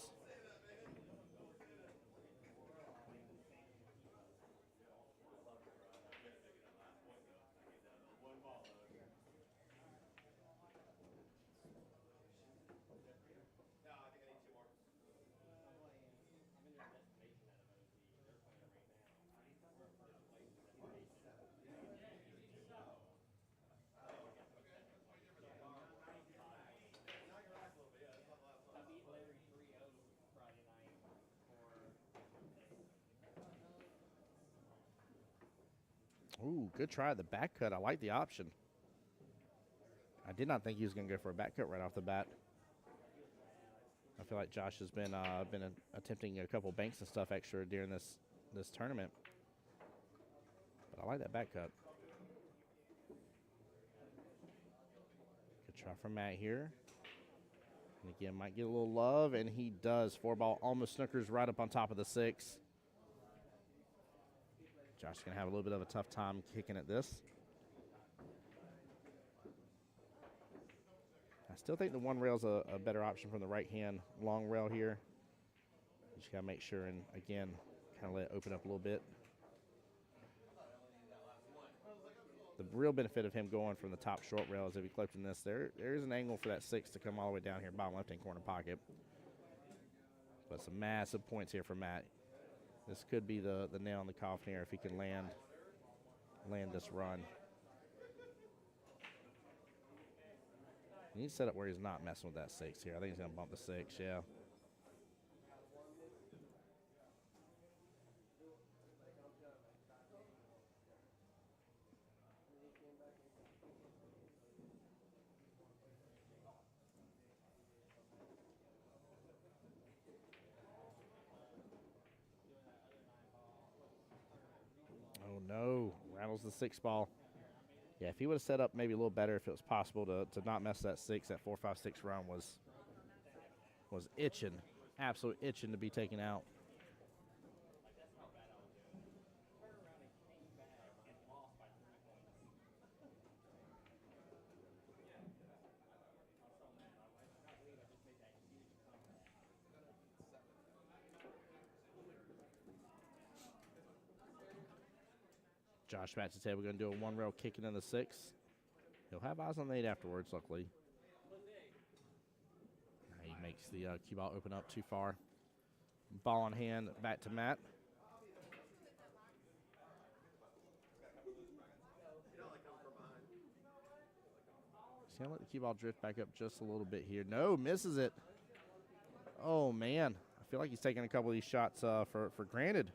Ooh, good try at the back cut. I like the option. I did not think he was going to go for a back cut right off the bat. I feel like Josh has been attempting a couple banks and stuff extra during this tournament. But I like that back cut. Good try from Matt here. And again, might get a little love, and he does. 4-ball almost snookers right up on top of the 6. Josh is going to have a little bit of a tough time kicking at this. I still think the one rail is a better option from the right hand long rail here. You just got to make sure and, again, kind of let it open up a little bit. The real benefit of him going from the top short rail is if he clipped in this, there is an angle for that 6 to come all the way down here, bottom left-hand corner pocket. But some massive points here for Matt. This could be the nail in the coffin here if he can land this run. He needs to set up where he's not messing with that 6 here. I think he's going to bump the 6, yeah. Oh, no. Rattles the 6-ball. Yeah, if he would have set up maybe a little better, if it was possible to not mess that 6, that 4-5-6 run was itching, absolutely itching to be taken out. Josh matches the table. We're going to do a one rail kicking in the 6. He'll have eyes on the 8 afterwards, luckily. He makes the cue ball open up too far. Ball on hand, back to Matt. He's going to let the cue ball drift back up just a little bit here. No, misses it. Oh, man. I feel like he's taking a couple of these shots for granted.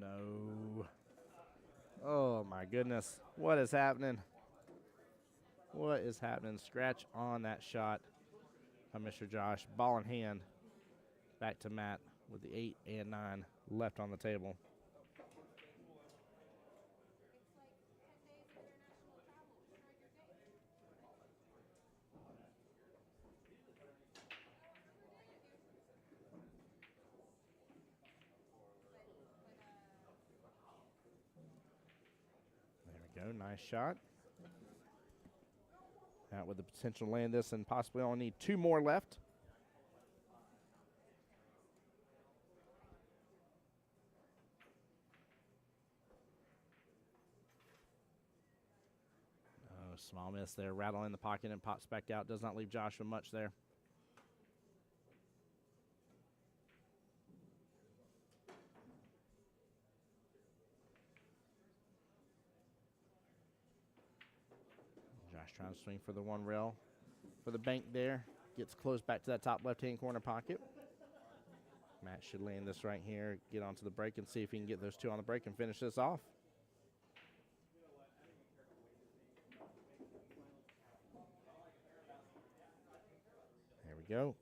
No. Oh, my goodness. What is happening? What is happening? Scratch on that shot by Mr. Josh. Ball in hand. Back to Matt with the 8 and 9 left on the table. There we go. Nice shot. Out with the potential to land this and possibly only need 2 more left. Oh, small miss there. Rattle in the pocket and pops back out. Does not leave Josh with much there. Josh trying to swing for the one rail for the bank there. Gets close back to that top left-hand corner pocket. Matt should land this right here, get onto the break, and see if he can get those 2 on the break and finish this off. There we go.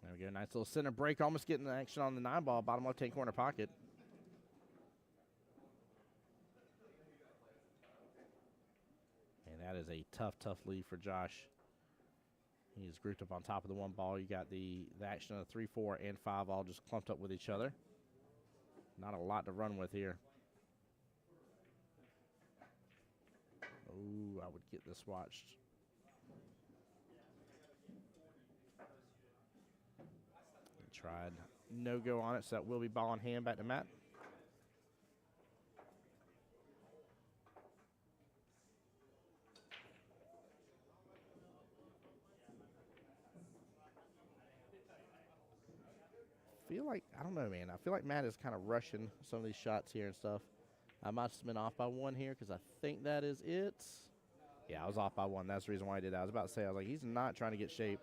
There we go. Nice little center break. Almost getting the action on the 9-ball. Bottom left-hand corner pocket. And that is is a tough lead for Josh. He's grouped up on top of the one ball. You got the action of 3, 4, and 5 all just clumped up with each other. Not a lot to run with here. Oh, I would get this watched. He tried no go on it, so that will be ball in hand back to Matt. Feel like, I don't know, man. I feel like Matt is kind of rushing some of these shots here and stuff. I might have been off by 1 here because I think that is it. Yeah, I was off by 1. That's the reason why I did that. I was about to say, I was like, he's not trying to get shape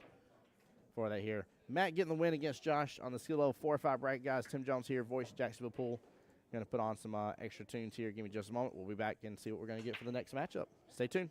for that here. Matt getting the win against Josh on the skill level 4 or 5 bracket, guys. Tim Jones here, voice Jacksonville Pool. Going to put on some extra tunes here. Give me just a moment. We'll be back and see what we're going to get for the next matchup. Stay tuned.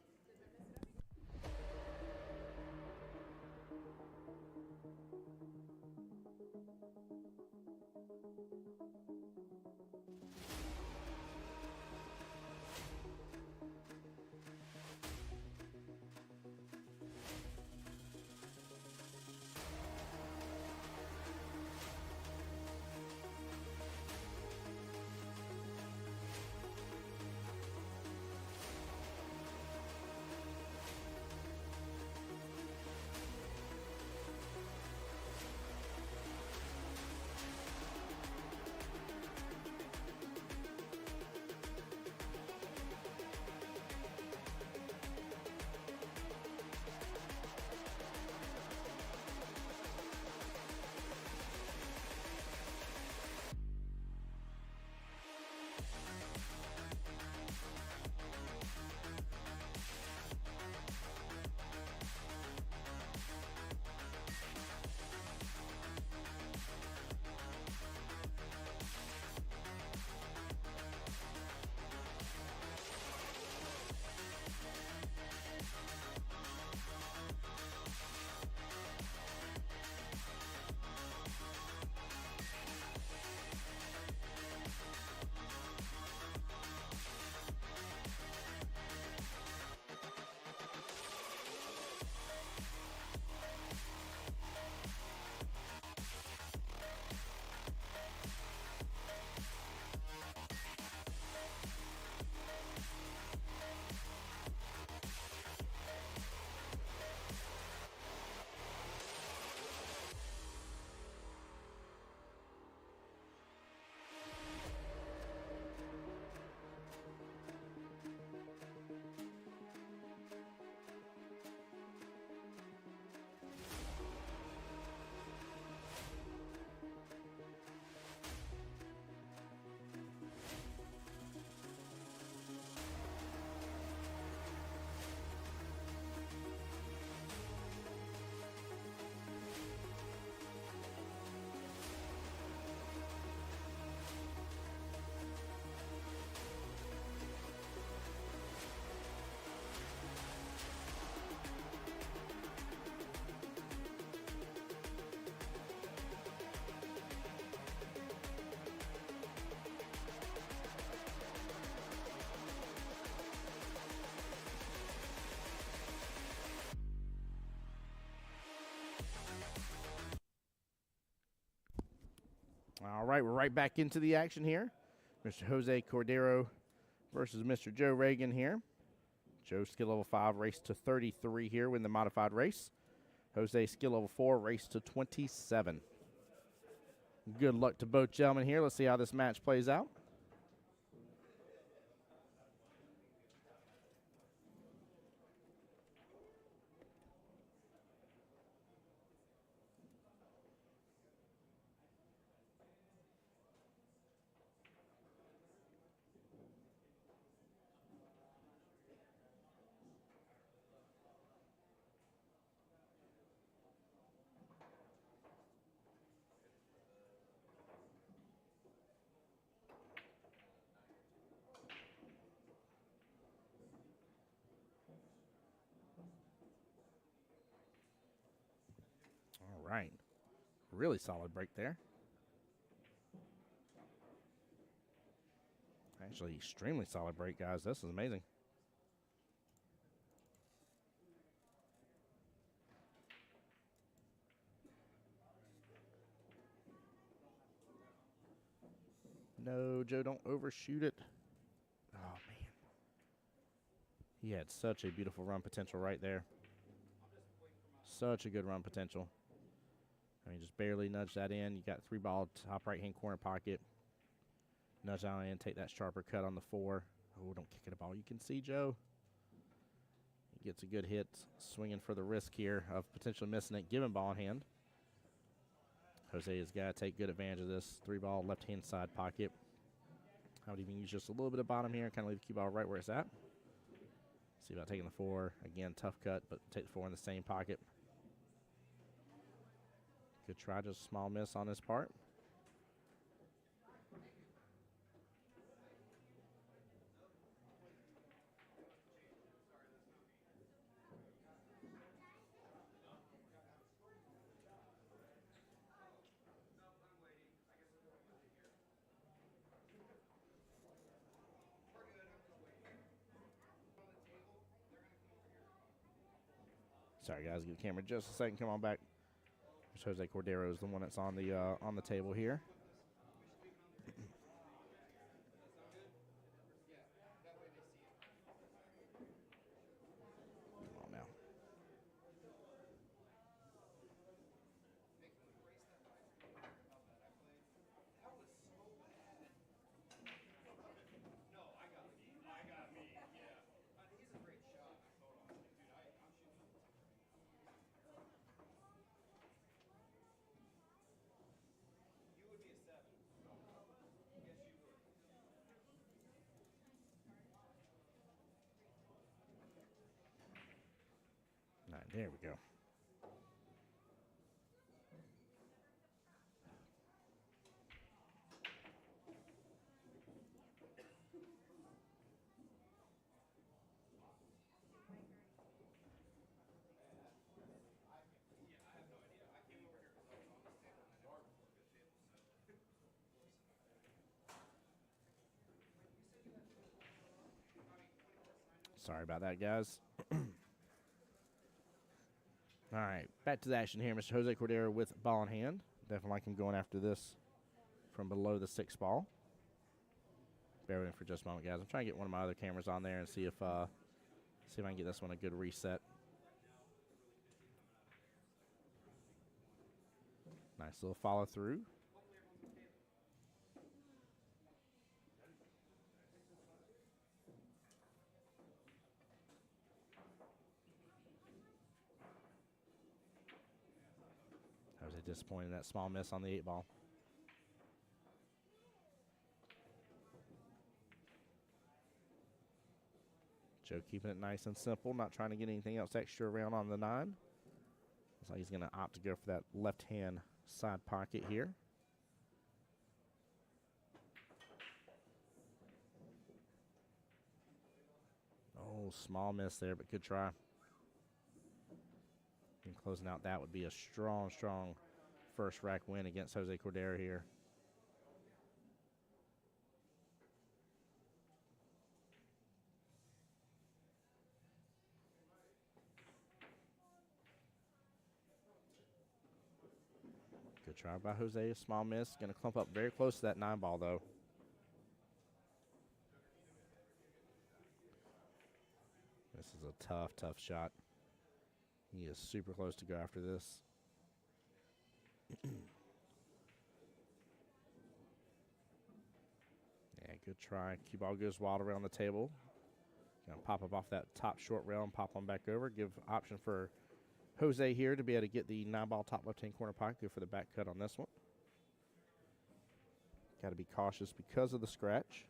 All right, we're right back into the action here. Mr. Jose Cordero versus Mr. Joe Reagan here. Joe, skill level 5, race to 33 here with the modified race. Jose, skill level 4, race to 27. Good luck to both gentlemen here. Let's see how this match plays out. All right. Really solid break there. Actually, extremely solid break, guys. This is amazing. No, Joe, don't overshoot it. Oh, man. He had such a beautiful run potential right there. Such a good run potential. I mean, just barely nudge that in. You got 3 ball top right-hand corner pocket. Nudge that in, take that sharper cut on the 4. Oh, don't kick it a ball. You can see Joe. He gets a good hit, swinging for the risk here of potentially missing it, given ball in hand. Jose has got to take good advantage of this 3 ball left-hand side pocket. I would even use just a little bit of bottom here and kind of leave the cue ball right where it's at. See about taking the 4. Again, tough cut, but take the 4 in the same pocket. Good try, just a small miss on this part. Sorry, guys, give the camera just a second. Come on back. Jose Cordero is the one that's on the table here. Come on now. All right, there we go. Sorry about that, guys. All right, back to the action here. Mr. Jose Cordero with ball in hand. Definitely like him going after this from below the 6 ball. Bear with me for just a moment, guys. I'm trying to get one of my other cameras on there and see if I can get this one a good reset. Nice little follow through. I was disappointed in that small miss on the 8 ball. Joe keeping it nice and simple, not trying to get anything else extra around on the 9. Looks like he's going to opt to go for that left-hand side pocket here. Oh, small miss there, but good try. And closing out that would be a strong, strong first rack win against Jose Cordero here. Good try by Jose, a small miss. Going to clump up very close to that 9 ball, though. This is a tough, tough shot. He is super close to go after this. Yeah, good try. Cue ball goes wild around the table. Gonna pop up off that top short rail and pop on back over. Give option for Jose here to be able to get the 9 ball top left-hand corner pocket. Go for the back cut on this one. Got to be cautious because of the scratch.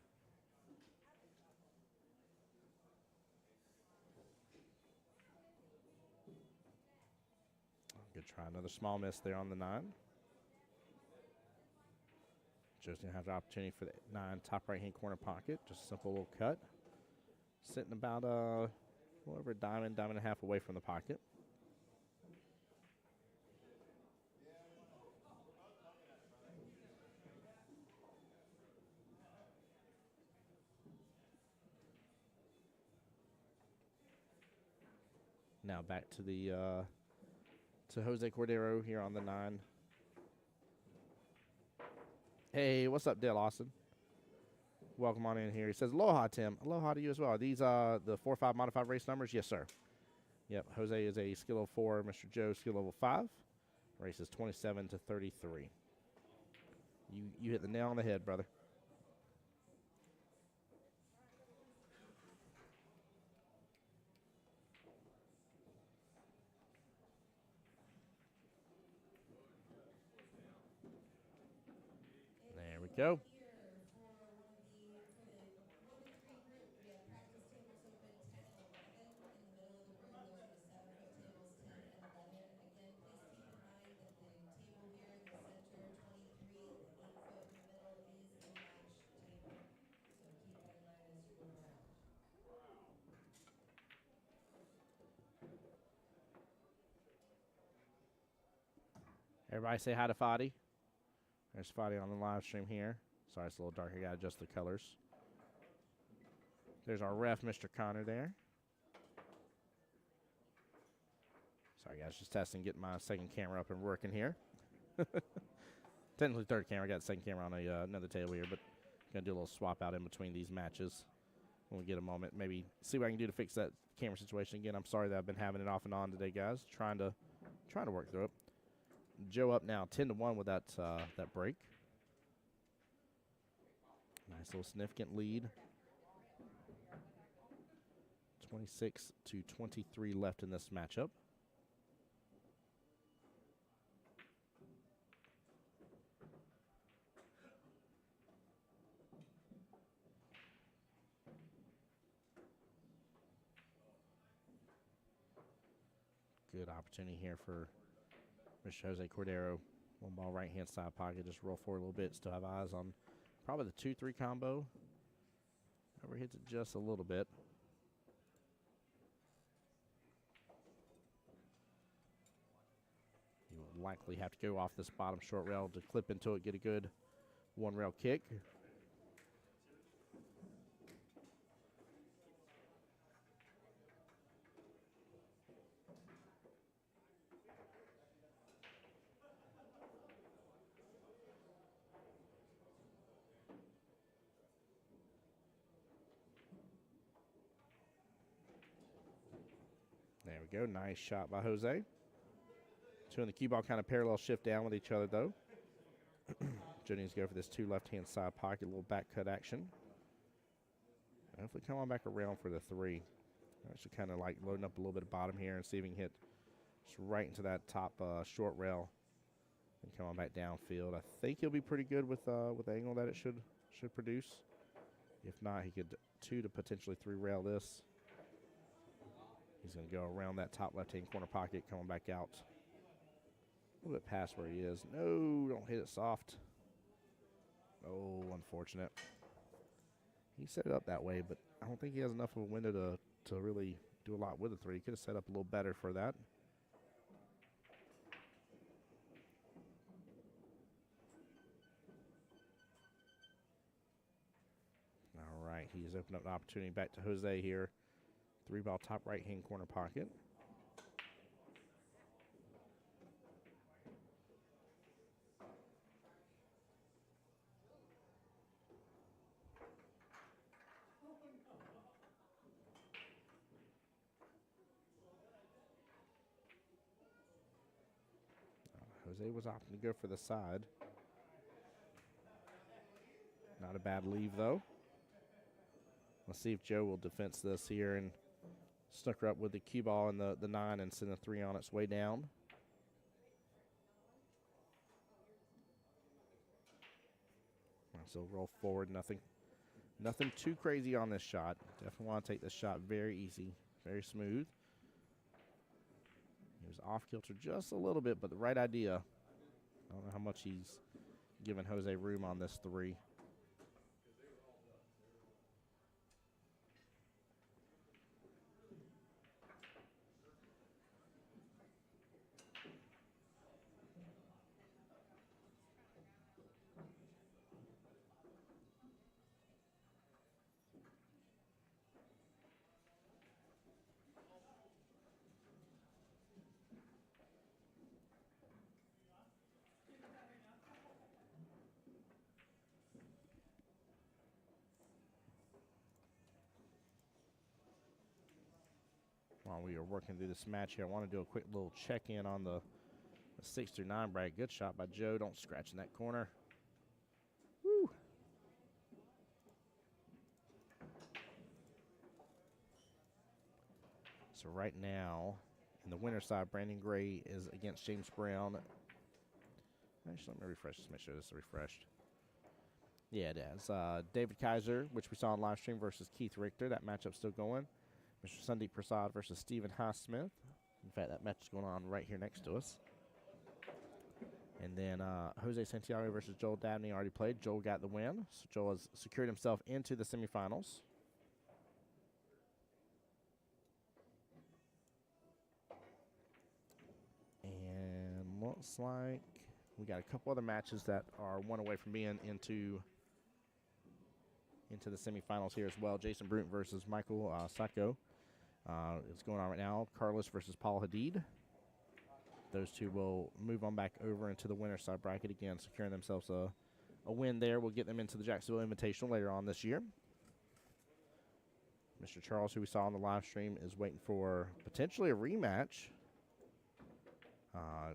Good try. Another small miss there on the 9. Joe's going to have the opportunity for the 9 top right-hand corner pocket. Just a simple little cut. Sitting about a little over a diamond and a half away from the pocket. Now back to the to Jose Cordero here on the 9. Hey, what's up, Dale Austin? Welcome on in here. He says, aloha, Tim. Aloha to you as well. Are these the 4-5 modified race numbers? Yes, sir. Yep, Jose is a skill level 4. Mr. Joe, skill level 5. Race is 27 to 33. You hit the nail on the head, brother. There we go. Everybody say hi to Fadi. There's Fadi on the live stream here. Sorry, it's a little dark. I got to adjust the colors. There's our ref, Mr. Connor, there. Sorry, guys. Just testing, getting my second camera up and working here. Technically third camera. I got the second camera on another table here, but going to do a little swap out in between these matches when we get a moment. Maybe see what I can do to fix that camera situation again. I'm sorry that I've been having it off and on today, guys. Trying to work through it. Joe up now 10-1 with that break. Nice little significant lead. 26 to 23 left in this matchup. Good opportunity here for Mr. Jose Cordero. One ball right-hand side pocket. Just roll forward a little bit. Still have eyes on probably the 2-3 combo. Overhits it just a little bit. He will likely have to go off this bottom short rail to clip into it, get a good one-rail kick. There we go. Nice shot by Jose. Two in the cue ball kind of parallel shift down with each other, though. Joe needs to go for this 2 left-hand side pocket, a little back cut action. Hopefully come on back around for the 3. Actually kind of like loading up a little bit of bottom here and see if he can hit just right into that top short rail and come on back downfield. I think he'll be pretty good with the angle that it should produce. If not, he could 2 to potentially 3 rail this. He's going to go around that top left-hand corner pocket, coming back out a little bit past where he is. No, don't hit it soft. Oh, unfortunate. He set it up that way, but I don't think he has enough of a window to really do a lot with the 3. He could have set up a little better for that. All right, he's opened up the opportunity back to Jose here. 3-ball top right-hand corner pocket. Jose was opting to go for the side. Not a bad leave, though. Let's see if Joe will defense this here and snooker up with the cue ball and the 9 and send the 3 on its way down. So roll forward, nothing too crazy on this shot. Definitely want to take this shot very easy, very smooth. He was off kilter just a little bit, but the right idea. I don't know how much he's given Jose room on this 3. while we are working through this match here, I want to do a quick little check-in on the 6 through 9 bracket. Good shot by Joe. Don't scratch in that corner. Woo. So right now, in the winner's side, Brandon Gray is against James Brown. Actually, let me refresh this, make sure this is refreshed. Yeah, it is. David Kaiser, which we saw on live stream, versus Keith Richter. That matchup still going. Mr. Sandeep Prasad versus Stephen Highsmith. In fact, that match is going on right here next to us. And then Jose Santiago versus Joel Dabney already played. Joel got the win. So Joel has secured himself into the semifinals. And looks like we got a couple other matches that are one away from being into the semifinals here as well. Jason Brunt versus Michael Sacco. It's going on right now. Carlos versus Paul Hadid. Those two will move on back over into the winner's side bracket again, securing themselves a win there. Will get them into the Jacksonville Invitational later on this year. Mr. Charles, who we saw on the live stream, is waiting for potentially a rematch.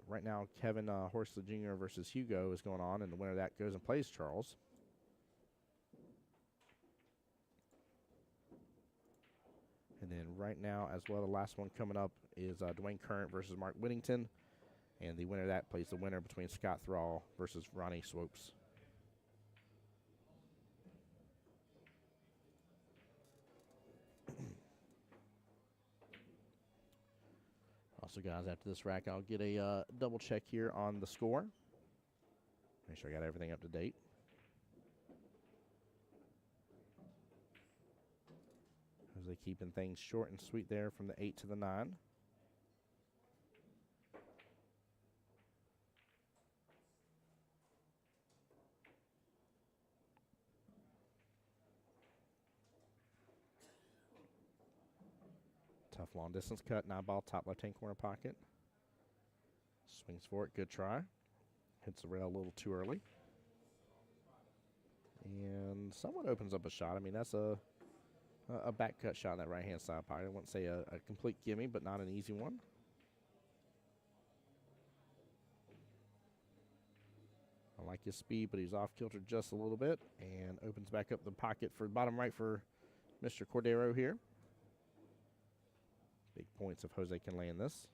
Right now, Kevin Horsley Jr. versus Hugo is going on, and the winner of that goes and plays Charles. And then right now, as well, the last one coming up is Dwayne Current versus Mark Whittington. And the winner of that plays the winner between Scott Thrall versus Ronnie Swopes. Also, guys, after this rack, I'll get a double check here on the score. Make sure I got everything up to date. Jose keeping things short and sweet there from the 8 to the 9. Tough long distance cut, 9-ball, top left-hand corner pocket. Swings for it, good try. Hits the rail a little too early. And someone opens up a shot. I mean, that's a back cut shot on that right-hand side pocket. I wouldn't say a complete gimme, but not an easy one. I like his speed, but he's off kilter just a little bit. And opens back up the pocket for bottom right for Mr. Cordero here. Big points if Jose can land this.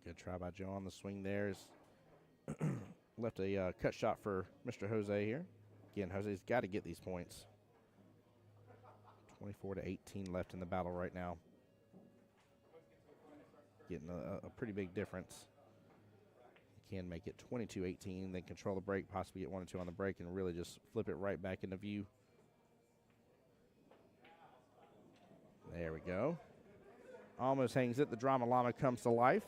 Good try by Joe on the swing there. Left a cut shot for Mr. Jose here. Again, Jose's got to get these points. 24-18 left in the battle right now. Getting a pretty big difference. He can make it 22-18, then control the break, possibly get 1 or 2 on the break, and really just flip it right back into view. There we go. Almost hangs it. The Drama Llama comes to life.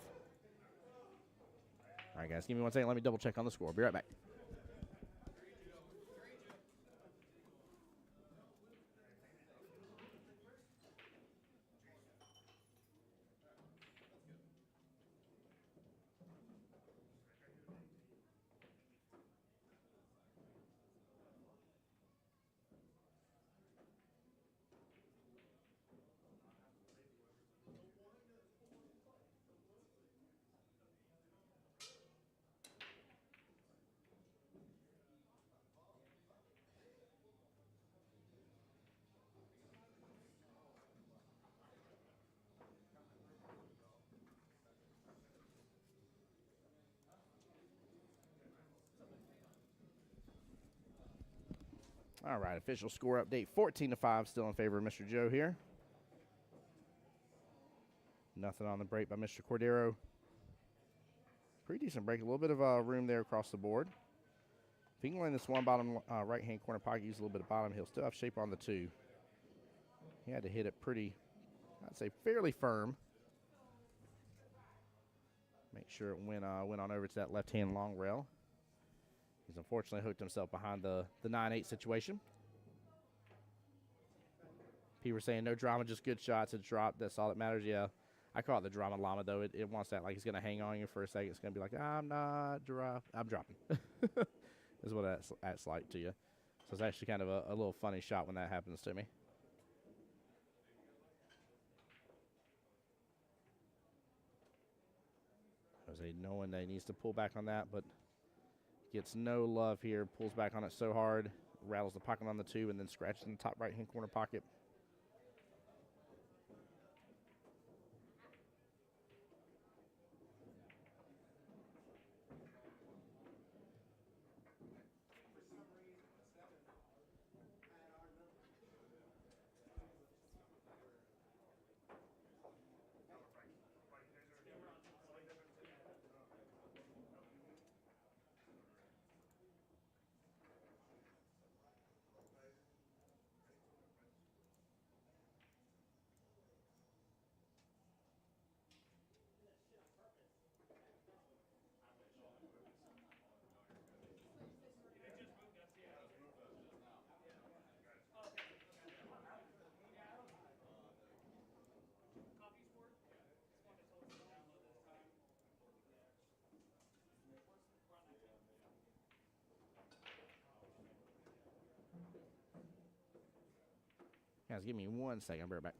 All right, guys, give me 1 second. Let me double check on the score. Be right back. All right, official score update, 14-5, still in favor of Mr. Joe here. Nothing on the break by Mr. Cordero. pretty decent break. A little bit of room there across the board. If he can land this one bottom right-hand corner pocket, use a little bit of bottom, he'll still have shape on the 2. He had to hit it pretty, I'd say, fairly firm. Make sure it went on over to that left-hand long rail. He's unfortunately hooked himself behind the 9-8 situation. People were saying no drama, just good shots. It's dropped. That's all that matters. Yeah, I call it the drama llama, though. It wants that like it's going to hang on you for a second. It's going to be like, I'm dropping. Is what that's like to you. So it's actually kind of a little funny shot when that happens to me. Jose knowing that he needs to pull back on that, but gets no love here. Pulls back on it so hard, rattles the pocket on the 2, and then scratches in the top right-hand corner pocket. Guys, give me 1 second. I'll be right back.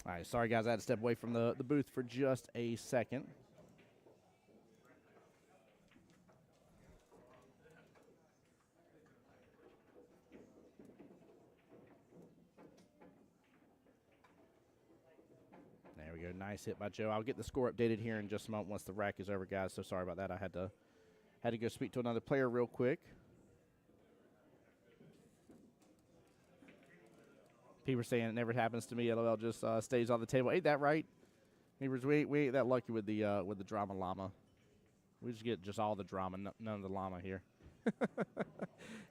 All right, sorry, guys. I had to step away from the booth for just a second. There we go. Nice hit by Joe. I'll get the score updated here in just a moment once the rack is over, guys. So sorry about that. I had to go speak to another player real quick. People are saying it never happens to me. LOL just stays on the table. Ain't that right? Neighbors, we ain't that lucky with the drama llama. We just get just all the drama, none of the llama here.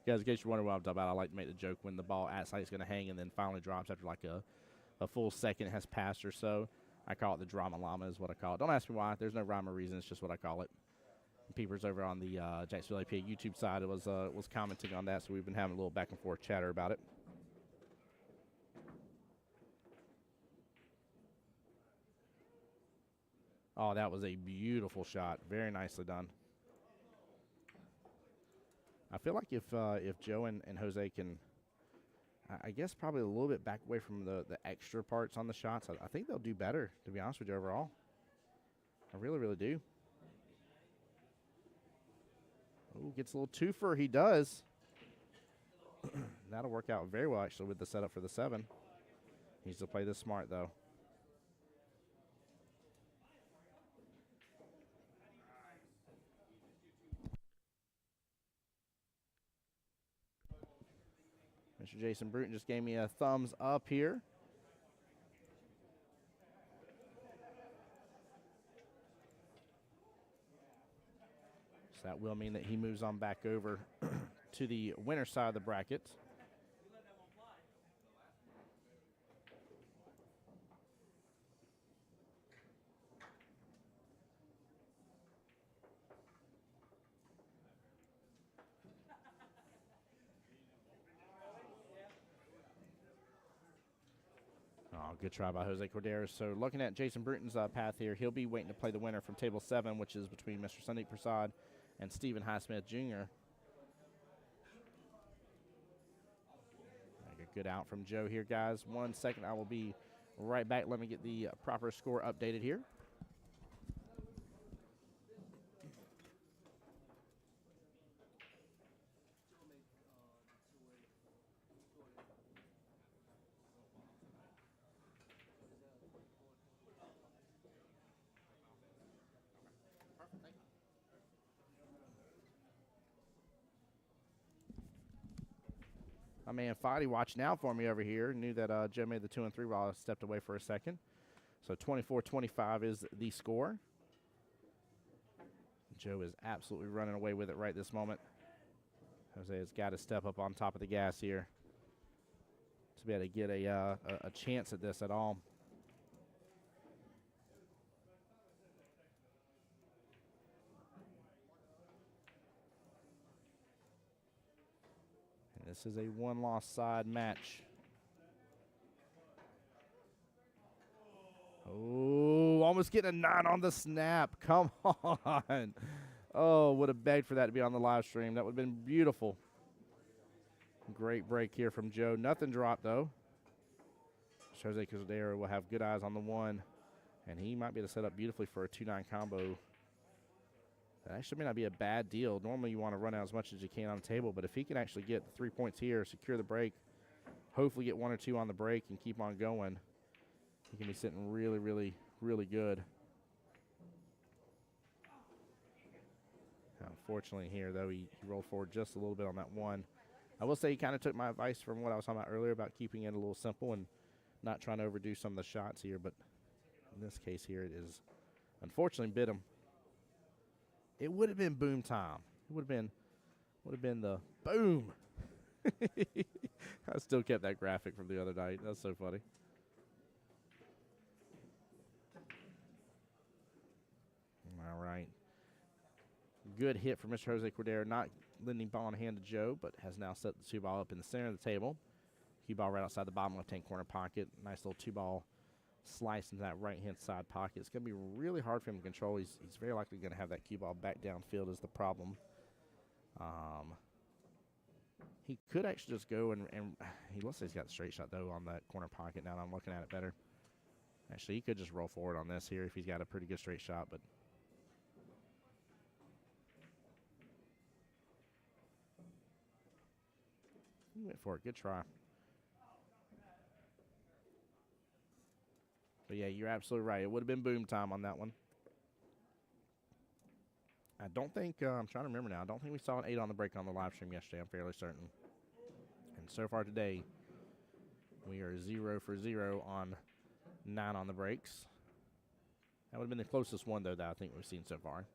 Guys, in case you're wondering what I'm talking about, I like to make the joke when the ball acts like it's going to hang and then finally drops after like a full second has passed or so. I call it the drama llama is what I call it. Don't ask me why. There's no rhyme or reason. It's just what I call it. Peepers over on the Jacksonville APA YouTube side was commenting on that, so we've been having a little back and forth chatter about it. Oh, that was a beautiful shot. Very nicely done. I feel like if Joe and Jose can, I guess probably a little bit back away from the extra parts on the shots, I think they'll do better, to be honest with you, overall. I really, really do. Oh, gets a little twofer. He does. That'll work out very well, actually, with the setup for the 7. Needs to play this smart, though. Mr. Jason Bruton just gave me a thumbs up here. So that will mean that he moves on back over to the winner side of the bracket. Oh, good try by Jose Cordero. So looking at Jason Bruton's path here, he'll be waiting to play the winner from table 7, which is between Mr. Sandeep Prasad and Stephen Highsmith Jr. A good out from Joe here, guys. 1 second, I will be right back. Let me get the proper score updated here. My man Foddy watching out for me over here. Knew that Joe made the 2 and 3 while I stepped away for a second. So 24-25 is the score. Joe is absolutely running away with it right this moment. Jose has got to step up on top of the gas here to be able to get a chance at this at all. And this is a one-loss side match. Oh, almost getting a 9 on the snap. Come on. Oh, would have begged for that to be on the live stream. That would have been beautiful. Great break here from Joe. Nothing dropped, though. Jose Cordero will have good eyes on the 1, and he might be able to set up beautifully for a 2-9 combo. That actually may not be a bad deal. Normally you want to run out as much as you can on the table, but if he can actually get 3 points here, secure the break, hopefully get 1 or 2 on the break and keep on going, he can be sitting really, really, really good. Unfortunately here, though, he rolled forward just a little bit on that 1. I will say he kind of took my advice from what I was talking about earlier about keeping it a little simple and not trying to overdo some of the shots here, but in this case here it is unfortunately bit him. It would have been boom time. It would have been the boom. I still kept that graphic from the other night. That's so funny. All right. Good hit for Mr. Jose Cordero, not lending ball in hand to Joe, but has now set the 2-ball up in the center of the table. Q-ball right outside the bottom left-hand corner pocket. Nice little 2-ball slice into that right-hand side pocket. It's going to be really hard for him to control. He's very likely going to have that Q-ball back downfield is the problem. He could actually just go and he looks like he's got a straight shot, though, on that corner pocket now that I'm looking at it better. Actually, he could just roll forward on this here if he's got a pretty good straight shot, but he went for it. Good try. But, yeah, you're absolutely right. It would have been boom time on that one. I don't think, I'm trying to remember now, I don't think we saw an 8 on the break on the live stream yesterday. I'm fairly certain. And so far today, we are 0 for 0 on 9 on the breaks. That would have been the closest one, though, that I think we've seen so far.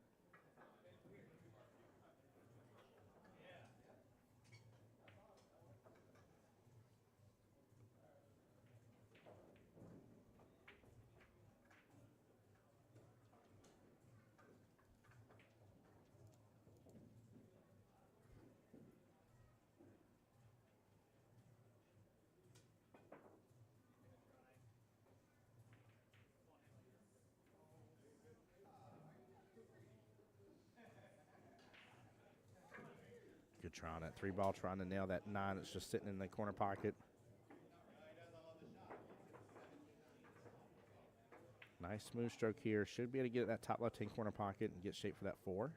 Good try on that 3-ball, trying to nail that 9 that's just sitting in the corner pocket. Nice smooth stroke here. Should be able to get at that top left-hand corner pocket and get shape for that 4.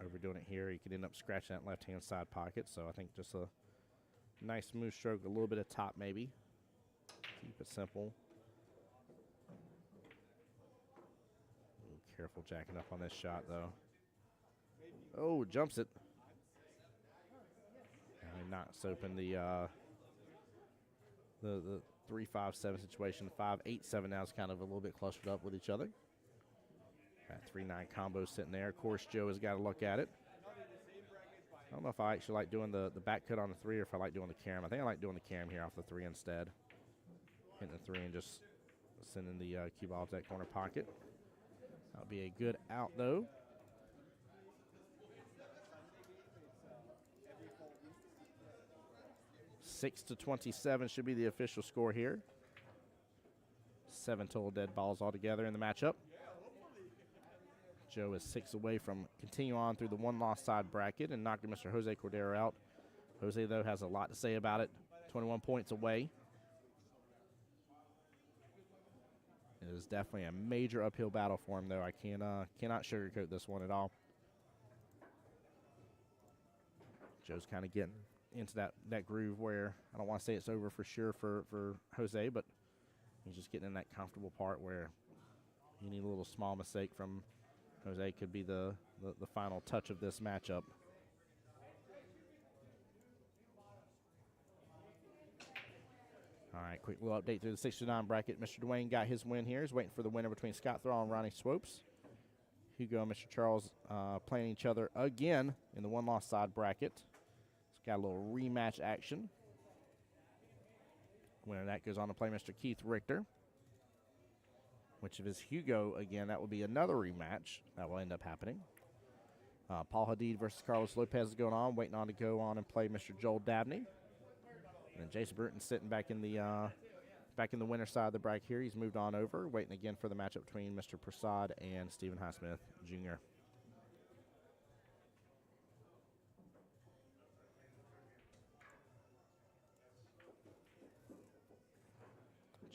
Overdoing it here, he could end up scratching that left-hand side pocket. So I think just a nice smooth stroke, a little bit of top maybe. Keep it simple. Careful jacking up on this shot, though. Oh, jumps it. knocks open the 3-5-7 situation. 5-8-7 now is kind of a little bit clustered up with each other. That 3-9 combo sitting there. Of course, Joe has got to look at it. I don't know if I actually like doing the back cut on the 3 or if I like doing the cam. I think I like doing the cam here off the 3 instead. Hitting the 3 and just sending the cue ball to that corner pocket. That'll be a good out, though. 6-27 should be the official score here. 7 total dead balls altogether in the matchup. Joe is 6 away from continue on through the one-loss side bracket and knocking Mr. Jose Cordero out. Jose, though, has a lot to say about it. 21 points away. It is definitely a major uphill battle for him, though. I cannot sugarcoat this one at all. Joe's kind of getting into that groove where I don't want to say it's over for sure for Jose, but he's just getting in that comfortable part where you need a little small mistake from Jose could be the final touch of this matchup. All right, quick little update through the 6-9 bracket. Mr. Dwayne got his win here. He's waiting for the winner between Scott Thrall and Ronnie Swopes. Hugo and Mr. Charles playing each other again in the one-loss side bracket. It's got a little rematch action. Winner of that goes on to play Mr. Keith Richter. Which if it's Hugo again, that will be another rematch that will end up happening. Paul Hadid versus Carlos Lopez is going on, waiting on to go on and play Mr. Joel Dabney. And Jason Bruton sitting back in the winner's side of the bracket here. He's moved on over, waiting again for the matchup between Mr. Prasad and Stephen Highsmith Jr.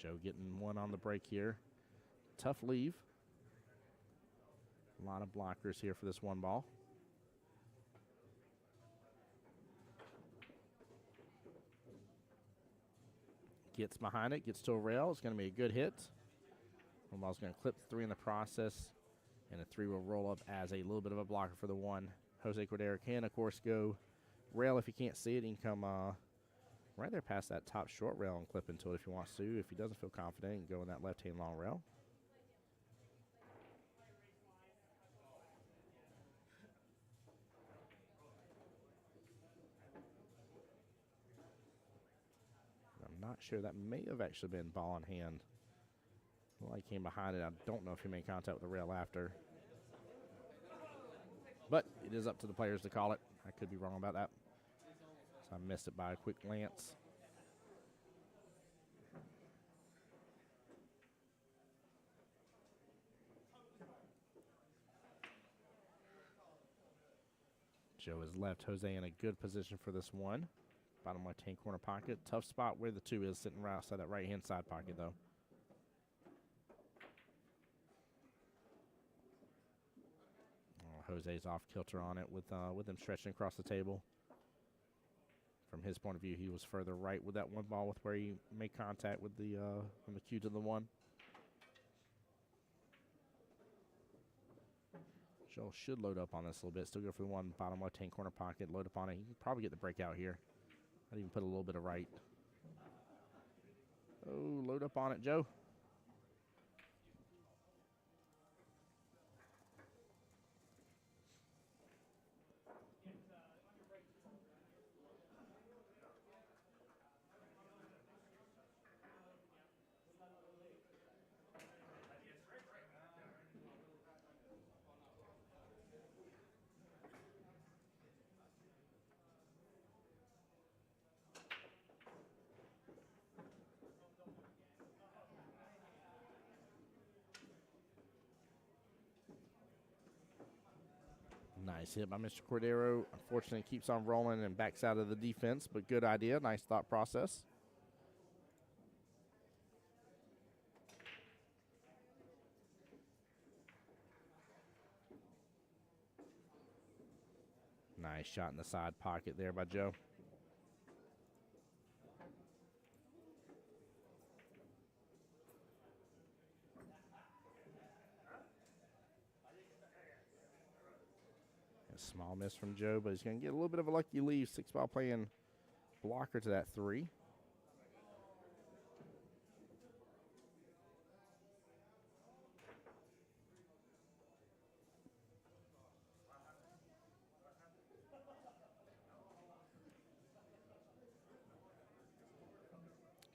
Joe getting one on the break here. Tough leave. A lot of blockers here for this one ball. Gets behind it, gets to a rail. It's going to be a good hit. One ball's going to clip the 3 in the process, and the 3 will roll up as a little bit of a blocker for the 1. Jose Cordero can, of course, go rail if you can't see it. He can come right there past that top short rail and clip into it if he wants to. If he doesn't feel confident, he can go in that left-hand long rail. I'm not sure. That may have actually been ball in hand. Well, he came behind it. I don't know if he made contact with the rail after. But it is up to the players to call it. I could be wrong about that. So I missed it by a quick glance. Joe has left Jose in a good position for this one. Bottom left-hand corner pocket. Tough spot where the 2 is, sitting right outside that right-hand side pocket, though. Jose's off kilter on it with him stretching across the table. From his point of view, he was further right with that one ball with where he made contact with the from the cue to the 1. Joel should load up on this a little bit. Still go for the 1 bottom left-hand corner pocket. Load up on it. He can probably get the breakout here. I'd even put a little bit of right. Oh, load up on it, Joe. Nice hit by Mr. Cordero. Unfortunately, keeps on rolling and backs out of the defense, but good idea. Nice thought process. Nice shot in the side pocket there by Joe. A small miss from Joe, but he's going to get a little bit of a lucky leave. 6 ball playing blocker to that 3.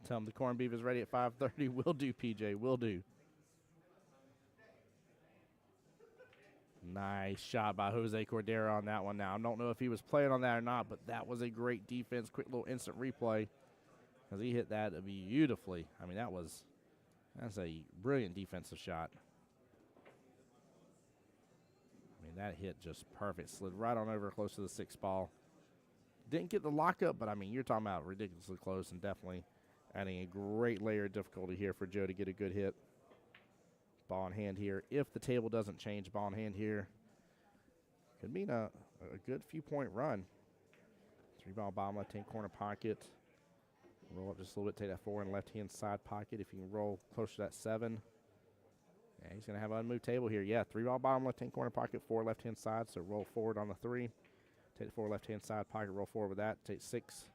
Tell him the corned beef is ready at 5:30. Will do, PJ. Will do. Nice shot by Jose Cordero on that one. Now, I don't know if he was playing on that or not, but that was a great defense. Quick little instant replay because he hit that beautifully. I mean, that's a brilliant defensive shot. I mean, that hit just perfect. Slid right on over close to the 6 ball. Didn't get the lockup, but, I mean, you're talking about ridiculously close and definitely adding a great layer of difficulty here for Joe to get a good hit. Ball in hand here. If the table doesn't change, ball in hand here. Could mean a good few-point run. 3-ball bottom left-hand corner pocket. Roll up just a little bit, take that 4 in left-hand side pocket. If you can roll close to that 7. Yeah, he's going to have an unmoved table here. Yeah, 3-ball bottom left-hand corner pocket, 4 left-hand side. So roll forward on the 3. Take the 4 left-hand side pocket, roll forward with that. Take 6.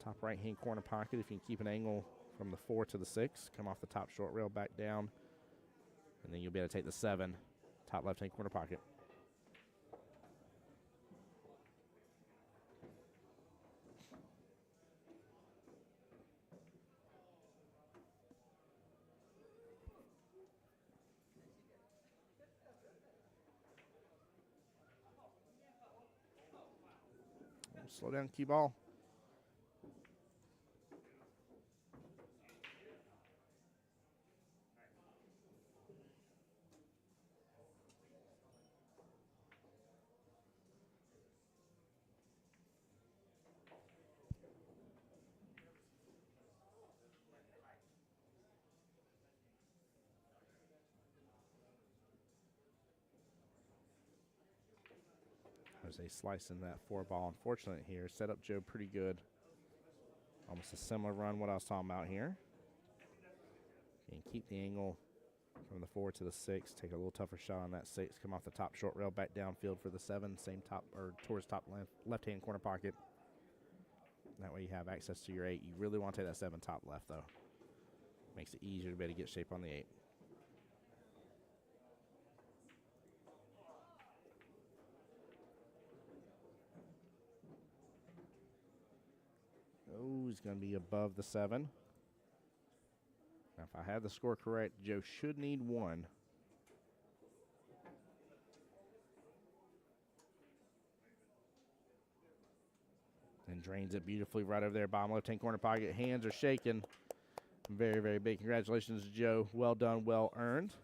Top right-hand corner pocket. If you can keep an angle from the 4 to the 6, come off the top short rail, back down. And then you'll be able to take the 7, top left-hand corner pocket. Slow down, cue ball. There's a slice in that 4-ball. Unfortunate here. Set up Joe pretty good. Almost a similar run what I was talking about here. And keep the angle from the 4 to the 6. Take a little tougher shot on that 6. Come off the top short rail, back downfield for the 7. Same top or towards top left-hand corner pocket. That way you have access to your 8. You really want to take that 7 top left though. Makes it easier to be able to get shape on the 8. Oh, he's going to be above the 7. Now, if I have the score correct, Joe should need 1. And drains it beautifully right over there, bottom left-hand corner pocket. Hands are shaking. Very, very big. Congratulations, Joe. Well done, well earned.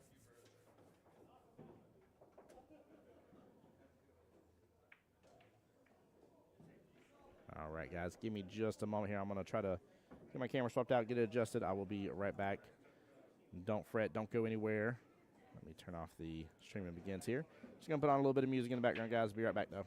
All right, guys, give me just a moment here. I'm going to try to get my camera swapped out, get it adjusted. I will be right back. Don't fret. Don't go anywhere. Let me turn off the streaming begins here. Just going to put on a little bit of music in the background, guys. Be right back, though.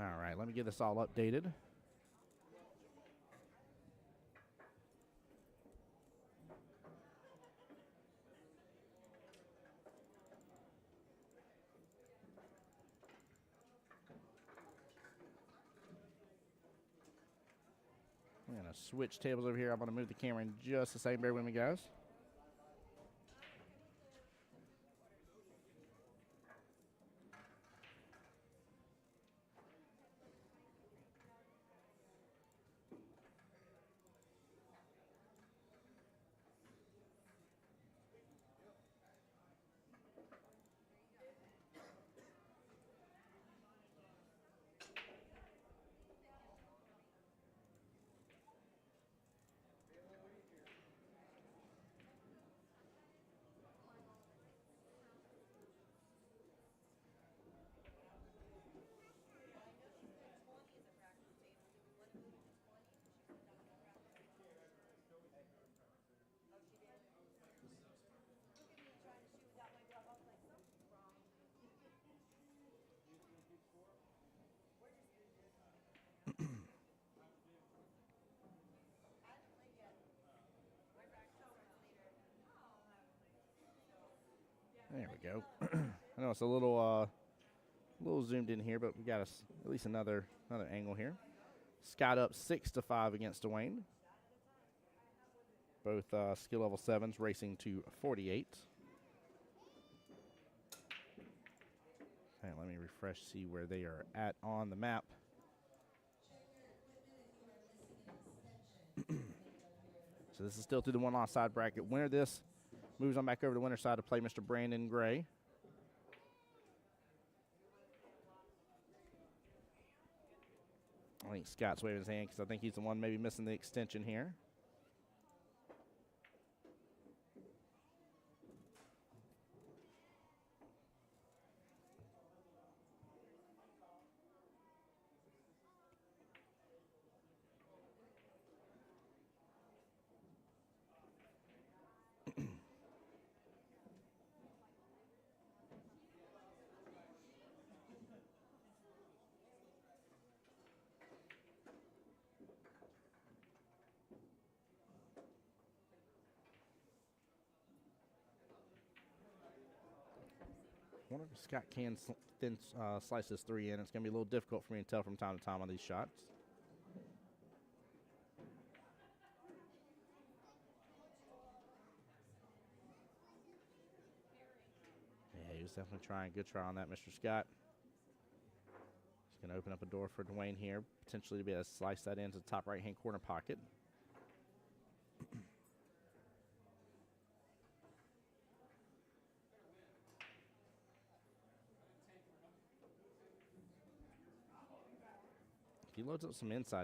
All right, let me get this all updated. I'm going to switch tables over here. I'm going to move the camera in just the same. Bear with me, guys. There we go. I know it's a little zoomed in here, but we got at least another angle here. Scott up 6-5 against Dwayne. Both skill level 7s racing to 48. Okay, let me refresh, see where they are at on the map. So this is still through the one-loss side bracket. Winner this moves on back over to the winner's side to play Mr. Brandon Gray. I think Scott's waving his hand because I think he's the one maybe missing the extension here. I wonder if Scott can slice this 3 in. It's going to be a little difficult for me to tell from time to time on these shots. Yeah, he was definitely trying. Good try on that, Mr. Scott. He's going to open up a door for Dwayne here, potentially to be able to slice that into the top right-hand corner pocket. If he loads up some inside